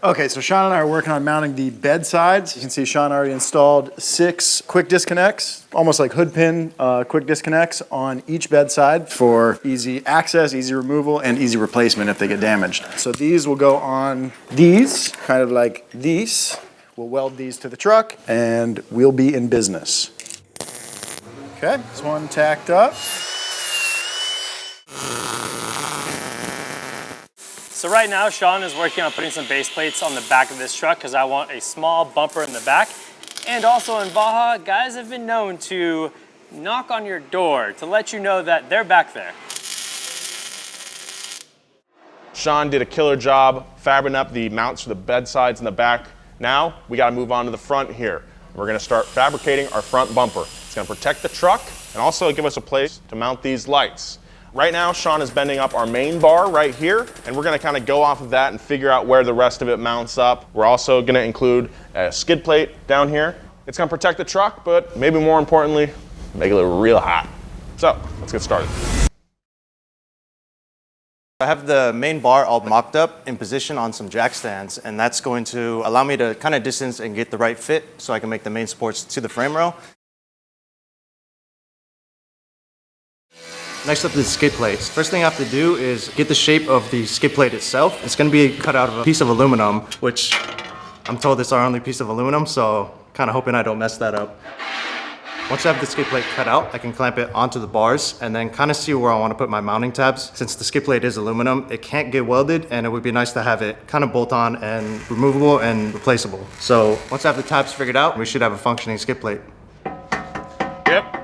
Okay, so Sean and I are working on mounting the bed sides. You can see Sean already installed 6 quick disconnects, almost like hood pin quick disconnects on each bed side for easy access, easy removal, and easy replacement if they get damaged. So these will go on these, kind of like these. We'll weld these to the truck, and we'll be in business. Okay, this one tacked up. So right now, Sean is working on putting some base plates on the back of this truck because I want a small bumper in the back. And also in Baja, guys have been known to knock on your door to let you know that they're back there. Sean did a killer job fabricating up the mounts for the bed sides in the back. Now we gotta move on to the front here. We're gonna start fabricating our front bumper. It's gonna protect the truck and also give us a place to mount these lights. Right now, Sean is bending up our main bar right here, and we're gonna kind of go off of that and figure out where the rest of it mounts up. We're also gonna include a skid plate down here. It's gonna protect the truck, but maybe more importantly, make it look real hot. So, let's get started. I have the main bar all mocked up in position on some jack stands, and that's going to allow me to kind of distance and get the right fit so I can make the main supports to the frame rail. Next up is the skid plates. First thing I have to do is get the shape of the skid plate itself. It's going to be cut out of a piece of aluminum, which I'm told it's our only piece of aluminum, so kind of hoping I don't mess that up. Once I have the skid plate cut out, I can clamp it onto the bars and then kind of see where I want to put my mounting tabs. Since the skid plate is aluminum, it can't get welded, and it would be nice to have it kind of bolt on and removable and replaceable. So once I have the tabs figured out, we should have a functioning skid plate. Yep.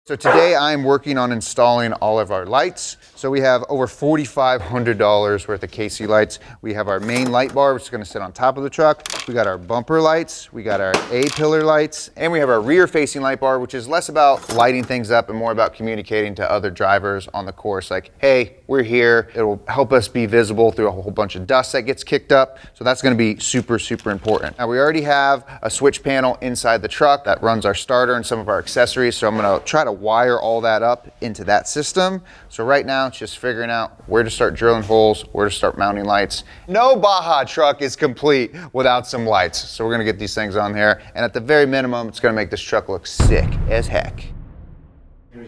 So today I'm working on installing all of our lights. So we have over $4,500 worth of KC lights. We have our main light bar, which is gonna sit on top of the truck. We got our bumper lights, we got our A-pillar lights, and we have our rear-facing light bar, which is less about lighting things up and more about communicating to other drivers on the course, like, hey, we're here. It'll help us be visible through a whole bunch of dust that gets kicked up. So that's gonna be super, super important. Now we already have a switch panel inside the truck that runs our starter and some of our accessories. So I'm gonna try to wire all that up into that system. So right now it's just figuring out where to start drilling holes, where to start mounting lights. No Baja truck is complete without some lights. So we're gonna get these things on here. And at the very minimum, it's gonna make this truck look sick as heck.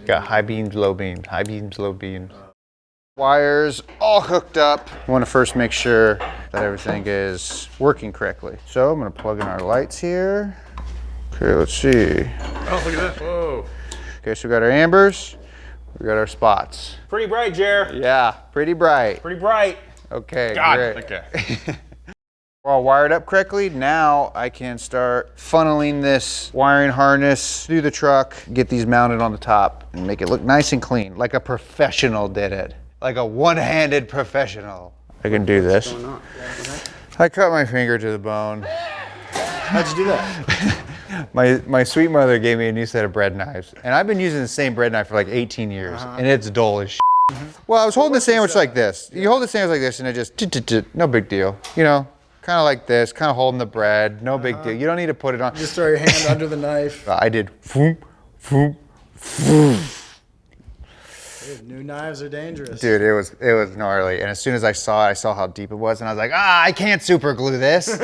Got high beams, low beams, high beams, low beams. Wires all hooked up. I wanna first make sure that everything is working correctly. So I'm gonna plug in our lights here. Okay, let's see. Oh, look at that, whoa. Okay, so we got our ambers, we got our spots. Pretty bright, Jer. Yeah, pretty bright. Pretty bright. Okay, God, great. okay. All wired up correctly, now I can start funneling this wiring harness through the truck, get these mounted on the top, and make it look nice and clean, like a professional did it. Like a one-handed professional. I can do this. I cut my finger to the bone. How'd you do that? My sweet mother gave me a new set of bread knives, and I've been using the same bread knife for like 18 years, and it's dull as shit. Well, I was holding the sandwich like this. You hold the sandwich like this, and it just, no big deal, you know? Kind of like this, kind of holding the bread, no big deal. You don't need to put it on. Just throw your hand under the knife. I did, boom, boom, boom. Dude, new knives are dangerous. Dude, it was gnarly. And as soon as I saw it, I saw how deep it was, and I was like, I can't super glue this.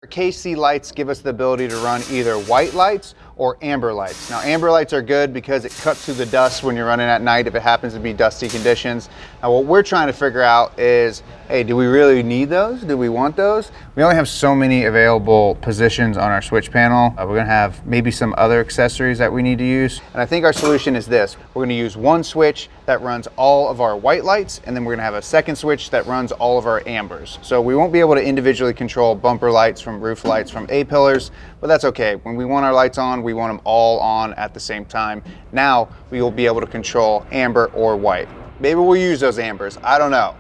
KC lights give us the ability to run either white lights or amber lights. Now, amber lights are good because it cuts through the dust when you're running at night if it happens to be dusty conditions. Now, what we're trying to figure out is, hey, do we really need those? Do we want those? We only have so many available positions on our switch panel. We're gonna have maybe some other accessories that we need to use. And I think our solution is this. We're gonna use one switch that runs all of our white lights, and then we're gonna have a second switch that runs all of our ambers. So we won't be able to individually control bumper lights from roof lights from A-pillars, but that's okay. When we want our lights on, we want them all on at the same time. Now we will be able to control amber or white. Maybe we'll use those ambers, I don't know.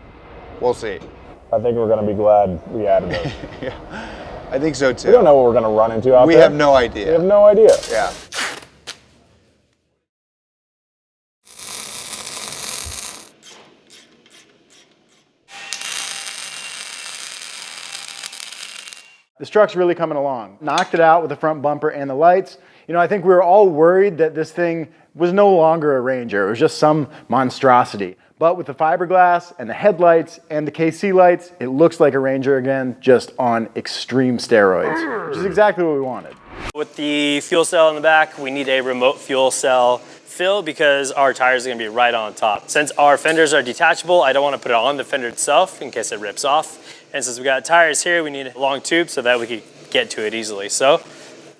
We'll see. I think we're going to be glad we added those. Yeah, I think so too. We don't know what we're going to run into out there. We have no idea. We have no idea. Yeah. This truck's really coming along. Knocked it out with the front bumper and the lights. You know, I think we were all worried that this thing was no longer a Ranger. It was just some monstrosity. But with the fiberglass and the headlights and the KC lights, it looks like a Ranger again, just on extreme steroids, which is exactly what we wanted. With the fuel cell in the back, we need a remote fuel cell fill because our tires are gonna be right on top. Since our fenders are detachable, I don't wanna put it on the fender itself in case it rips off. And since we got tires here, we need a long tube so that we can get to it easily. So,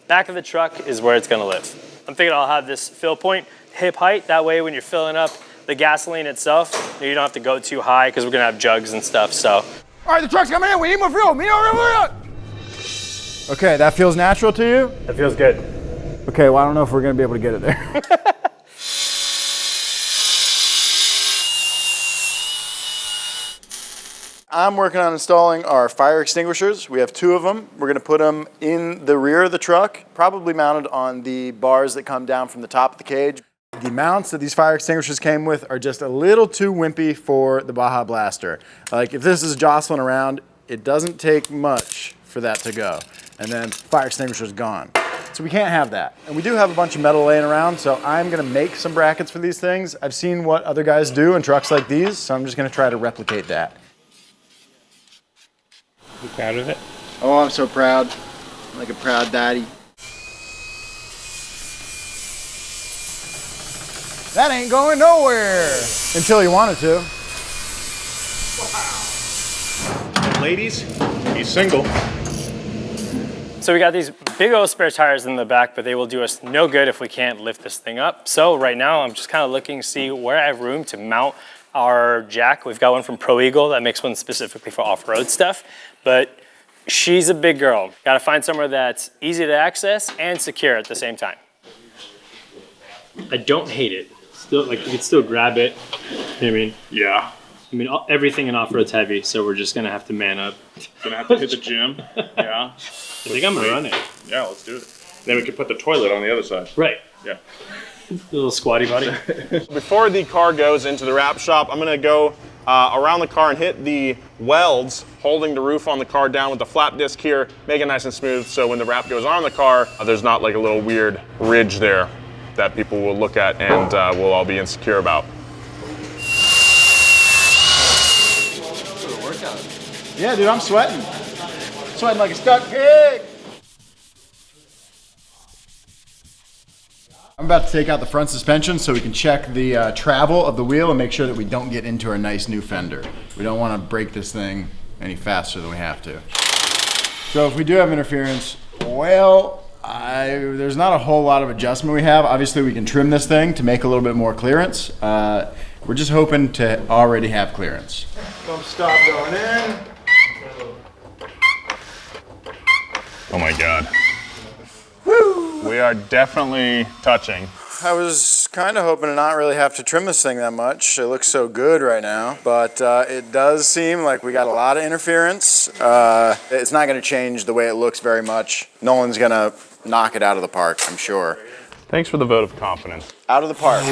back of the truck is where it's gonna live. I'm thinking I'll have this fill point hip height. That way when you're filling up the gasoline itself, you don't have to go too high because we're gonna have jugs and stuff, so. All right, the truck's coming in, we need more fuel, Okay, that feels natural to you? That feels good. Okay, well, I don't know if we're gonna be able to get it there. I'm working on installing our fire extinguishers. We have 2 of them. We're gonna put them in the rear of the truck, probably mounted on the bars that come down from the top of the cage. The mounts that these fire extinguishers came with are just a little too wimpy for the Baja Blaster. Like if this is jostling around, it doesn't take much for that to go. And then fire extinguisher's gone. So we can't have that. And we do have a bunch of metal laying around, so I'm gonna make some brackets for these things. I've seen what other guys do in trucks like these, so I'm just gonna try to replicate that. You proud of it? Oh, I'm so proud. I'm like a proud daddy. That ain't going nowhere. Until you wanted to. And ladies, he's single. So we got these big old spare tires in the back, but they will do us no good if we can't lift this thing up. So right now I'm just kind of looking to see where I have room to mount our jack. We've got one from Pro Eagle that makes one specifically for off-road stuff, but she's a big girl. Got to find somewhere that's easy to access and secure at the same time. I don't hate it. Still, like you can still grab it. You know what I mean? Yeah. I mean, everything in off-road's heavy, so we're just gonna have to man up. Gonna have to hit the gym. Yeah. I think I'm gonna run it. Yeah, let's do it. Then we can put the toilet on the other side. Right. Yeah. A little squatty body. Before the car goes into the wrap shop, I'm gonna go around the car and hit the welds holding the roof on the car down with the flap disc here, make it nice and smooth so when the wrap goes on the car, there's not like a little weird ridge there that people will look at and will all be insecure about. Yeah, dude, I'm sweating. Sweating like a stuck pig. I'm about to take out the front suspension so we can check the travel of the wheel and make sure that we don't get into our nice new fender. We don't want to break this thing any faster than we have to. So if we do have interference, well, there's not a whole lot of adjustment we have. Obviously we can trim this thing to make a little bit more clearance. We're just hoping to already have clearance. Bump stop going in. Oh my God. Woo! We are definitely touching. I was kind of hoping to not really have to trim this thing that much. It looks so good right now, but it does seem like we got a lot of interference. It's not going to change the way it looks very much. Nolan's going to knock it out of the park, I'm sure. Thanks for the vote of confidence. Out of the park.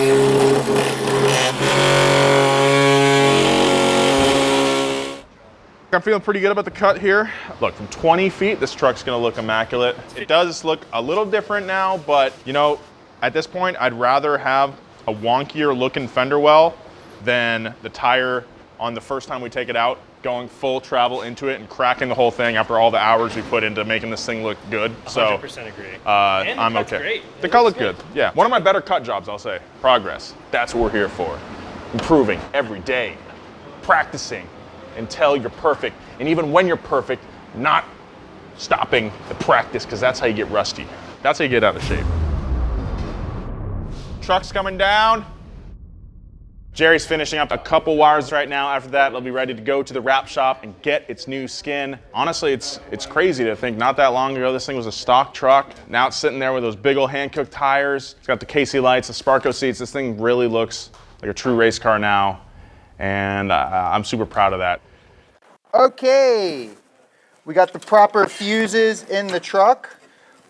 I'm feeling pretty good about the cut here. Look, from 20 feet, this truck's gonna look immaculate. It does look a little different now, but you know, at this point, I'd rather have a wonkier looking fender well than the tire on the first time we take it out, going full travel into it and cracking the whole thing after all the hours we put into making this thing look good. So 100% agree. I'm okay. Great. The cut looked good. Yeah, one of my better cut jobs, I'll say. Progress. That's what we're here for. Improving every day, practicing until you're perfect. And even when you're perfect, not stopping the practice, because that's how you get rusty. That's how you get out of shape. Truck's coming down. Jerry's finishing up a couple wires right now. After that, they'll be ready to go to the wrap shop and get its new skin. Honestly, it's crazy to think not that long ago this thing was a stock truck. Now it's sitting there with those big old hand-cooked tires. It's got the KC lights, the Sparko seats. This thing really looks like a true race car now, and I'm super proud of that. Okay, we got the proper fuses in the truck.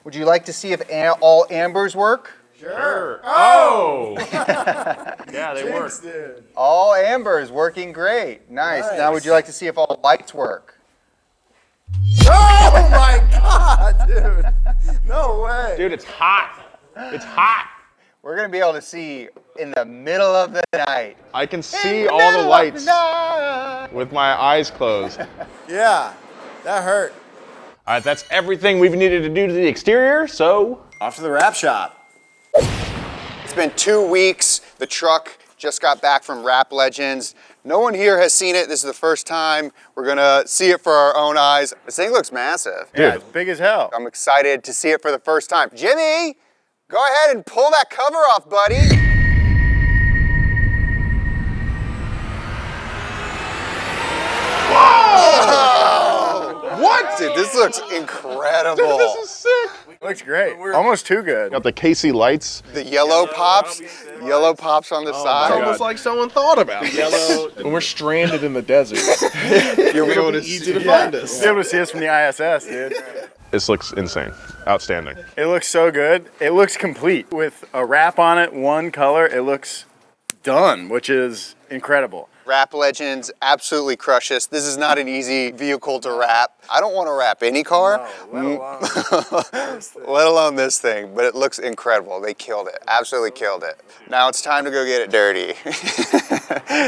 Would you like to see if all ambers work? Sure. Oh! Yeah, they work. All ambers working great. Nice. Now, would you like to see if all lights work? Oh my God, dude. No way. Dude, it's hot. It's hot. We're going to be able to see in the middle of the night. I can see all the lights with my eyes closed. Yeah, that hurt. All right, that's everything we've needed to do to the exterior, so off to the wrap shop. It's been 2 weeks. The truck just got back from Wrap Legends. No one here has seen it. This is the first time we're gonna see it for our own eyes. This thing looks massive. Yeah, it's big as hell. I'm excited to see it for the first time. Jimmy, go ahead and pull that cover off, buddy. Whoa! What? Dude, this looks incredible. Dude, this is sick. Looks great. Almost too good. Got the KC lights. The yellow pops. Yellow pops on the side. It's almost like someone thought about it. Yellow. When we're stranded in the desert, You'll be able to easy to find us. You'll be able to see us from the ISS, dude. This looks insane. Outstanding. It looks so good. It looks complete. With a wrap on it, one color, it looks done, which is incredible. Wrap Legends absolutely crush this. This is not an easy vehicle to wrap. I don't want to wrap any car, let alone this thing, but it looks incredible. They killed it, absolutely killed it. Now it's time to go get it dirty.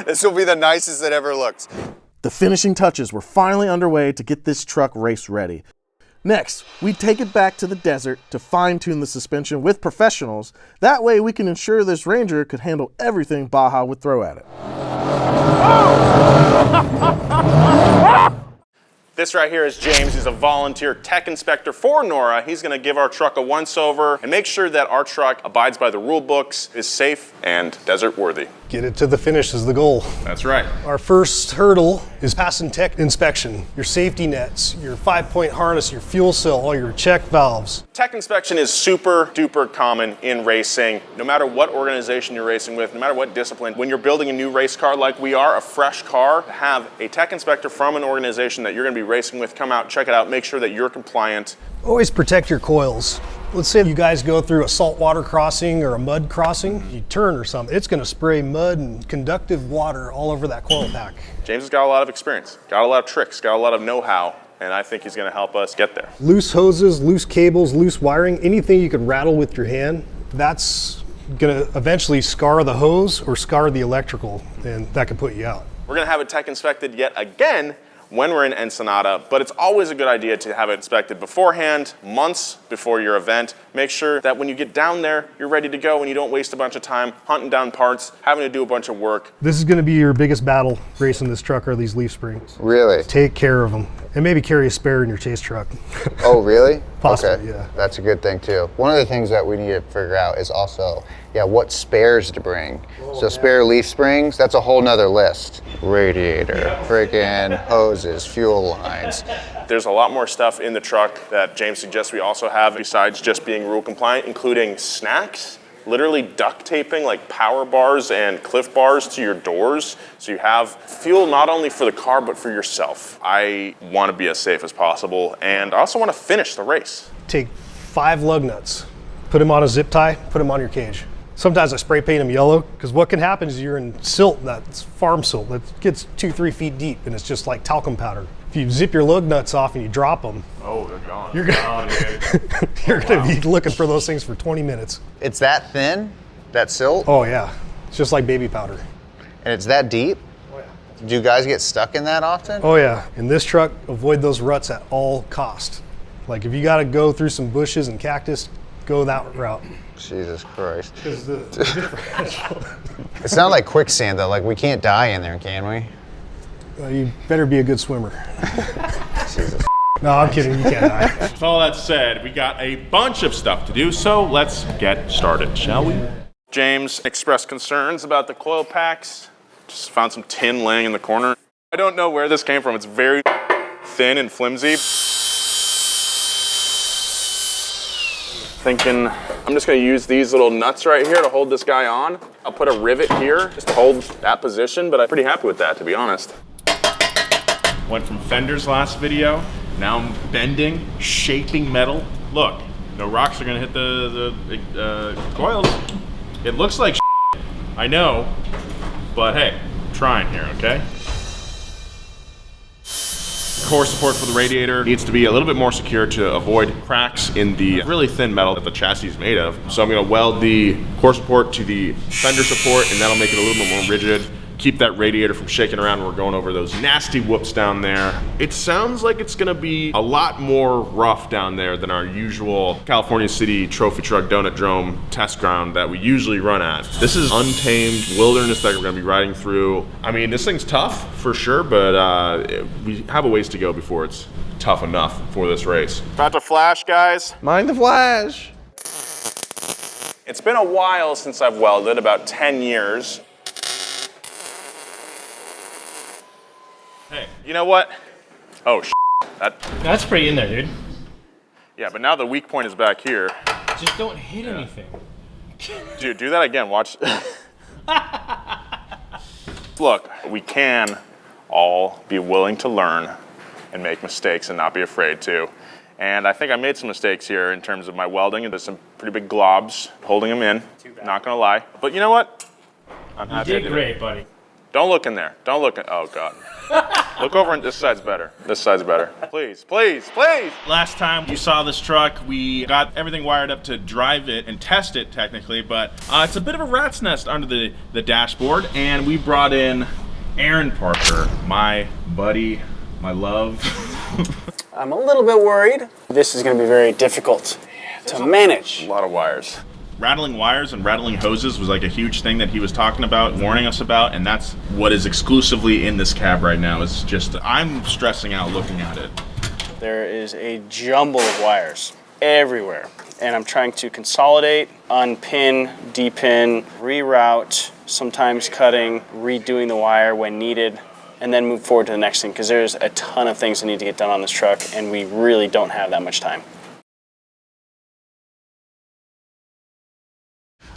This will be the nicest it ever looks. The finishing touches were finally underway to get this truck race ready. Next, we take it back to the desert to fine-tune the suspension with professionals. That way we can ensure this Ranger could handle everything Baja would throw at it. This right here is James. He's a volunteer tech inspector for NORA. He's going to give our truck a once-over and make sure that our truck abides by the rule books, is safe, and desert-worthy. Get it to the finish is the goal. That's right. Our first hurdle is passing tech inspection. Your safety nets, your 5-point harness, your fuel cell, all your check valves. Tech inspection is super duper common in racing. No matter what organization you're racing with, no matter what discipline, when you're building a new race car like we are, a fresh car, have a tech inspector from an organization that you're going to be racing with come out, check it out, make sure that you're compliant. Always protect your coils. Let's say you guys go through a saltwater crossing or a mud crossing, you turn or something, it's going to spray mud and conductive water all over that coil pack. James has got a lot of experience, got a lot of tricks, got a lot of know-how, and I think he's going to help us get there. Loose hoses, loose cables, loose wiring, anything you could rattle with your hand, that's going to eventually scar the hose or scar the electrical, and that could put you out. We're going to have it tech inspected yet again when we're in Ensenada, but it's always a good idea to have it inspected beforehand, months before your event, Make sure that when you get down there, you're ready to go and you don't waste a bunch of time hunting down parts, having to do a bunch of work. This is gonna be your biggest battle racing this truck, are these leaf springs. Really? Take care of them. And maybe carry a spare in your chase truck. Oh, really? Possibly, okay. Yeah. That's a good thing too. One of the things that we need to figure out is also, what spares to bring. So spare leaf springs, that's a whole nother list. Radiator, freaking hoses, fuel lines. There's a lot more stuff in the truck that James suggests we also have besides just being rule compliant, including snacks, literally duct taping like power bars and Cliff bars to your doors. So you have fuel not only for the car, but for yourself. I want to be as safe as possible, and I also want to finish the race. Take 5 lug nuts, put them on a zip tie, put them on your cage. Sometimes I spray paint them yellow, because what can happen is you're in silt, that's farm silt, that gets 2-3 feet deep, and it's just like talcum powder. If you zip your lug nuts off and you drop them, oh, they're gone. You're gonna be looking for those things for 20 minutes. It's that thin, that silt? Oh yeah, it's just like baby powder. And it's that deep? Oh yeah. Do you guys get stuck in that often? Oh yeah, in this truck, avoid those ruts at all cost. Like if you gotta go through some bushes and cactus, go that route. Jesus Christ. Because the differential. It's not like quicksand though, like we can't die in there, can we? Well, you better be a good swimmer. Jesus. No, I'm kidding, you can't die. With all that said, we got a bunch of stuff to do, so let's get started, shall we? James expressed concerns about the coil packs. Just found some tin laying in the corner. I don't know where this came from. It's very thin and flimsy. Thinking I'm just gonna use these little nuts right here to hold this guy on. I'll put a rivet here just to hold that position, but I'm pretty happy with that, to be honest. Went from fenders last video, now I'm bending, shaping metal. Look, no rocks are gonna hit the coils. It looks like shit, I know, but hey, I'm trying here, okay? Core support for the radiator needs to be a little bit more secure to avoid cracks in the really thin metal that the chassis is made of. So I'm gonna weld the core support to the fender support, and that'll make it a little bit more rigid. Keep that radiator from shaking around when we're going over those nasty whoops down there. It sounds like it's gonna be a lot more rough down there than our usual California City Trophy Truck Donut Drome test ground that we usually run at. This is untamed wilderness that we're gonna be riding through. I mean, this thing's tough for sure, but we have a ways to go before it's tough enough for this race. About to flash, guys. Mind the flash. It's been a while since I've welded, about 10 years. Hey, you know what? Oh, That's pretty in there, dude. Yeah, but now the weak point is back here. Just don't hit anything. Dude, do that again, watch. Look, we can all be willing to learn and make mistakes and not be afraid to. And I think I made some mistakes here in terms of my welding, and there's some pretty big globs holding them in, not gonna lie. But you know what? I'm happy You did great, buddy. Don't look in there. Don't look in, oh God. Look over and this side's better. This side's better. Please, please, please. Last time you saw this truck, we got everything wired up to drive it and test it technically, but it's a bit of a rat's nest under the dashboard, and we brought in Aaron Parker, my buddy, my love. I'm a little bit worried. This is going to be very difficult to manage. A lot of wires. Rattling wires and rattling hoses was like a huge thing that he was talking about, warning us about, and that's what is exclusively in this cab right now. It's just, I'm stressing out looking at it. There is a jumble of wires everywhere, and I'm trying to consolidate, unpin, depin, reroute, sometimes cutting, redoing the wire when needed, and then move forward to the next thing, because there's a ton of things that need to get done on this truck, and we really don't have that much time.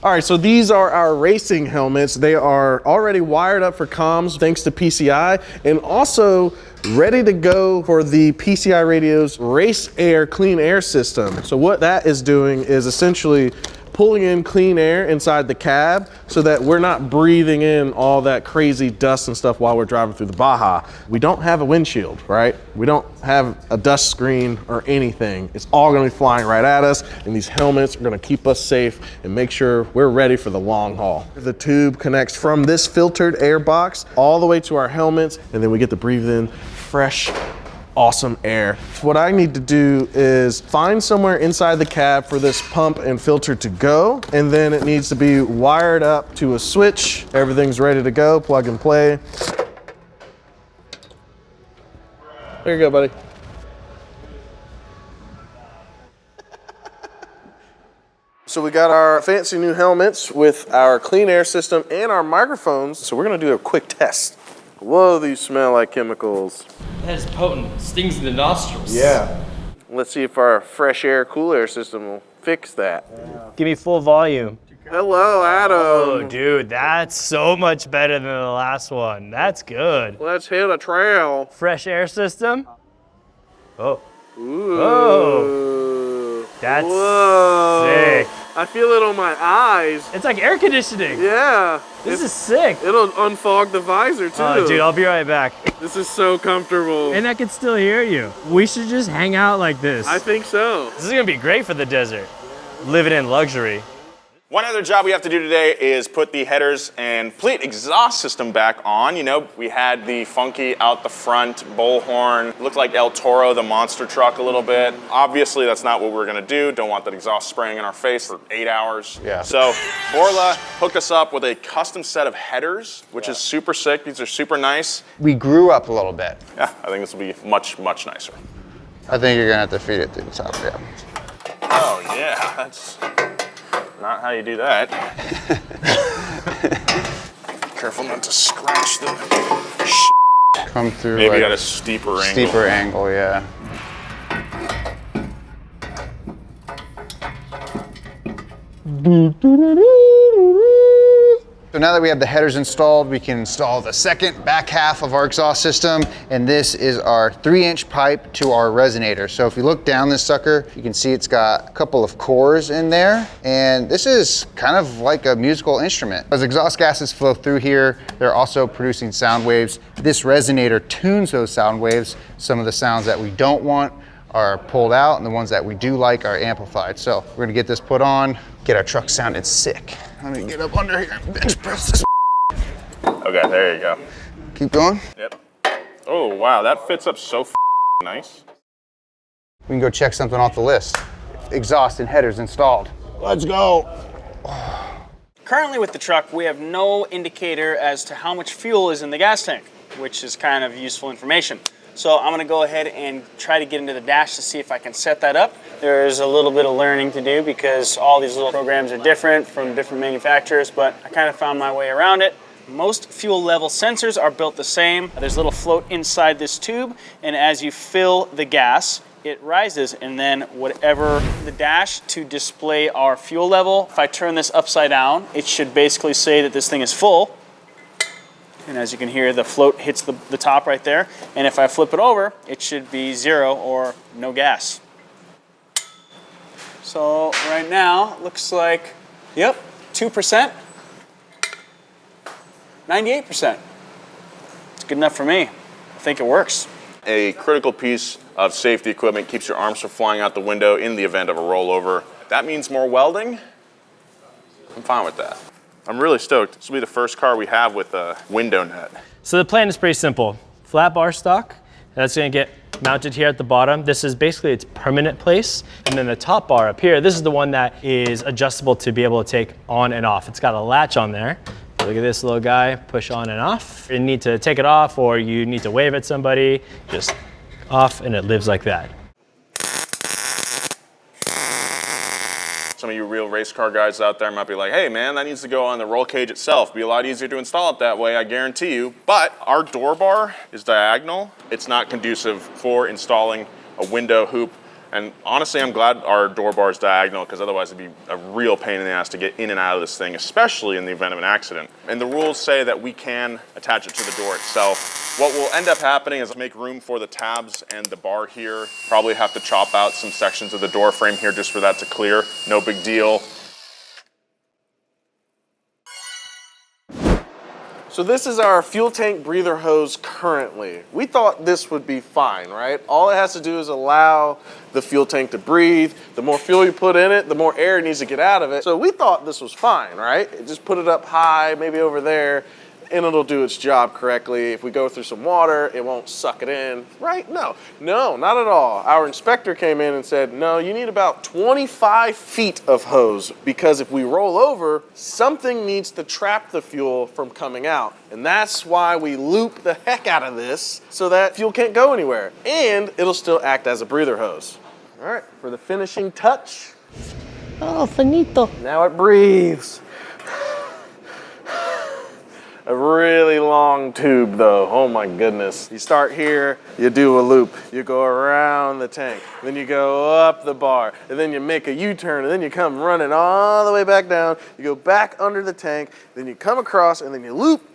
All right, so these are our racing helmets. They are already wired up for comms thanks to PCI, and also ready to go for the PCI Radio's Race Air Clean Air system. So what that is doing is essentially pulling in clean air inside the cab so that we're not breathing in all that crazy dust and stuff while we're driving through the Baja. We don't have a windshield, right? We don't have a dust screen or anything. It's all gonna be flying right at us, and these helmets are gonna keep us safe and make sure we're ready for the long haul. The tube connects from this filtered air box all the way to our helmets, and then we get to breathe in fresh awesome air. What I need to do is find somewhere inside the cab for this pump and filter to go, and then it needs to be wired up to a switch. Everything's ready to go, plug and play. There you go, buddy. So we got our fancy new helmets with our clean air system and our microphones. So we're gonna do a quick test. Whoa, these smell like chemicals. That is potent. Stings in the nostrils. Yeah. Let's see if our fresh air, cool air system will fix that. Give me full volume. Hello, Adam. Oh, dude, that's so much better than the last one. That's good. Let's hit a trail. Fresh air system. Oh. Ooh. Oh. That's sick. I feel it on my eyes. It's like air conditioning. Yeah. This is sick. It'll unfog the visor too. Oh, dude, I'll be right back. This is so comfortable. And I can still hear you. We should just hang out like this. I think so. This is gonna be great for the desert. Living in luxury. One other job we have to do today is put the headers and fleet exhaust system back on. You know, we had the funky out the front bullhorn, looked like El Toro, the monster truck a little bit. Obviously, that's not what we're gonna do. Don't want that exhaust spraying in our face for 8 hours. Yeah. So Borla hooked us up with a custom set of headers, which is super sick. These are super nice. We grew up a little bit. Yeah, I think this will be much, much nicer. I think you're gonna have to feed it through the top, yeah. Oh yeah, that's not how you do that. Careful not to scratch the Come through. Maybe like at a steeper angle. Steeper angle, yeah. So now that we have the headers installed, we can install the second back half of our exhaust system, and this is our 3-inch pipe to our resonator. So if you look down this sucker, you can see it's got a couple of cores in there, and this is kind of like a musical instrument. As exhaust gases flow through here, they're also producing sound waves. This resonator tunes those sound waves. Some of the sounds that we don't want are pulled out, and the ones that we do like are amplified. So we're gonna get this put on, get our truck sounding sick. Let me get up under here and bench press this. Okay, there you go. Keep going. Yep. Oh, wow, that fits up so nice. We can go check something off the list. Exhaust and headers installed. Let's go. Currently with the truck, we have no indicator as to how much fuel is in the gas tank, which is kind of useful information. So I'm gonna go ahead and try to get into the dash to see if I can set that up. There's a little bit of learning to do because all these little programs are different from different manufacturers, but I kind of found my way around it. Most fuel level sensors are built the same. There's a little float inside this tube, and as you fill the gas, it rises, and then whatever the dash to display our fuel level, if I turn this upside down, it should basically say that this thing is full. And as you can hear, the float hits the top right there. And if I flip it over, it should be 0 or no gas. So right now, it looks like, yep, 2%, 98%. It's good enough for me. I think it works. A critical piece of safety equipment keeps your arms from flying out the window in the event of a rollover. That means more welding. I'm fine with that. I'm really stoked. This will be the first car we have with a window net. So the plan is pretty simple. Flat bar stock, that's gonna get mounted here at the bottom. This is basically its permanent place. And then the top bar up here, this is the one that is adjustable to be able to take on and off. It's got a latch on there. Look at this little guy, push on and off. You need to take it off or you need to wave at somebody, just off and it lives like that. Some of you real race car guys out there might be like, hey man, that needs to go on the roll cage itself. It'd be a lot easier to install it that way, I guarantee you. But our door bar is diagonal. It's not conducive for installing a window hoop. And honestly, I'm glad our door bar is diagonal because otherwise it'd be a real pain in the ass to get in and out of this thing, especially in the event of an accident. And the rules say that we can attach it to the door itself. What will end up happening is make room for the tabs and the bar here. Probably have to chop out some sections of the door frame here just for that to clear. No big deal. So this is our fuel tank breather hose currently. We thought this would be fine, right? All it has to do is allow the fuel tank to breathe. The more fuel you put in it, the more air it needs to get out of it. So we thought this was fine, right? Just put it up high, maybe over there. and it'll do its job correctly. If we go through some water, it won't suck it in, right? No, not at all. Our inspector came in and said, no, you need about 25 feet of hose because if we roll over, something needs to trap the fuel from coming out. And that's why we loop the heck out of this so that fuel can't go anywhere. And it'll still act as a breather hose. All right, for the finishing touch. Oh, finito. Now it breathes. A really long tube though, oh my goodness. You start here, you do a loop, you go around the tank, then you go up the bar, and then you make a U-turn, and then you come running all the way back down, you go back under the tank, then you come across, and then you loop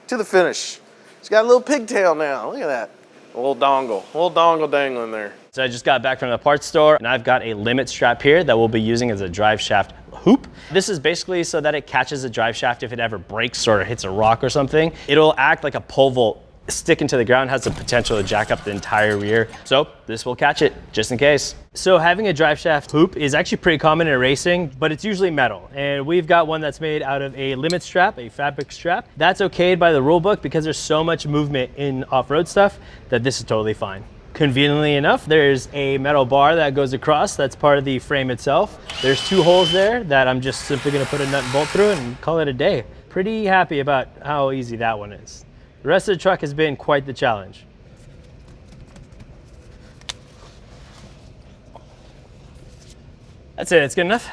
to the finish. It's got a little pigtail now, look at that. A little dongle dangling there. So I just got back from the parts store, and I've got a limit strap here that we'll be using as a drive shaft hoop. This is basically so that it catches the drive shaft if it ever breaks or hits a rock or something. It'll act like a pole vault sticking to the ground, has the potential to jack up the entire rear. So this will catch it just in case. So having a drive shaft hoop is actually pretty common in racing, but it's usually metal. And we've got one that's made out of a limit strap, a fabric strap. That's okayed by the rule book because there's so much movement in off-road stuff that this is totally fine. Conveniently enough, there's a metal bar that goes across. That's part of the frame itself. There's 2 holes there that I'm just simply gonna put a nut and bolt through and call it a day. Pretty happy about how easy that one is. The rest of the truck has been quite the challenge. That's it, it's good enough.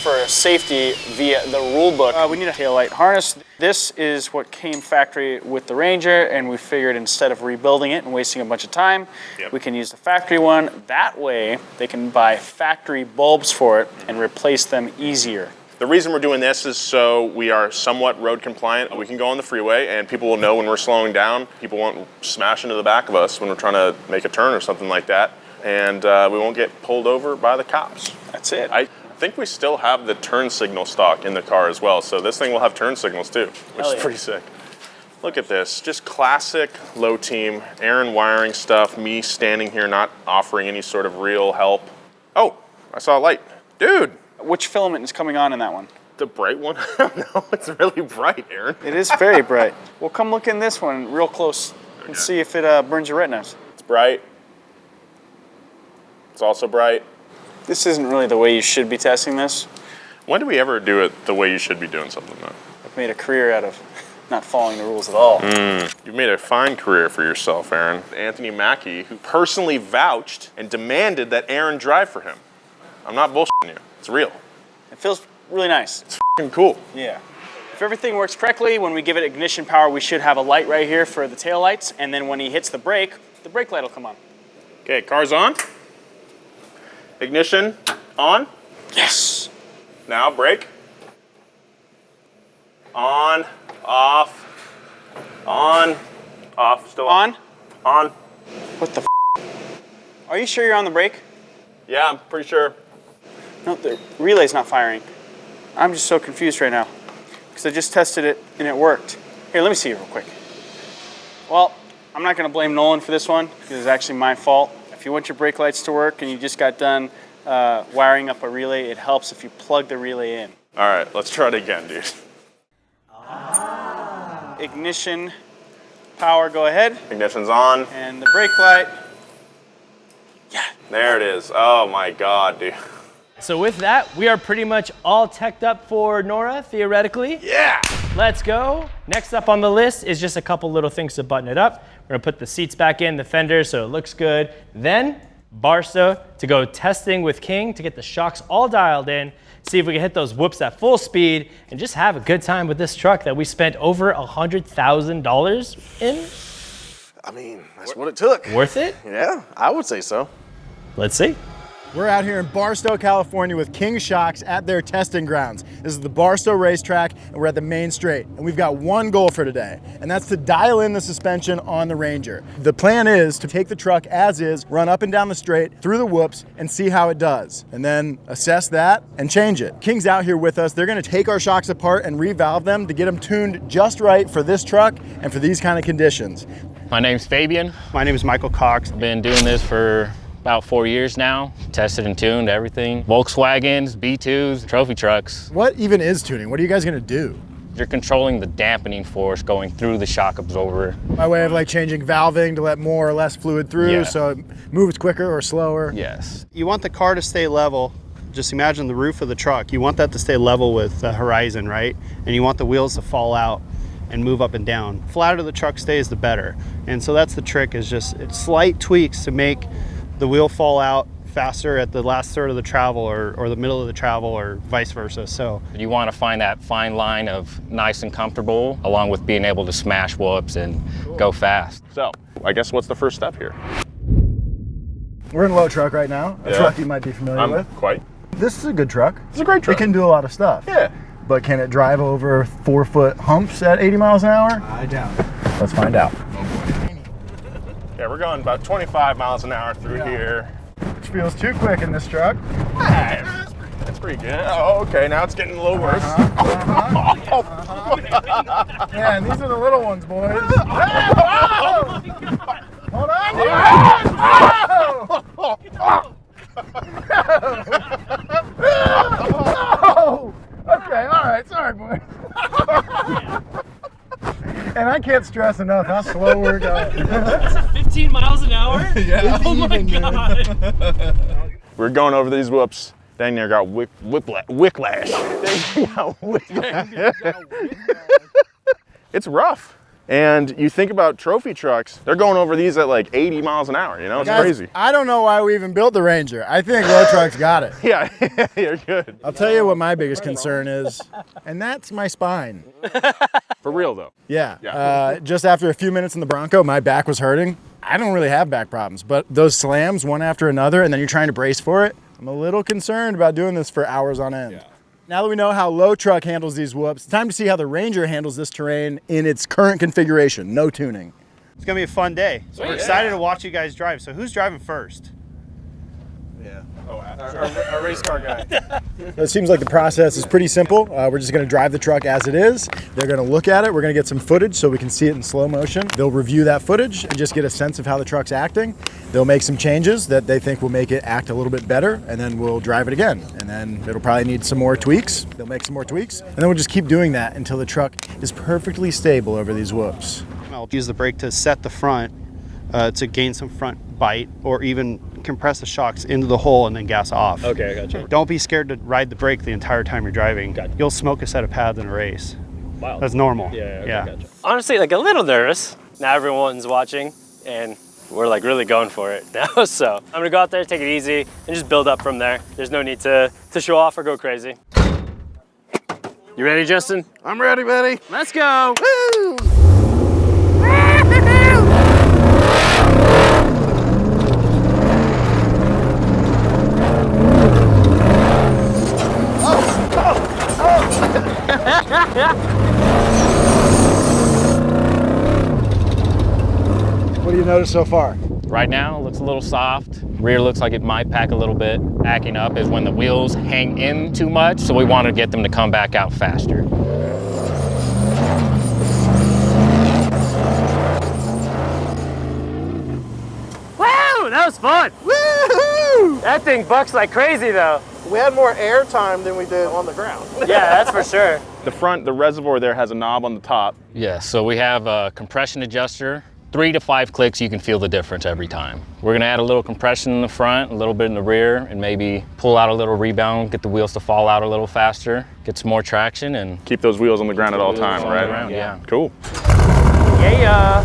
For safety via the rule book, we need a taillight harness. This is what came factory with the Ranger, and we figured instead of rebuilding it and wasting a bunch of time, we can use the factory one. That way, they can buy factory bulbs for it and replace them easier. The reason we're doing this is so we are somewhat road compliant. We can go on the freeway and people will know when we're slowing down. People won't smash into the back of us when we're trying to make a turn or something like that. And we won't get pulled over by the cops. That's it. I think we still have the turn signal stock in the car as well. So this thing will have turn signals too, which is pretty sick. Look at this, just classic low team, Aaron wiring stuff, me standing here not offering any sort of real help. Oh, I saw a light. Dude. Which filament is coming on in that one? The bright one? I don't know, it's really bright, Aaron. It is very bright. Well, come look in this one real close and see if it burns your retinas. It's bright. It's also bright. This isn't really the way you should be testing this. When do we ever do it the way you should be doing something though? I've made a career out of not following the rules at all. You've made a fine career for yourself, Aaron. Anthony Mackie, who personally vouched and demanded that Aaron drive for him. I'm not bullshitting you, it's real. It feels really nice. It's f***ing cool. Yeah. If everything works correctly, when we give it ignition power, we should have a light right here for the tail lights, and then when he hits the brake light will come on. Okay, car's on. Ignition on. Yes. Now brake. On, off, on, off, still on. On. What the f***? Are you sure you're on the brake? Yeah, I'm pretty sure. No, the relay's not firing. I'm just so confused right now because I just tested it and it worked. Here, let me see it real quick. Well, I'm not going to blame Nolan for this one because it's actually my fault. If you want your brake lights to work and you just got done wiring up a relay, it helps if you plug the relay in. All right, let's try it again, dude. Ignition, power, go ahead. Ignition's on. And the brake light. Yeah. There it is. Oh my God, dude. So with that, we are pretty much all teched up for Nora, theoretically. Yeah! Let's go. Next up on the list is just a couple little things to button it up. We're gonna put the seats back in, the fenders, so it looks good. Then, Barstow to go testing with King to get the shocks all dialed in, see if we can hit those whoops at full speed, and just have a good time with this truck that we spent over $100,000 in. I mean, that's what it took. Worth it? Yeah, I would say so. Let's see. We're out here in Barstow, California with King Shocks at their testing grounds. This is the Barstow racetrack and we're at the main straight. And we've got one goal for today, and that's to dial in the suspension on the Ranger. The plan is to take the truck as is, run up and down the straight, through the whoops, and see how it does. And then assess that and change it. King's out here with us. They're gonna take our shocks apart and revalve them to get them tuned just right for this truck and for these kind of conditions. My name's Fabian. My name is Michael Cox. I've been doing this for about 4 years now. Tested and tuned everything. Volkswagens, B2s, trophy trucks. What even is tuning? What are you guys gonna do? You're controlling the dampening force going through the shock absorber. My way of like changing valving to let more or less fluid through so it moves quicker or slower. Yes. You want the car to stay level. Just imagine the roof of the truck. You want that to stay level with the horizon, right? And you want the wheels to fall out and move up and down. Flatter the truck stays, the better. And so that's the trick, is just slight tweaks to make the wheel fall out faster at the last third of the travel or the middle of the travel or vice versa. So you want to find that fine line of nice and comfortable along with being able to smash whoops and go fast. So I guess what's the first step here? We're in a low truck right now, a truck you might be familiar with. Quite. This is a good truck. It's a great truck. It can do a lot of stuff. Yeah. But can it drive over 4-foot humps at 80 miles an hour? I doubt it. Let's find out. Yeah, we're going about 25 miles an hour through here. Which feels too quick in this truck. Hey, that's pretty good. Oh, okay, now it's getting a little worse. Yeah, and these are the little ones, boys. Hold on. Okay, all right, sorry, boy. And I can't stress enough how slow we're going. 15 miles an hour? Yeah. Oh my God. We're going over these whoops. Dang near got whiplash. It's rough. And you think about trophy trucks, they're going over these at like 80 miles an hour, you know? It's Guys, crazy. I don't know why we even built the Ranger. I think low trucks got it. Yeah, you're good. I'll tell you what my biggest concern is, and that's my spine. For real though. Yeah. Just after a few minutes in the Bronco, my back was hurting. I don't really have back problems, but those slams one after another, and then you're trying to brace for it, I'm a little concerned about doing this for hours on end. Yeah. Now that we know how low truck handles these whoops, it's time to see how the Ranger handles this terrain in its current configuration, no tuning. it's gonna be a fun day. So we're excited to watch you guys drive. So who's driving first? Our race car guy. It seems like the process is pretty simple. We're just going to drive the truck as it is. They're going to look at it. We're going to get some footage so we can see it in slow motion. They'll review that footage and just get a sense of how the truck's acting. They'll make some changes that they think will make it act a little bit better, and then we'll drive it again. And then it'll probably need some more tweaks. They'll make some more tweaks. And then we'll just keep doing that until the truck is perfectly stable over these whoops. I'll use the brake to set the front to gain some front bite, or even compress the shocks into the hole and then gas off. Okay, I gotcha. Don't be scared to ride the brake the entire time you're driving. Gotcha. You'll smoke a set of pads in a race. Wow. That's normal. Yeah. Gotcha. Honestly, like a little nervous. Now everyone's watching and we're like really going for it now. So I'm gonna go out there, take it easy, and just build up from there. There's no need to show off or go crazy. You ready, Justin? I'm ready, buddy. Let's go. Woo! What do you notice so far? Right now, it looks a little soft. Rear looks like it might pack a little bit. Backing up is when the wheels hang in too much, so we want to get them to come back out faster. Woo! That was fun. Woo-hoo! That thing bucks like crazy though. We had more air time than we did on the ground. Yeah, that's for sure. The front, the reservoir there has a knob on the top. Yeah, so we have a compression adjuster. 3 to 5 clicks, you can feel the difference every time. We're gonna add a little compression in the front, a little bit in the rear, and maybe pull out a little rebound, get the wheels to fall out a little faster, get some more traction, and keep those wheels on the ground at all times, right? Yeah. Cool. Yeah.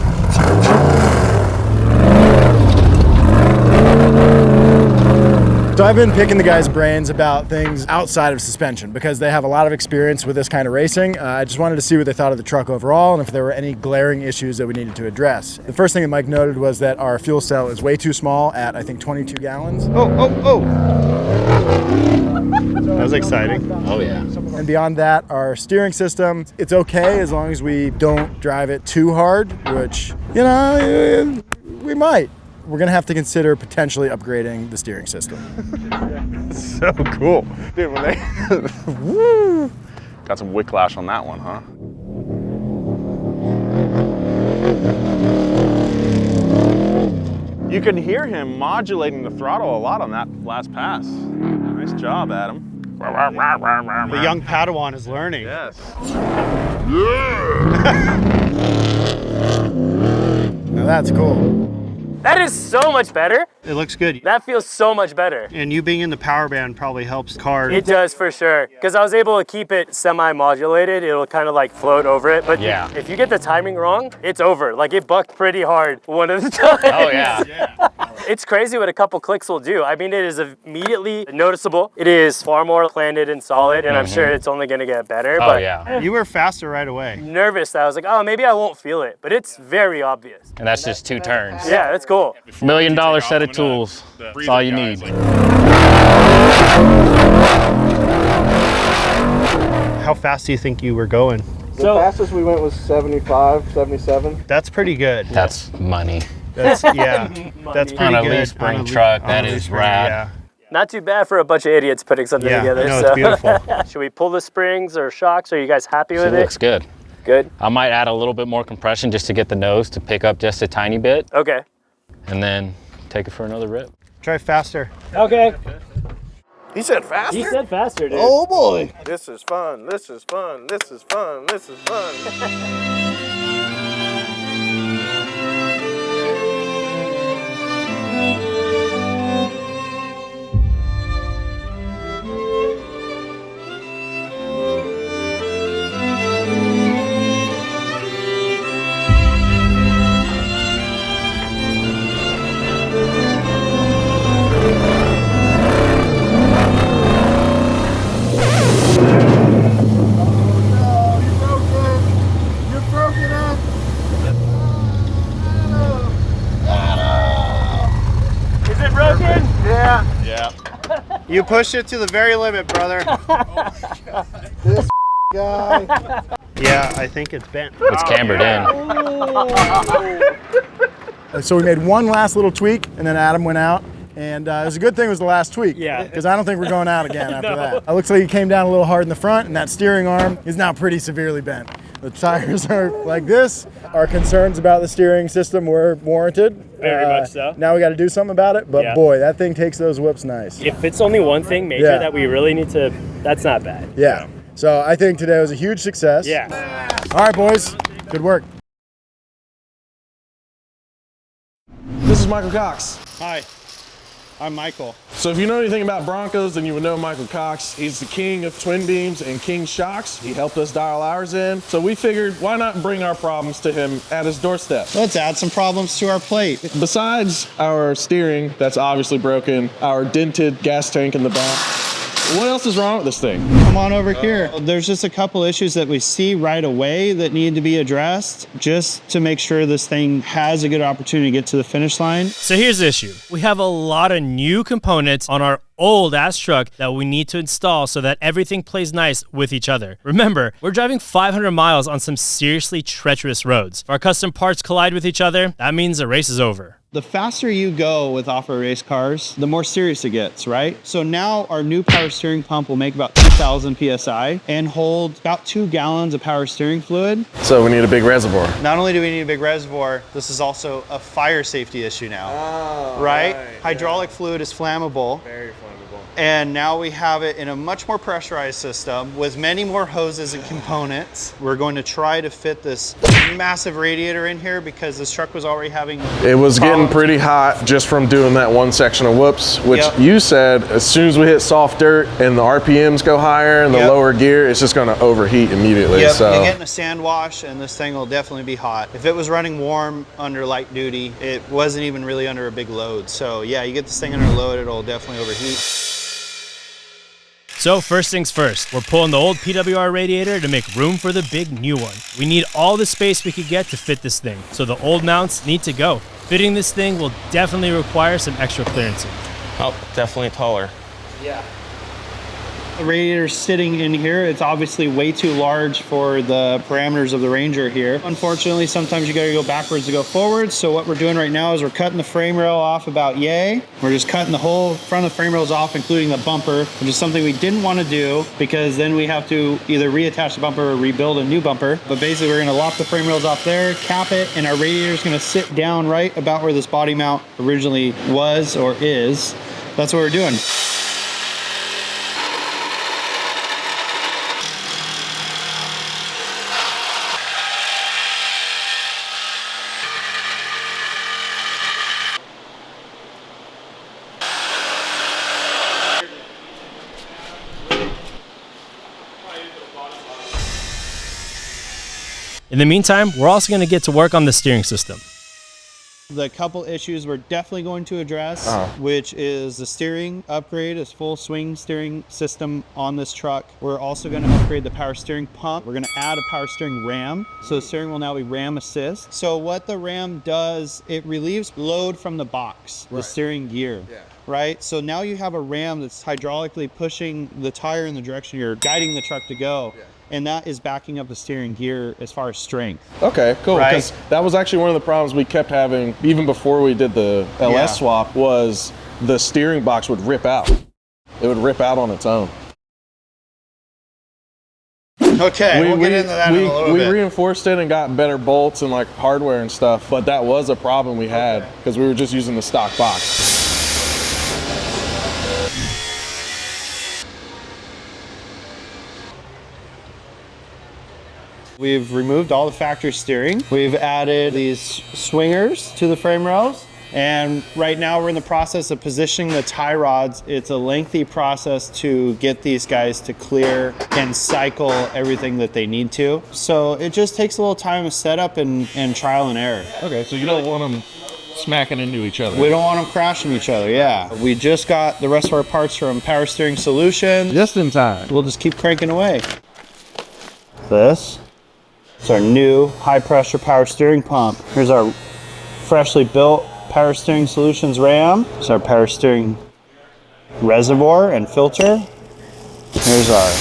So I've been picking the guys' brains about things outside of suspension because they have a lot of experience with this kind of racing. I just wanted to see what they thought of the truck overall and if there were any glaring issues that we needed to address. The first thing that Mike noted was that our fuel cell is way too small at, I think, 22 gallons. Oh! That was exciting. Oh yeah. And beyond that, our steering system, it's okay as long as we don't drive it too hard, which, you know, we might. We're gonna have to consider potentially upgrading the steering system. So cool. Dude, when they, woo! Got some whiplash on that one, huh? You can hear him modulating the throttle a lot on that last pass. Nice job, Adam. The young Padawan is learning. Yes. Now that's cool. That is so much better. It looks good. That feels so much better. And you being in the power band probably helps card. It does for sure. Because I was able to keep it semi-modulated. It'll kind of like float over it. But Yeah. if you get the timing wrong, it's over. Like it bucked pretty hard one of the times. Oh yeah. It's crazy what a couple clicks will do. I mean, it is immediately noticeable. It is far more planted and solid, and I'm sure it's only gonna get better. Oh but yeah. You were faster right away. nervous that I was like, oh, maybe I won't feel it. But it's very obvious. And that's just 2 turns. Yeah, that's cool. $1 million set of tools. That's all you need. How fast do you think you were going? The fastest we went was 75, 77. That's pretty good. That's money. That's, yeah, that's pretty On a good. leaf spring truck, that leaf is spring, rad. Yeah. Not too bad for a bunch of idiots putting something Yeah, together. no, so. it's beautiful. Should we pull the springs or shocks? Are you guys happy with It it? looks good. Good. I might add a little bit more compression just to get the nose to pick up just a tiny bit. Okay. And then take it for another rip. Try faster. Okay. He said faster? He said faster, dude. Oh boy. This is fun, this is fun, this is fun, this is fun. Is it broken? Yeah. Yeah. You pushed it to the very limit, brother. This guy. Yeah, I think it's bent. It's cambered in. So we made one last little tweak, and then Adam went out. And it was a good thing it was the last tweak. Yeah. Because I don't think we're going out again after No. that. It looks like he came down a little hard in the front, and that steering arm is now pretty severely bent. The tires are like this. Our concerns about the steering system were warranted. Very much so. Now we got to do something about it, but Yeah. boy, that thing takes those whips nice. If it's only one thing major Yeah. that we really need to, that's not bad. Yeah. So I think today was a huge success. Yeah. All right, boys. Good work. This is Michael Cox. Hi, I'm Michael. So if you know anything about Broncos, then you would know Michael Cox. He's the king of twin beams and king shocks. He helped us dial ours in. So we figured, why not bring our problems to him at his doorstep? Let's add some problems to our plate. Besides our steering, that's obviously broken, our dented gas tank in the back, what else is wrong with this thing? Come on over here. There's just a couple issues that we see right away that need to be addressed just to make sure this thing has a good opportunity to get to the finish line. So here's the issue. We have a lot of new components on our old ass truck that we need to install so that everything plays nice with each other. Remember, we're driving 500 miles on some seriously treacherous roads. If our custom parts collide with each other, that means the race is over. The faster you go with off-road race cars, the more serious it gets, right? So now our new power steering pump will make about 2,000 PSI and hold about 2 gallons of power steering fluid. So we need a big reservoir. Not only do we need a big reservoir, this is also a fire safety issue now, right? Hydraulic fluid is flammable. Very flammable. And now we have it in a much more pressurized system with many more hoses and components. We're going to try to fit this massive radiator in here because this truck was already having It was getting problems. pretty hot just from doing that one section of whoops, which Yep. you said as soon as we hit soft dirt and the RPMs go higher and the Yep. lower gear, it's just going to overheat immediately. Yep, So you get in a sand wash and this thing will definitely be hot. If it was running warm under light duty, it wasn't even really under a big load. So yeah, you get this thing under load, it'll definitely overheat. So first things first, we're pulling the old PWR radiator to make room for the big new one. We need all the space we could get to fit this thing, so the old mounts need to go. Fitting this thing will definitely require some extra clearancing. Oh, definitely taller. Yeah. The radiator's sitting in here. It's obviously way too large for the parameters of the Ranger here. Unfortunately, sometimes you gotta go backwards to go forward. So what we're doing right now is we're cutting the frame rail off about yay. We're just cutting the whole front of the frame rails off, including the bumper, which is something we didn't want to do because then we have to either reattach the bumper or rebuild a new bumper. But basically we're gonna lock the frame rails off there, cap it, and our radiator's gonna sit down right about where this body mount originally was or is. That's what we're doing. In the meantime, we're also going to get to work on the steering system. The couple issues we're definitely going to address, which is the steering upgrade, is full swing steering system on this truck. We're also going to upgrade the power steering pump. We're going to add a power steering ram. So the steering will now be ram assist. So what the ram does, it relieves load from the box, the steering gear. Right? So now you have a ram that's hydraulically pushing the tire in the direction you're guiding the truck to go. And that is backing up the steering gear as far as strength. Okay, cool. Right? Because that was actually one of the problems we kept having, even before we did the LS swap, was the steering box would rip out. It would rip out on its own. Okay, we'll get into that in a little bit. We reinforced it and got better bolts and like hardware and stuff, but that was a problem we had because we were just using the stock box. We've removed all the factory steering. We've added these swingers to the frame rails. And right now we're in the process of positioning the tie rods. It's a lengthy process to get these guys to clear and cycle everything that they need to. So it just takes a little time of setup and trial and error. Okay, so you don't want them smacking into each other. We don't want them crashing each other, yeah. We just got the rest of our parts from Power Steering Solutions. Just in time. We'll just keep cranking away. This is our new high pressure power steering pump. Here's our freshly built Power Steering Solutions ram. Here's our power steering reservoir and filter. Here's our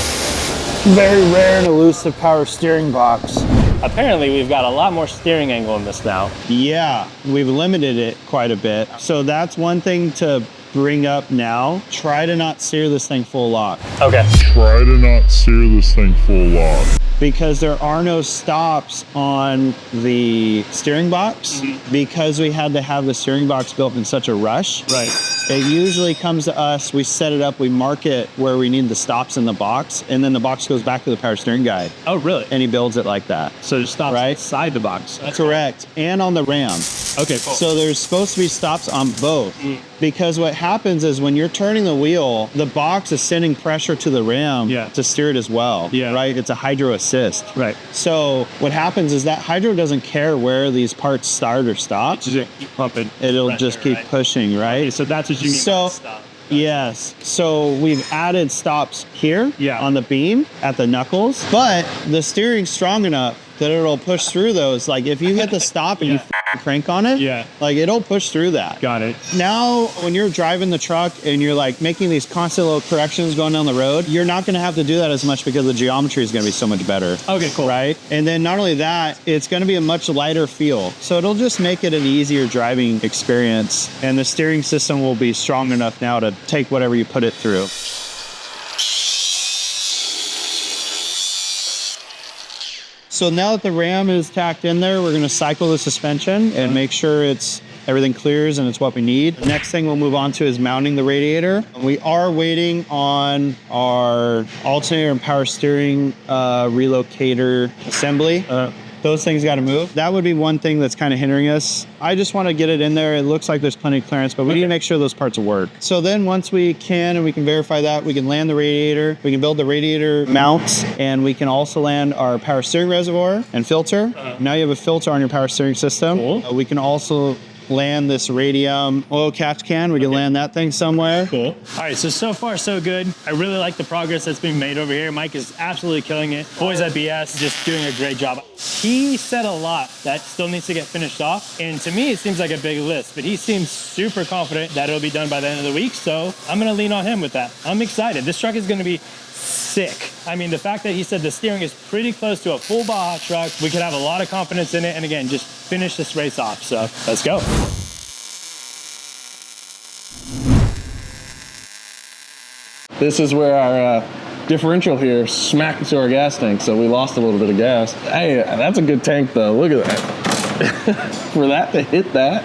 very rare and elusive power steering box. Apparently we've got a lot more steering angle in this now. Yeah, we've limited it quite a bit. So that's one thing to bring up now. Try to not steer this thing full lock. Okay. Try to not steer this thing full lock. Because there are no stops on the steering box, because we had to have the steering box built in such a rush. Right. It usually comes to us, we set it up, we mark it where we need the stops in the box, and then the box goes back to the power steering guy. Oh, really? And he builds it like that. So there's stops inside the box. That's correct. And on the ram. Okay, cool. So there's supposed to be stops on both. Because what happens is when you're turning the wheel, the box is sending pressure to the ram to steer it as well. Yeah. Right? It's a hydro assist. Right. So what happens is that hydro doesn't care where these parts start or stop. Just keep pumping. It'll just keep pushing, right? Okay, so that's what you mean by stop. Yes. So we've added stops here on the beam at the knuckles, but the steering's strong enough that it'll push through those. Like if you hit the stop and you crank on it, like it'll push through that. Got it. Now, when you're driving the truck and you're like making these constant little corrections going down the road, you're not gonna have to do that as much because the geometry is gonna be so much better. Okay, cool. Right? And then not only that, it's gonna be a much lighter feel. So it'll just make it an easier driving experience. And the steering system will be strong enough now to take whatever you put it through. So now that the ram is tacked in there, we're gonna cycle the suspension and make sure everything clears and it's what we need. The next thing we'll move on to is mounting the radiator. We are waiting on our alternator and power steering relocator assembly. Those things got to move. That would be one thing that's kind of hindering us. I just want to get it in there. It looks like there's plenty of clearance, but we need to make sure those parts will work. So then once we can and we can verify that, we can land the radiator, we can build the radiator mounts, and we can also land our power steering reservoir and filter. Now you have a filter on your power steering system. Cool. We can also land this radium oil catch can. We can land that thing somewhere. Cool. All right, so far so good. I really like the progress that's being made over here. Mike is absolutely killing it. Boys at BS just doing a great job. He said a lot that still needs to get finished off, and to me it seems like a big list, but he seems super confident that it'll be done by the end of the week, so I'm gonna lean on him with that. I'm excited. This truck is gonna be sick. I mean, the fact that he said the steering is pretty close to a full Baja truck, we could have a lot of confidence in it, and again, just finish this race off, so let's go. This is where our differential here smacked into our gas tank, so we lost a little bit of gas. Hey, that's a good tank though, look at that. For that to hit that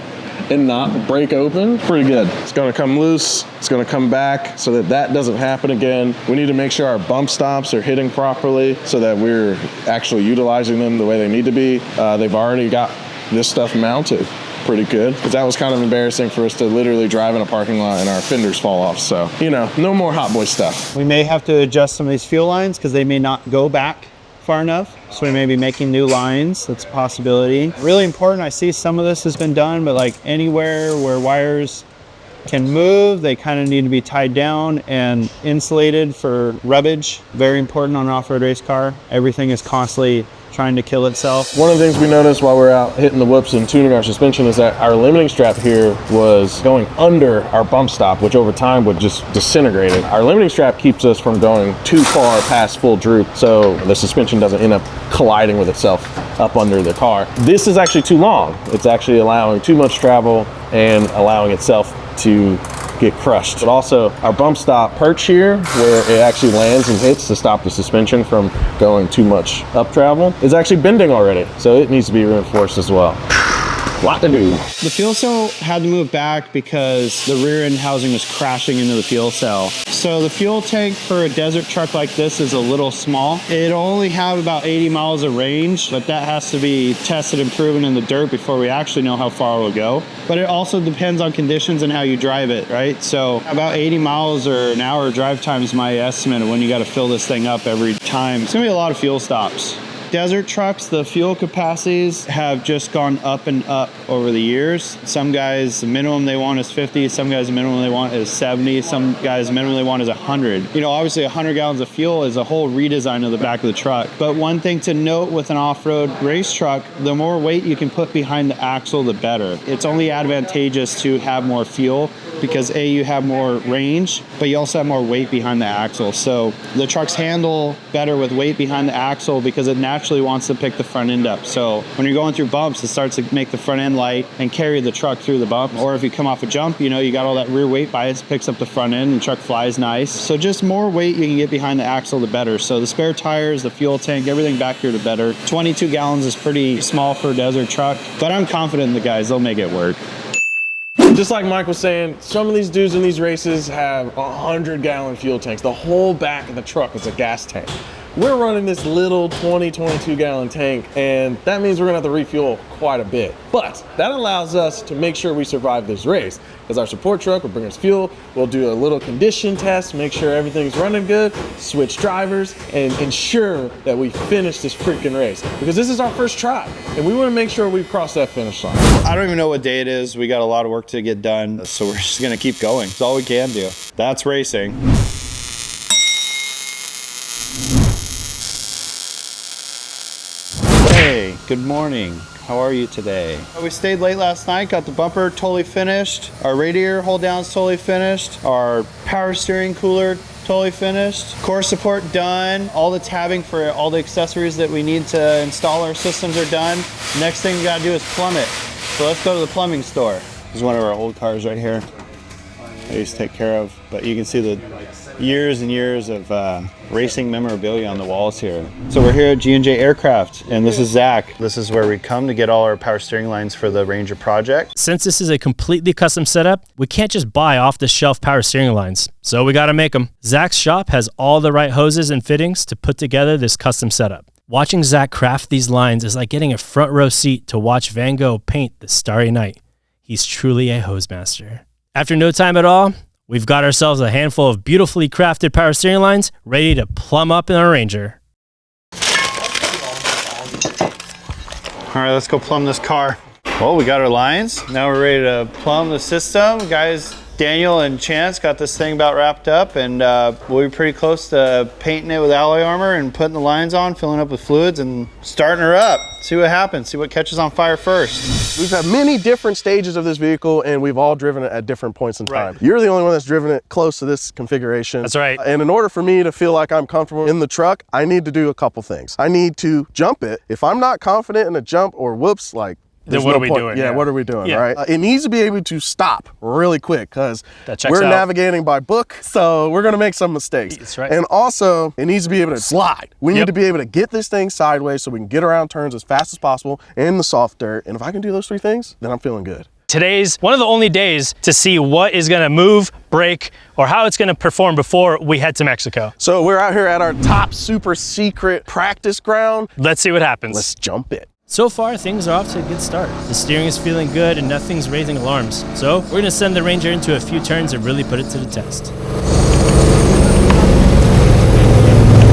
and not break open, pretty good. It's gonna come loose, it's gonna come back so that doesn't happen again. We need to make sure our bump stops are hitting properly so that we're actually utilizing them the way they need to be. They've already got this stuff mounted pretty good, because that was kind of embarrassing for us to literally drive in a parking lot and our fenders fall off. So, you know, no more hot boy stuff. We may have to adjust some of these fuel lines because they may not go back far enough. So we may be making new lines. That's a possibility. Really important, I see some of this has been done, but like anywhere where wires can move, they kind of need to be tied down and insulated for rubbish. Very important on an off-road race car. Everything is constantly trying to kill itself. One of the things we noticed while we were out hitting the whoops and tuning our suspension is that our limiting strap here was going under our bump stop, which over time would just disintegrate it. Our limiting strap keeps us from going too far past full droop, so the suspension doesn't end up colliding with itself up under the car. This is actually too long. It's actually allowing too much travel and allowing itself to get crushed. But also our bump stop perch here, where it actually lands and hits to stop the suspension from going too much up travel, is actually bending already. So it needs to be reinforced as well. Lot to do. The fuel cell had to move back because the rear end housing was crashing into the fuel cell. So the fuel tank for a desert truck like this is a little small. It'll only have about 80 miles of range, but that has to be tested and proven in the dirt before we actually know how far it will go. But it also depends on conditions and how you drive it, right? So about 80 miles or an hour drive time is my estimate of when you got to fill this thing up every time. It's gonna be a lot of fuel stops. Desert trucks, the fuel capacities have just gone up and up over the years. Some guys, the minimum they want is 50. Some guys, the minimum they want is 70. Some guys, the minimum they want is 100. You know, obviously 100 gallons of fuel is a whole redesign of the back of the truck. But one thing to note with an off-road race truck, the more weight you can put behind the axle, the better. It's only advantageous to have more fuel because A, you have more range, but you also have more weight behind the axle. So the trucks handle better with weight behind the axle because it naturally wants to pick the front end up. So when you're going through bumps, it starts to make the front end light and carry the truck through the bump. Or if you come off a jump, you know, you got all that rear weight bias, picks up the front end and the truck flies nice. So just more weight you can get behind the axle, the better. So the spare tires, the fuel tank, everything back here, the better. 22 gallons is pretty small for a desert truck, but I'm confident in the guys, they'll make it work. Just like Mike was saying, some of these dudes in these races have 100-gallon fuel tanks. The whole back of the truck is a gas tank. We're running this little 22-gallon tank, and that means we're gonna have to refuel quite a bit. But that allows us to make sure we survive this race, because our support truck will bring us fuel, we'll do a little condition test, make sure everything's running good, switch drivers, and ensure that we finish this freaking race. Because this is our first try, and we wanna make sure we cross that finish line. I don't even know what day it is. We got a lot of work to get done, so we're just gonna keep going. It's all we can do. That's racing. Hey, good morning. How are you today? We stayed late last night, got the bumper totally finished. Our radiator hold down's totally finished. Our power steering cooler totally finished. Core support done. All the tabbing for all the accessories that we need to install our systems are done. Next thing we gotta do is plumb it. So let's go to the plumbing store. This is one of our old cars right here. I used to take care of, but you can see the years and years of racing memorabilia on the walls here. So we're here at G&J Aircraft, and this is Zach. This is where we come to get all our power steering lines for the Ranger project. Since this is a completely custom setup, we can't just buy off-the-shelf power steering lines, so we gotta make them. Zach's shop has all the right hoses and fittings to put together this custom setup. Watching Zach craft these lines is like getting a front row seat to watch Van Gogh paint the Starry Night. He's truly a hose master. After no time at all, we've got ourselves a handful of beautifully crafted power steering lines ready to plumb up in our Ranger. All right, let's go plumb this car. Well, we got our lines. Now we're ready to plumb the system. Guys, Daniel and Chance got this thing about wrapped up, and we'll be pretty close to painting it with alloy armor and putting the lines on, filling up with fluids and starting her up. See what happens, see what catches on fire first. We've had many different stages of this vehicle, and we've all driven it at different points in time. Right. You're the only one that's driven it close to this configuration. That's right. And in order for me to feel like I'm comfortable in the truck, I need to do a couple things. I need to jump it. If I'm not confident in a jump or whoops, like, then what are we doing? Yeah, what are we doing, right? It needs to be able to stop really quick because we're navigating by book, so we're gonna make some mistakes. That's right. And also, it needs to be able to slide. We need to be able to get this thing sideways so we can get around turns as fast as possible in the soft dirt. And if I can do those three things, then I'm feeling good. Today's one of the only days to see what is gonna move, break, or how it's gonna perform before we head to Mexico. So we're out here at our top super secret practice ground. Let's see what happens. Let's jump it. So far, things are off to a good start. The steering is feeling good and nothing's raising alarms. So we're gonna send the Ranger into a few turns and really put it to the test.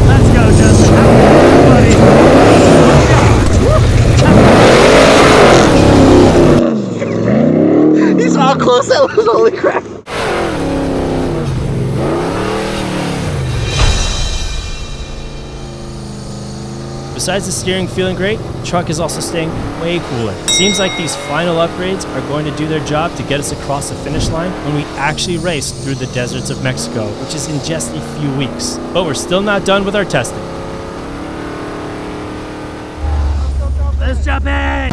Let's go, Justin. Buddy. how close that was, holy crap. Besides the steering feeling great, the truck is also staying way cooler. It seems like these final upgrades are going to do their job to get us across the finish line when we actually race through the deserts of Mexico, which is in just a few weeks. But we're still not done with our testing. Let's jump in!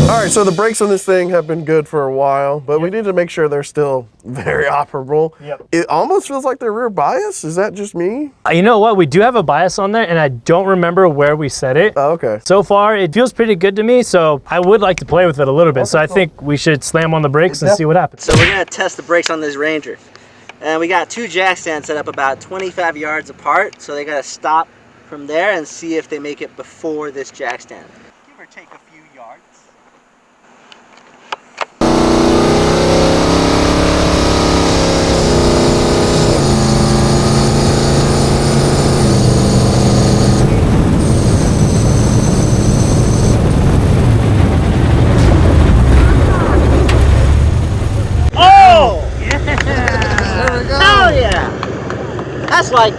All right, so the brakes on this thing have been good for a while, but we need to make sure they're still very operable. Yep. It almost feels like they're rear bias. Is that just me? You know what? We do have a bias on there, and I don't remember where we set it. Oh, okay. So far, it feels pretty good to me, so I would like to play with it a little bit. So I think we should slam on the brakes and see what happens. So we're gonna test the brakes on this Ranger. And we got 2 jack stands set up about 25 yards apart, so they gotta stop from there and see if they make it before this jack stand. Give or take a few yards. Oh! Yeah! There we go! Hell yeah! That's like,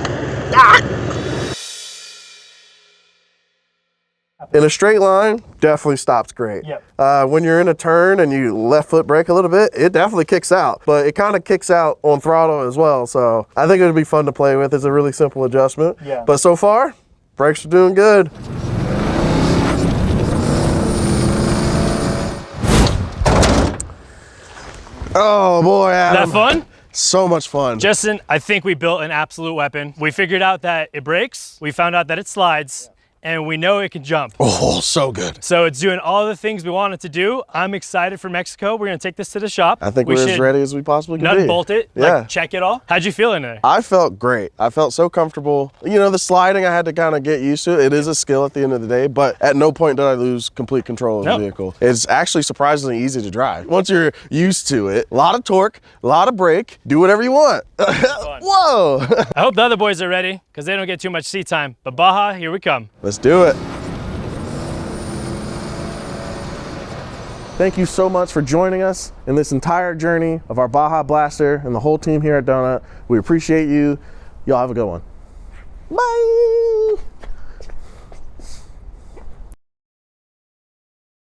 In a straight line, definitely stops great. Yep. When you're in a turn and you left foot brake a little bit, it definitely kicks out, but it kind of kicks out on throttle as well. So I think it would be fun to play with. It's a really simple adjustment. Yeah. But so far, brakes are doing good. Oh boy, Adam. That fun? So much fun. Justin, I think we built an absolute weapon. We figured out that it brakes, we found out that it slides, and we know it can jump. Oh, so good. So it's doing all the things we want it to do. I'm excited for Mexico. We're gonna take this to the shop. I think we're as ready as we possibly can nut be. and bolt it, Yeah. like check it all. How'd you feel in there? I felt great. I felt so comfortable. You know, the sliding, I had to kind of get used to. It is a skill at the end of the day, but at no point did I lose complete control of the vehicle. It's actually surprisingly easy to drive. Once you're used to it, a lot of torque, a lot of brake, do whatever you want. Whoa! I hope the other boys are ready, because they don't get too much seat time. But Baja, here we come. Let's do it. Thank you so much for joining us in this entire journey of our Baja Blaster and the whole team here at Donut. We appreciate you. Y'all have a good one. Bye.